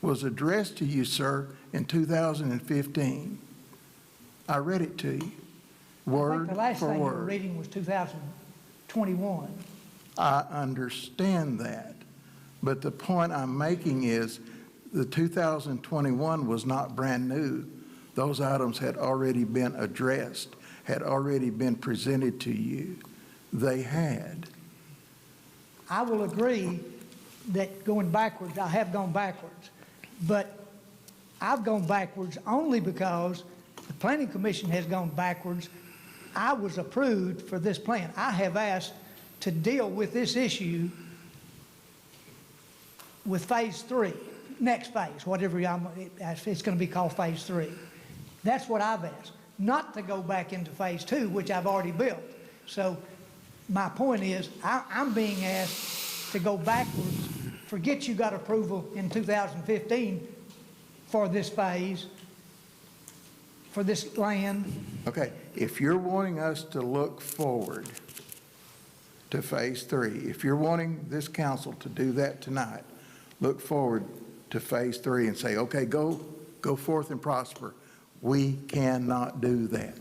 [SPEAKER 6] was addressed to you, sir, in 2015. I read it to you, word
[SPEAKER 12] The last
[SPEAKER 6] for
[SPEAKER 12] thing you were
[SPEAKER 6] word.
[SPEAKER 12] reading was 2021.
[SPEAKER 6] I understand that, but the point I'm making is the 2021 was not brand new. Those items had already been addressed, had already been presented to you. They had.
[SPEAKER 12] I will agree that going backwards, I have gone backwards, but I've gone backwards only because the Planning Commission has gone backwards. I was approved for this plan. I have asked to deal with this issue with phase 3, next phase, whatever it's going to be called phase 3. That's what I've asked, not to go back into phase 2, which I've already built. So my point is, I'm being asked to go backwards. Forget you got approval in 2015 for this phase, for this land.
[SPEAKER 6] Okay, if you're wanting us to look forward to phase 3, if you're wanting this council to do that tonight, look forward to phase 3 and say, okay, go forth and prosper. We cannot do that.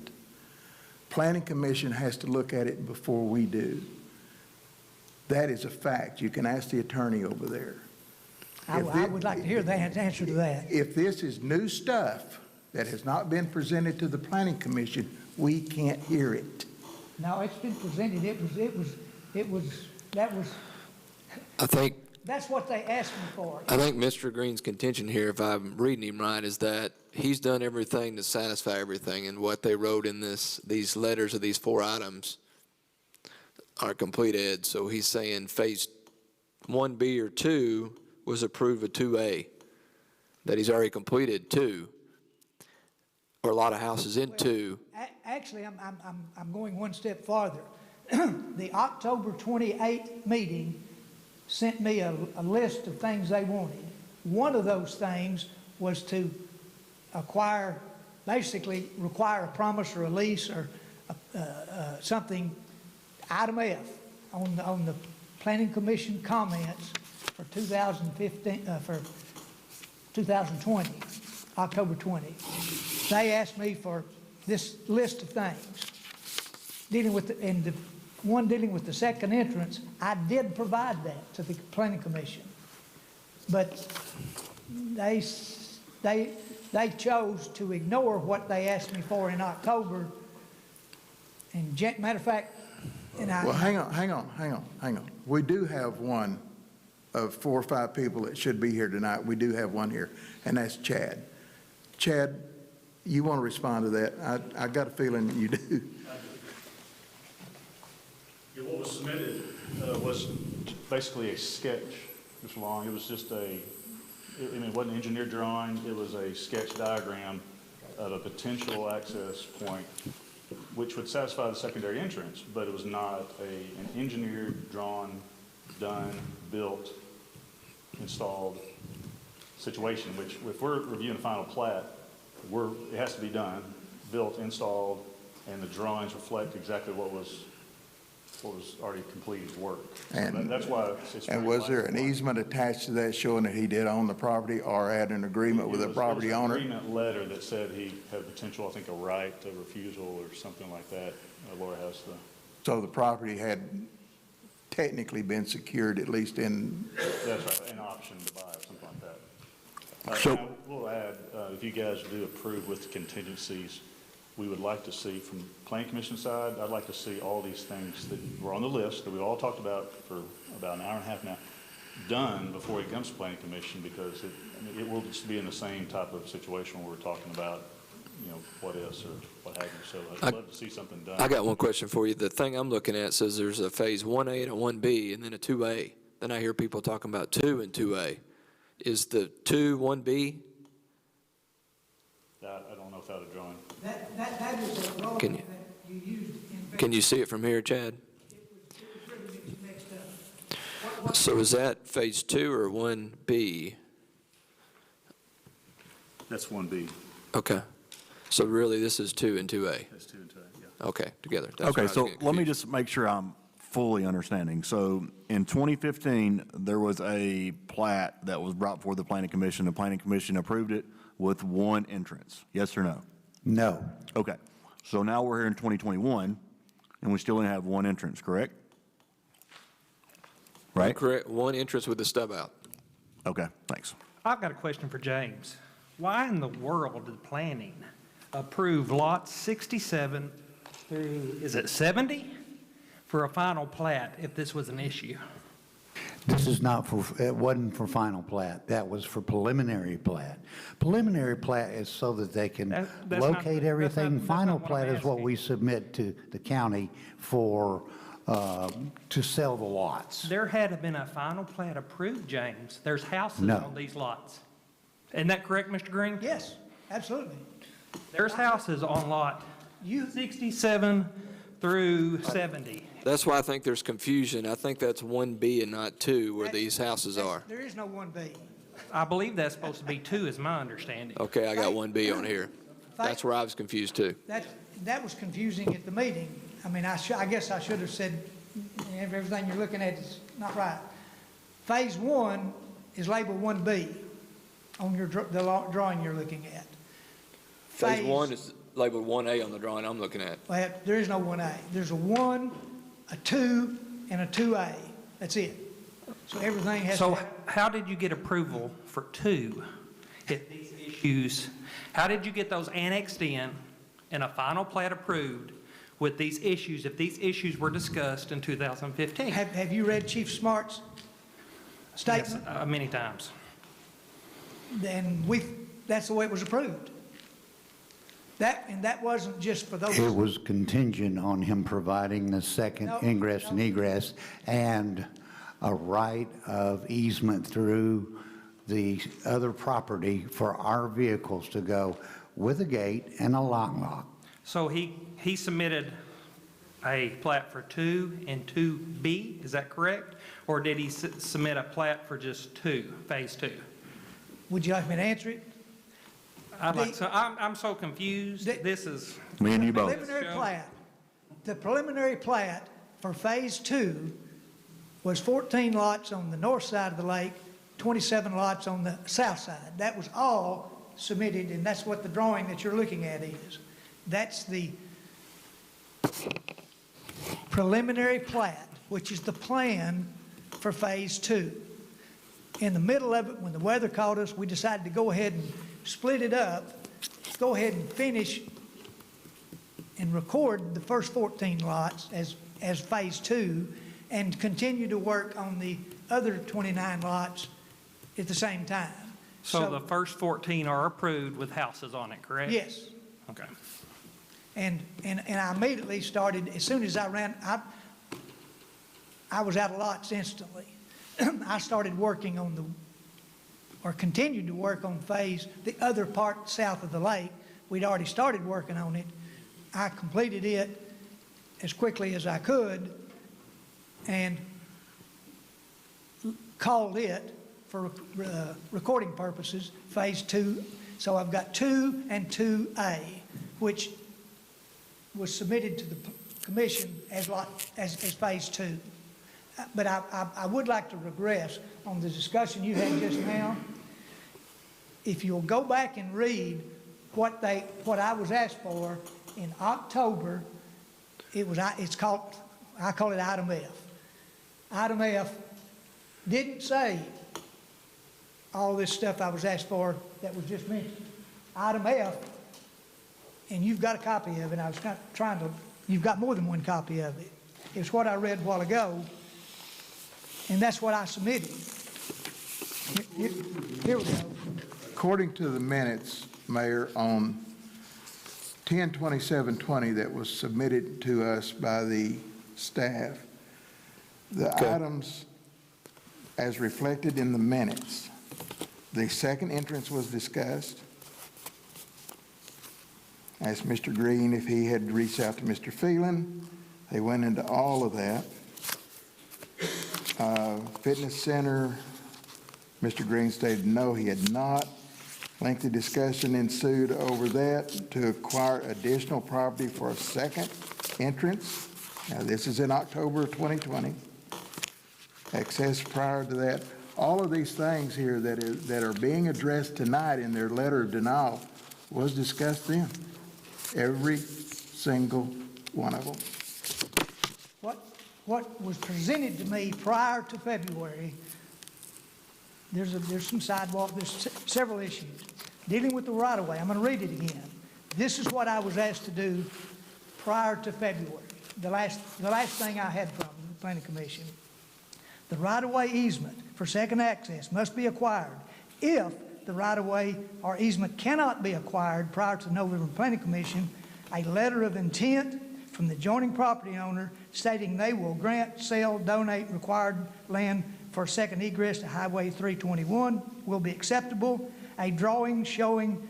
[SPEAKER 6] Planning Commission has to look at it before we do. That is a fact. You can ask the attorney over there.
[SPEAKER 12] I would like to hear the answer to that.
[SPEAKER 6] If this is new stuff that has not been presented to the Planning Commission, we can't hear it.
[SPEAKER 12] No, it's been presented. That's what they asked me for.
[SPEAKER 1] I think Mr. Green's contention here, if I'm reading him right, is that he's done everything to satisfy everything, and what they wrote in these letters of these 4 items are completed. So he's saying phase 1B or 2 was approved with 2A, that he's already completed 2, or a lot of houses in 2.
[SPEAKER 12] Actually, I'm going one step farther. The October 28th meeting sent me a list of things they wanted. One of those things was to basically require a promise or a lease or something, item F, on the Planning Commission comments for 2020, October 20. They asked me for this list of things dealing with the one dealing with the second entrance. I did provide that to the Planning Commission, but they chose to ignore what they asked me for in October. And matter of fact,
[SPEAKER 6] Well, hang on. We do have one of 4 or 5 people that should be here tonight. We do have one here, and that's Chad. Chad, you want to respond to that? I got a feeling that you do.
[SPEAKER 11] Yeah, what was submitted was basically a sketch, Mr. Long. It was just it wasn't an engineered drawing. It was a sketch diagram of a potential access point, which would satisfy the secondary entrance, but it was not an engineered, drawn, done, built, installed situation, which if we're reviewing a final plat, it has to be done, built, installed, and the drawings reflect exactly what was already completed work.
[SPEAKER 6] And
[SPEAKER 11] that's why it's
[SPEAKER 6] And was there an easement attached to that showing that he did own the property or had an agreement with the property owner?
[SPEAKER 11] It was an agreement letter that said he had potential, I think, a right of refusal or something like that. Laura has the.
[SPEAKER 6] So the property had technically been secured, at least in.
[SPEAKER 11] That's right, an option to buy or something like that.
[SPEAKER 6] So-
[SPEAKER 11] Now, we'll add, if you guys do approve with the contingencies, we would like to see from Planning Commission side, I'd like to see all these things that were on the list that we all talked about for about an hour and a half now, done before it comes to Planning Commission, because it will just be in the same type of situation we're talking about what ifs or what have you. So I'd love to see something done.
[SPEAKER 1] I got one question for you. The thing I'm looking at says there's a phase 1A and a 1B and then a 2A. Then I hear people talking about 2 and 2A. Is the 2 1B?
[SPEAKER 11] That, I don't know without a drawing.
[SPEAKER 12] That is a drawing
[SPEAKER 1] Can
[SPEAKER 12] that
[SPEAKER 1] you-
[SPEAKER 12] you used in.
[SPEAKER 1] Can you see it from here, Chad?
[SPEAKER 12] It was really mixed up.
[SPEAKER 1] So is that phase 2 or 1B?
[SPEAKER 11] That's 1B.
[SPEAKER 1] Okay. So really, this is 2 and 2A?
[SPEAKER 11] That's 2 and 2A, yeah.
[SPEAKER 1] Okay, together. That's where I
[SPEAKER 14] Okay,
[SPEAKER 1] was
[SPEAKER 14] so
[SPEAKER 1] getting
[SPEAKER 14] let me
[SPEAKER 1] confused.
[SPEAKER 14] just make sure I'm fully understanding. So in 2015, there was a plat that was brought before the Planning Commission. The Planning Commission approved it with one entrance. Yes or no?
[SPEAKER 8] No.
[SPEAKER 14] Okay. So now we're here in 2021, and we still only have one entrance, correct? Right?
[SPEAKER 1] Correct, one entrance with the stub out.
[SPEAKER 14] Okay, thanks.
[SPEAKER 13] I've got a question for James. Why in the world did planning approve lots 67 through, is it 70, for a final plat if this was an issue?
[SPEAKER 8] This is not for, it wasn't for final plat. That was for preliminary plat. Preliminary plat is so that they can
[SPEAKER 13] That's not-
[SPEAKER 8] locate everything.
[SPEAKER 13] that's not
[SPEAKER 8] Final
[SPEAKER 13] what I'm
[SPEAKER 8] plat is what
[SPEAKER 13] asking.
[SPEAKER 8] we submit to the county for, to sell the lots.
[SPEAKER 13] There had been a final plat approved, James. There's houses
[SPEAKER 8] No.
[SPEAKER 13] on these lots. Isn't that correct, Mr. Green?
[SPEAKER 12] Yes, absolutely.
[SPEAKER 13] There's houses on lot 67 through 70.
[SPEAKER 1] That's why I think there's confusion. I think that's 1B and not 2 where these houses are.
[SPEAKER 12] There is no 1B.
[SPEAKER 13] I believe that's supposed to be 2 is my understanding.
[SPEAKER 1] Okay, I got 1B on here. That's where I was confused too.
[SPEAKER 12] That was confusing at the meeting. I mean, I guess I should have said, everything you're looking at is not right. Phase 1 is labeled 1B on your, the drawing you're looking at.
[SPEAKER 1] Phase 1 is labeled 1A on the drawing I'm looking at.
[SPEAKER 12] Well, there is no 1A. There's a 1, a 2, and a 2A. That's it. So everything has to
[SPEAKER 13] So
[SPEAKER 12] have.
[SPEAKER 13] how did you get approval for 2 if these issues, how did you get those annexed in and a final plat approved with these issues if these issues were discussed in 2015?
[SPEAKER 12] Have you read Chief Smart's
[SPEAKER 13] Yes,
[SPEAKER 12] statement?
[SPEAKER 13] many times.
[SPEAKER 12] Then that's the way it was approved. And that wasn't just for those.
[SPEAKER 8] It was contingent on him providing the second
[SPEAKER 12] No,
[SPEAKER 8] ingress and
[SPEAKER 12] no.
[SPEAKER 8] egress and a right of easement through the other property for our vehicles to go with a gate and a lock.
[SPEAKER 13] So he submitted a plat for 2 and 2B, is that correct? Or did he submit a plat for just 2, phase 2?
[SPEAKER 12] Would you like me to answer it?
[SPEAKER 13] I'm so confused. This is,
[SPEAKER 14] Me and you both.
[SPEAKER 12] The preliminary plat for Phase 2 was 14 lots on the north side of the lake, 27 lots on the south side. That was all submitted, and that's what the drawing that you're looking at is. That's the preliminary plat, which is the plan for Phase 2. In the middle of it, when the weather caught us, we decided to go ahead and split it up, go ahead and finish and record the first 14 lots as Phase 2 and continue to work on the other 29 lots at the same time.
[SPEAKER 13] so the first 14 are approved with houses on it, correct?
[SPEAKER 12] Yes.
[SPEAKER 13] Okay.
[SPEAKER 12] And I immediately started, as soon as I was out of lots instantly. I started working on continued to work on the other part south of the lake. We'd already started working on it. I completed it as quickly as I could and called it, for recording purposes, Phase 2. So I've got 2 and 2A, which was submitted to the commission as Phase 2. But I would like to regress on the discussion you had just now. If you'll go back and read what I was asked for in October, I call it item F. Item F didn't say all this stuff I was asked for that was just mentioned. Item F, and you've got a copy of it. I was trying to, you've got more than one copy of it. It's what I read a while ago, and that's what I submitted. Here we go.
[SPEAKER 6] According to the minutes, Mayor, on 10/27/20 that was submitted to us by the staff, the
[SPEAKER 1] Okay.
[SPEAKER 6] items as reflected in the minutes, the second entrance was discussed. Asked Mr. Green if he had reached out to Mr. Phelan. They went into all of that. Fitness center, Mr. Green stated no, he had not. Lengthy discussion ensued over that to acquire additional property for a second entrance. Now, this is in October of 2020. Access prior to that. All of these things here that are being addressed tonight in their letter of denial was discussed then. Every single one of them.
[SPEAKER 12] What was presented to me prior to February, there's some sidewalk, there's several issues. Dealing with the right-of-way, I'm going to read it again. This is what I was asked to do prior to February, the last thing I had from the Planning Commission. The right-of-way easement for second access must be acquired. If the right-of-way or easement cannot be acquired prior to the November Planning Commission, a letter of intent from the adjoining property owner stating they will grant, sell, donate required land for second egress to Highway 321 will be acceptable. A drawing showing,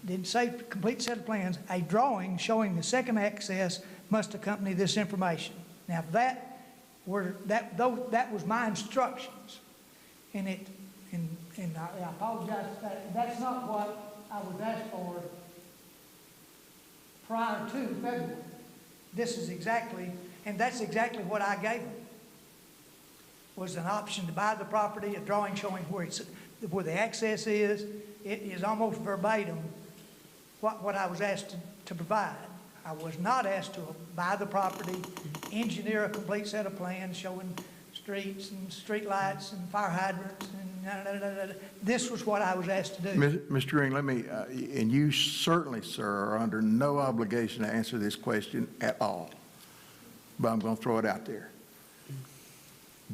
[SPEAKER 12] didn't say complete set of plans, a drawing showing the second access must accompany this information. Now that was my instructions, and I apologize for that. That's not what I was asked for prior to February. This is exactly, and that's exactly what I gave them. Was an option to buy the property, a drawing showing where the access is. It is almost verbatim what I was asked to provide. I was not asked to buy the property, engineer a complete set of plans showing streets and street lights and fire hydrants and This was what I was asked to do.
[SPEAKER 6] Mr. Green, let me, and you certainly, sir, are under no obligation to answer this question at all, but I'm going to throw it out there.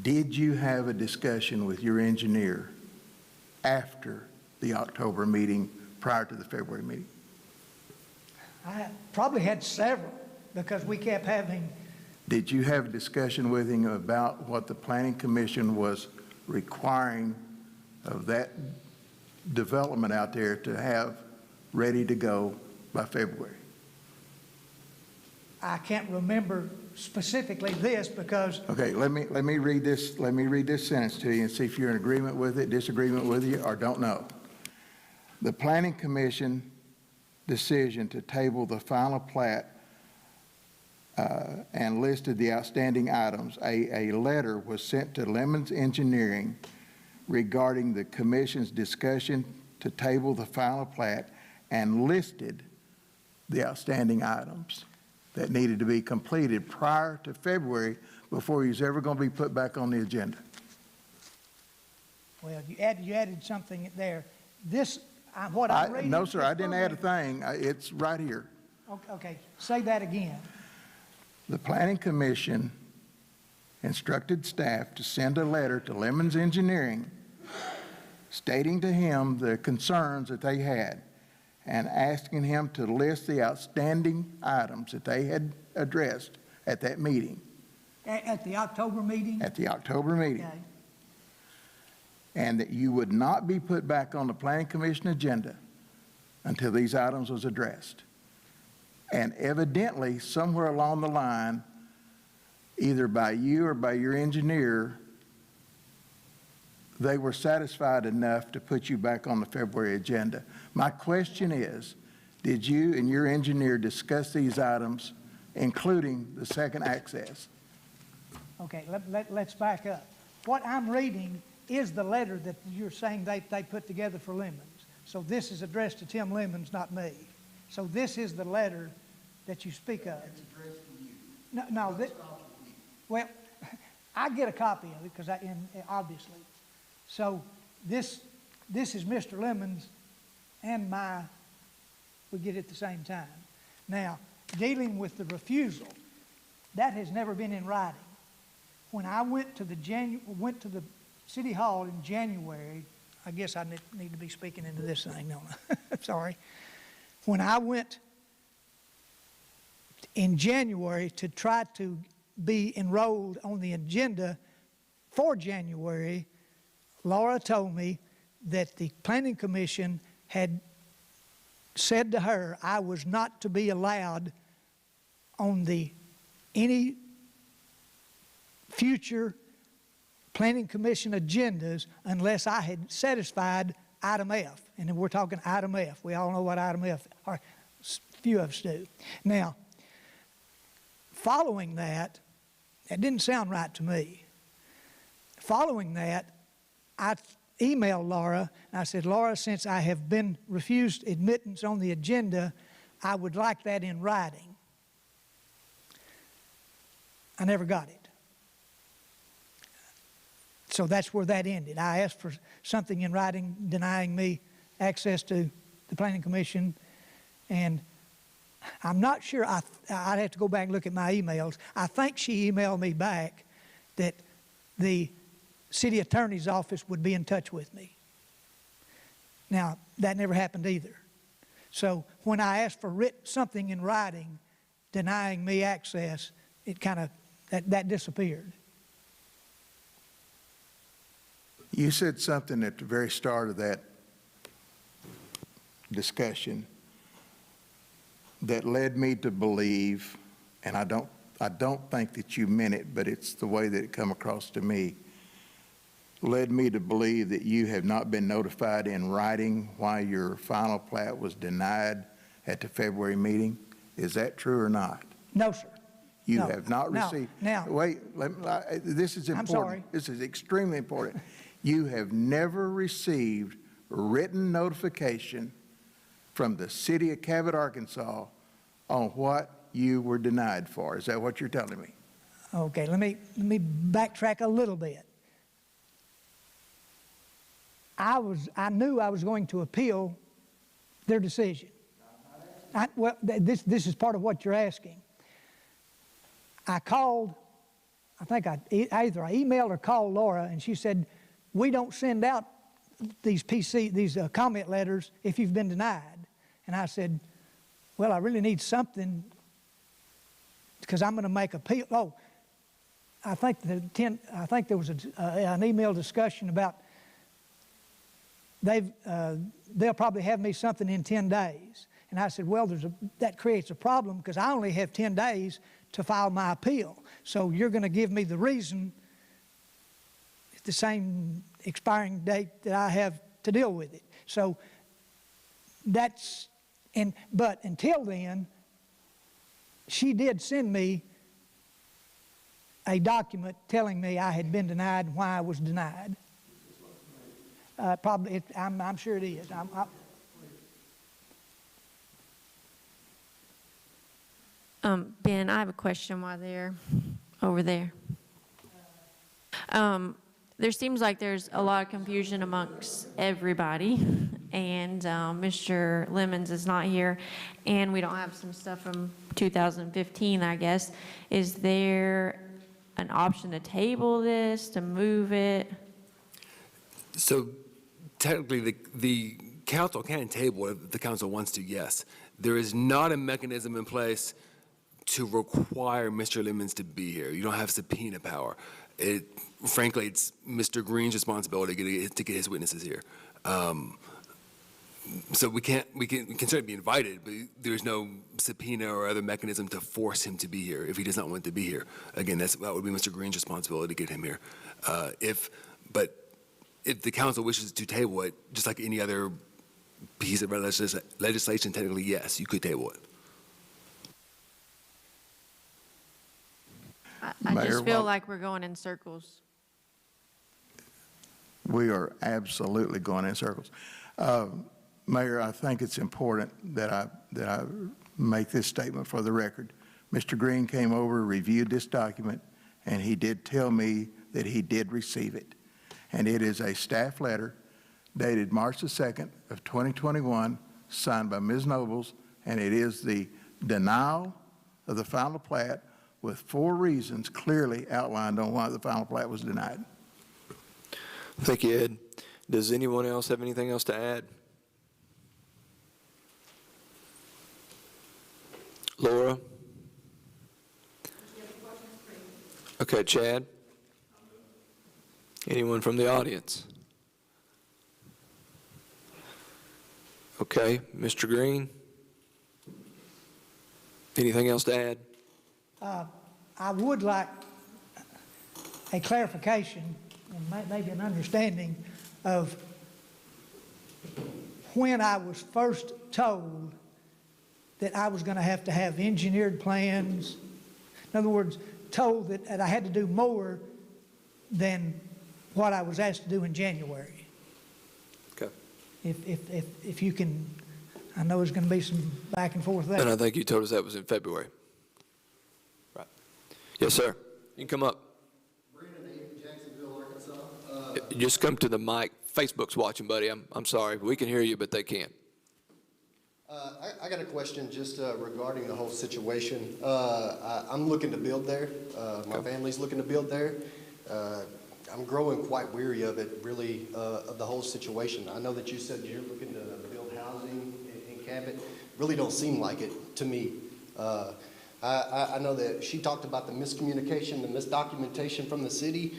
[SPEAKER 6] Did you have a discussion with your engineer after the October meeting, prior to the February meeting?
[SPEAKER 12] I probably had several, because we kept having.
[SPEAKER 6] Did you have a discussion with him about what the Planning Commission was requiring of that development out there to have ready to go by February?
[SPEAKER 12] I can't remember specifically this because.
[SPEAKER 6] Okay, let me read this sentence to you and see if you're in agreement with it, disagreement with you, or don't know. The Planning Commission decision to table the final plat and listed the outstanding items. A letter was sent to Lemons Engineering regarding the commission's discussion to table the final plat and listed the outstanding items that needed to be completed prior to February before he was ever going to be put back on the agenda.
[SPEAKER 12] Well, you added something there. This, what I'm reading.
[SPEAKER 6] No, sir, I didn't add a thing. It's right here.
[SPEAKER 12] Okay, say that again.
[SPEAKER 6] The Planning Commission instructed staff to send a letter to Lemons Engineering stating to him the concerns that they had and asking him to list the outstanding items that they had addressed at that meeting.
[SPEAKER 12] At the October meeting?
[SPEAKER 6] At the October meeting.
[SPEAKER 12] Okay.
[SPEAKER 6] And that you would not be put back on the Planning Commission agenda until these items was addressed. And evidently, somewhere along the line, either by you or by your engineer, they were satisfied enough to put you back on the February agenda. My question is, did you and your engineer discuss these items, including the second access?
[SPEAKER 12] Okay, let's back up. What I'm reading is the letter that you're saying they put together for Lemons. So this is addressed to Tim Lemons, not me. So this is the letter that you speak of.
[SPEAKER 6] It's addressed to you.
[SPEAKER 12] No, well, I get a copy of it because obviously. So this is Mr. Lemons and we get it at the same time. Now, dealing with the refusal, that has never been in writing. When I went to the City Hall in January, I guess I need to be speaking into this thing, don't I? Sorry. When I went in January to try to be enrolled on the agenda for January, Laura told me that the Planning Commission had said to her I was not to be allowed on any future Planning Commission agendas unless I had satisfied item F. And we're talking item F. We all know what item F, or few of us do. Now, following that didn't sound right to me. Following that, I emailed Laura, and I said, Laura, since I have been refused admittance on the agenda, I would like that in writing. I never got it. So that's where that ended. I asked for something in writing denying me access to the Planning Commission, and I'm not sure, I'd have to go back and look at my emails. I think she emailed me back that the city attorney's office would be in touch with me. Now, that never happened either. So when I asked for something in writing denying me access, it kind of, that disappeared.
[SPEAKER 6] You said something at the very start of that discussion that led me to believe, and I don't think that you meant it, but it's the way that it come across to me, led me to believe that you have not been notified in writing why your final plat was denied at the February meeting. Is that true or not?
[SPEAKER 12] No, sir.
[SPEAKER 6] You
[SPEAKER 12] No.
[SPEAKER 6] have not
[SPEAKER 12] No.
[SPEAKER 6] received.
[SPEAKER 12] Now.
[SPEAKER 6] Wait, this is important.
[SPEAKER 12] sorry.
[SPEAKER 6] This is extremely important. You have never received written notification from the city of Cabot, Arkansas on what you were denied for. Is that what you're telling me?
[SPEAKER 12] Okay, let me backtrack a little bit. I knew I was going to appeal their decision. This is part of what you're asking. I called, I think either I emailed or called Laura, and she said, we don't send out these comment letters if you've been denied. And I said, well, I really need something because I'm going to make appeal. Oh, I think there was an email discussion about they'll probably have me something in 10 days. And I said, well, that creates a problem because I only have 10 days to file my appeal. So you're going to give me the reason at the same expiring date that I have to deal with it. So but until then, she did send me a document telling me I had been denied and why I was denied. Probably, I'm sure it is.
[SPEAKER 5] Ben, I have a question while they're over there. There seems like there's a lot of confusion amongst everybody, and Mr. Lemons is not here, and we don't have some stuff from 2015, I guess. Is there an option to table this, to move it?
[SPEAKER 15] So technically, the council can table it if the council wants to, yes. There is not a mechanism in place to require Mr. Lemons to be here. You don't have subpoena power. Frankly, it's Mr. Green's responsibility to get his witnesses here. So we can certainly be invited, but there's no subpoena or other mechanism to force him to be here if he does not want to be here. Again, that would be Mr. Green's responsibility to get him here. But if the council wishes to table it, just like any other piece of legislation, technically, yes, you could table it.
[SPEAKER 5] I
[SPEAKER 6] Mayor,
[SPEAKER 5] just feel like we're going in circles.
[SPEAKER 6] We are absolutely going in circles. Mayor, I think it's important that I make this statement for the record. Mr. Green came over, reviewed this document, and he did tell me that he did receive it. And it is a staff letter dated March the 2nd of 2021, signed by Ms. Nobles, and it is the denial of the final plat with 4 reasons clearly outlined on why the final plat was denied.
[SPEAKER 1] Thank you, Ed. Does anyone else have anything else to add? Laura? Okay, Chad? Anyone from the audience? Okay, Mr. Green? Anything else to add?
[SPEAKER 12] I would like a clarification and maybe an understanding of when I was first told that I was going to have engineered plans. In other words, told that I had to do more than what I was asked to do in January.
[SPEAKER 1] Okay.
[SPEAKER 12] If you can, I know there's going to be some back and forth there.
[SPEAKER 1] And I think you told us that was in February. Right. Yes, sir. You can come up.
[SPEAKER 16] Jacksonville, Arkansas.
[SPEAKER 1] Just come to the mic. Facebook's watching, buddy. I'm sorry. We can hear you, but they can't.
[SPEAKER 16] I got a question just regarding the whole situation. I'm looking to build there. My family's looking to build there. I'm growing quite weary of it, really, of the whole situation. I know that you said you're looking to build housing in Cabot. Really don't seem like it to me. I know that she talked about the miscommunication, the misdocumentation from the city,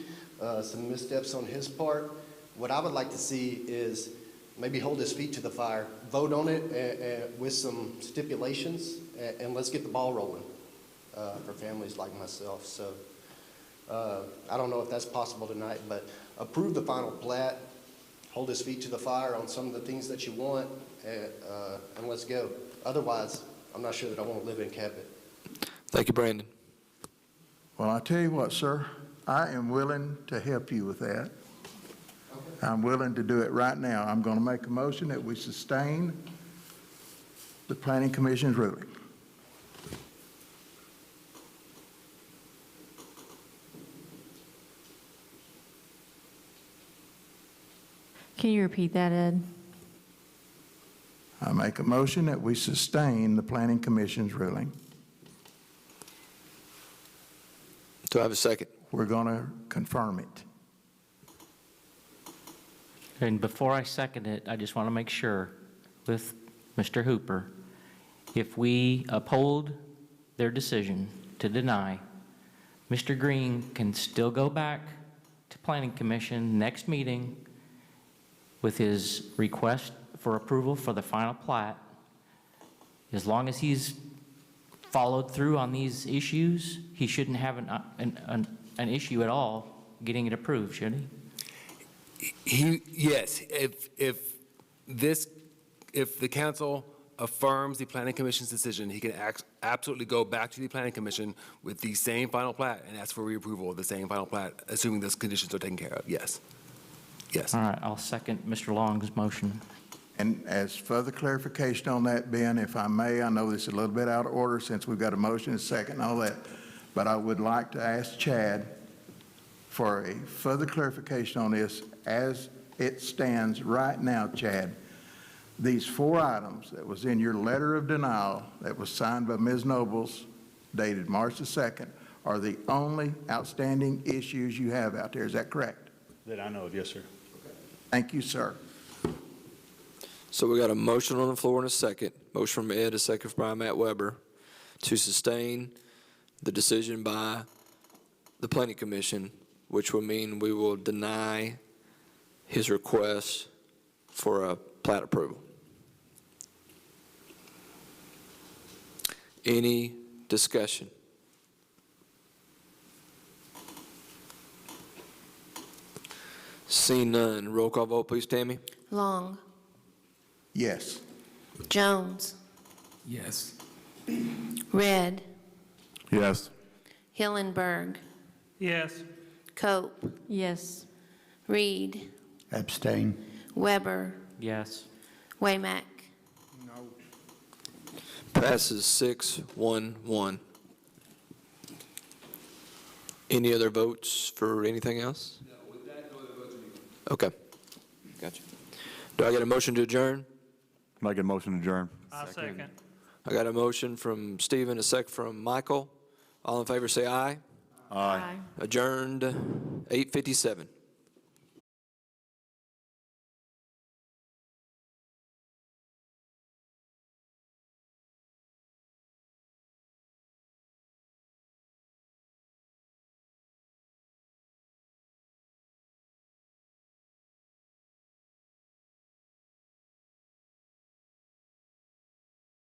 [SPEAKER 16] some missteps on his part. What I would like to see is maybe hold his feet to the fire, vote on it with some stipulations, and let's get the ball rolling for families like myself. So I don't know if that's possible tonight, but approve the final plat, hold his feet to the fire on some of the things that you want, and let's go. Otherwise, I'm not sure that I want to live in Cabot.
[SPEAKER 1] Thank you, Brandon.
[SPEAKER 6] Well, I tell you what, sir, I am willing to help you with that. I'm willing to do it right now. I'm going to make a motion that we sustain the Planning Commission's ruling.
[SPEAKER 5] Can you repeat that, Ed?
[SPEAKER 6] I make a motion that we sustain the Planning Commission's ruling.
[SPEAKER 1] Do I have a second?
[SPEAKER 6] We're going to confirm it.
[SPEAKER 7] And before I second it, I just want to make sure with Mr. Hooper, if we uphold their decision to deny, Mr. Green can still go back to Planning Commission next meeting with his request for approval for the final plat. As long as he's followed through on these issues, he shouldn't have an issue at all getting it approved, should he?
[SPEAKER 15] Yes, if the council affirms the planning commission's decision, he can absolutely go back to the planning commission with the same final plat and ask for reapproval of the same final plat, assuming those conditions are taken care of. Yes. Yes.
[SPEAKER 7] All right, I'll second Mr. Long's motion.
[SPEAKER 6] And as further clarification on that, Ben, if I may, I know this is a little bit out of order since we've got a motion, a second, and all that, but I would like to ask Chad for a further clarification on this as it stands right now, Chad. These 4 items that was in your letter of denial that was signed by Ms. Nobles, dated March the 2nd, are the only outstanding issues you have out there. Is that correct?
[SPEAKER 11] That I know of, yes, sir.
[SPEAKER 6] Thank you, sir.
[SPEAKER 1] So we got a motion on the floor and a second. Motion from Ed, a second by Matt Weber, to sustain the decision by the Planning Commission, which will mean we will deny his request for a plat approval. Any discussion? Seeing none, roll call vote, please, Tammy.
[SPEAKER 2] Long,
[SPEAKER 6] Yes.
[SPEAKER 2] Jones,
[SPEAKER 15] Yes.
[SPEAKER 2] Red,
[SPEAKER 14] Yes.
[SPEAKER 2] Hillenberg,
[SPEAKER 13] Yes.
[SPEAKER 2] Cope,
[SPEAKER 5] Yes.
[SPEAKER 2] Reed,
[SPEAKER 8] Abstain.
[SPEAKER 2] Weber,
[SPEAKER 7] Yes.
[SPEAKER 2] Waymack.
[SPEAKER 1] Passes 6-1-1. Any other votes for anything else? No, with that, no other votes are needed. Okay. Gotcha. Do I get a motion to adjourn?
[SPEAKER 14] Make a motion to adjourn.
[SPEAKER 13] I second.
[SPEAKER 1] I got a motion from Stephen, a second from Michael. All in favor say aye.
[SPEAKER 14] Aye.
[SPEAKER 1] Adjourned 8:57.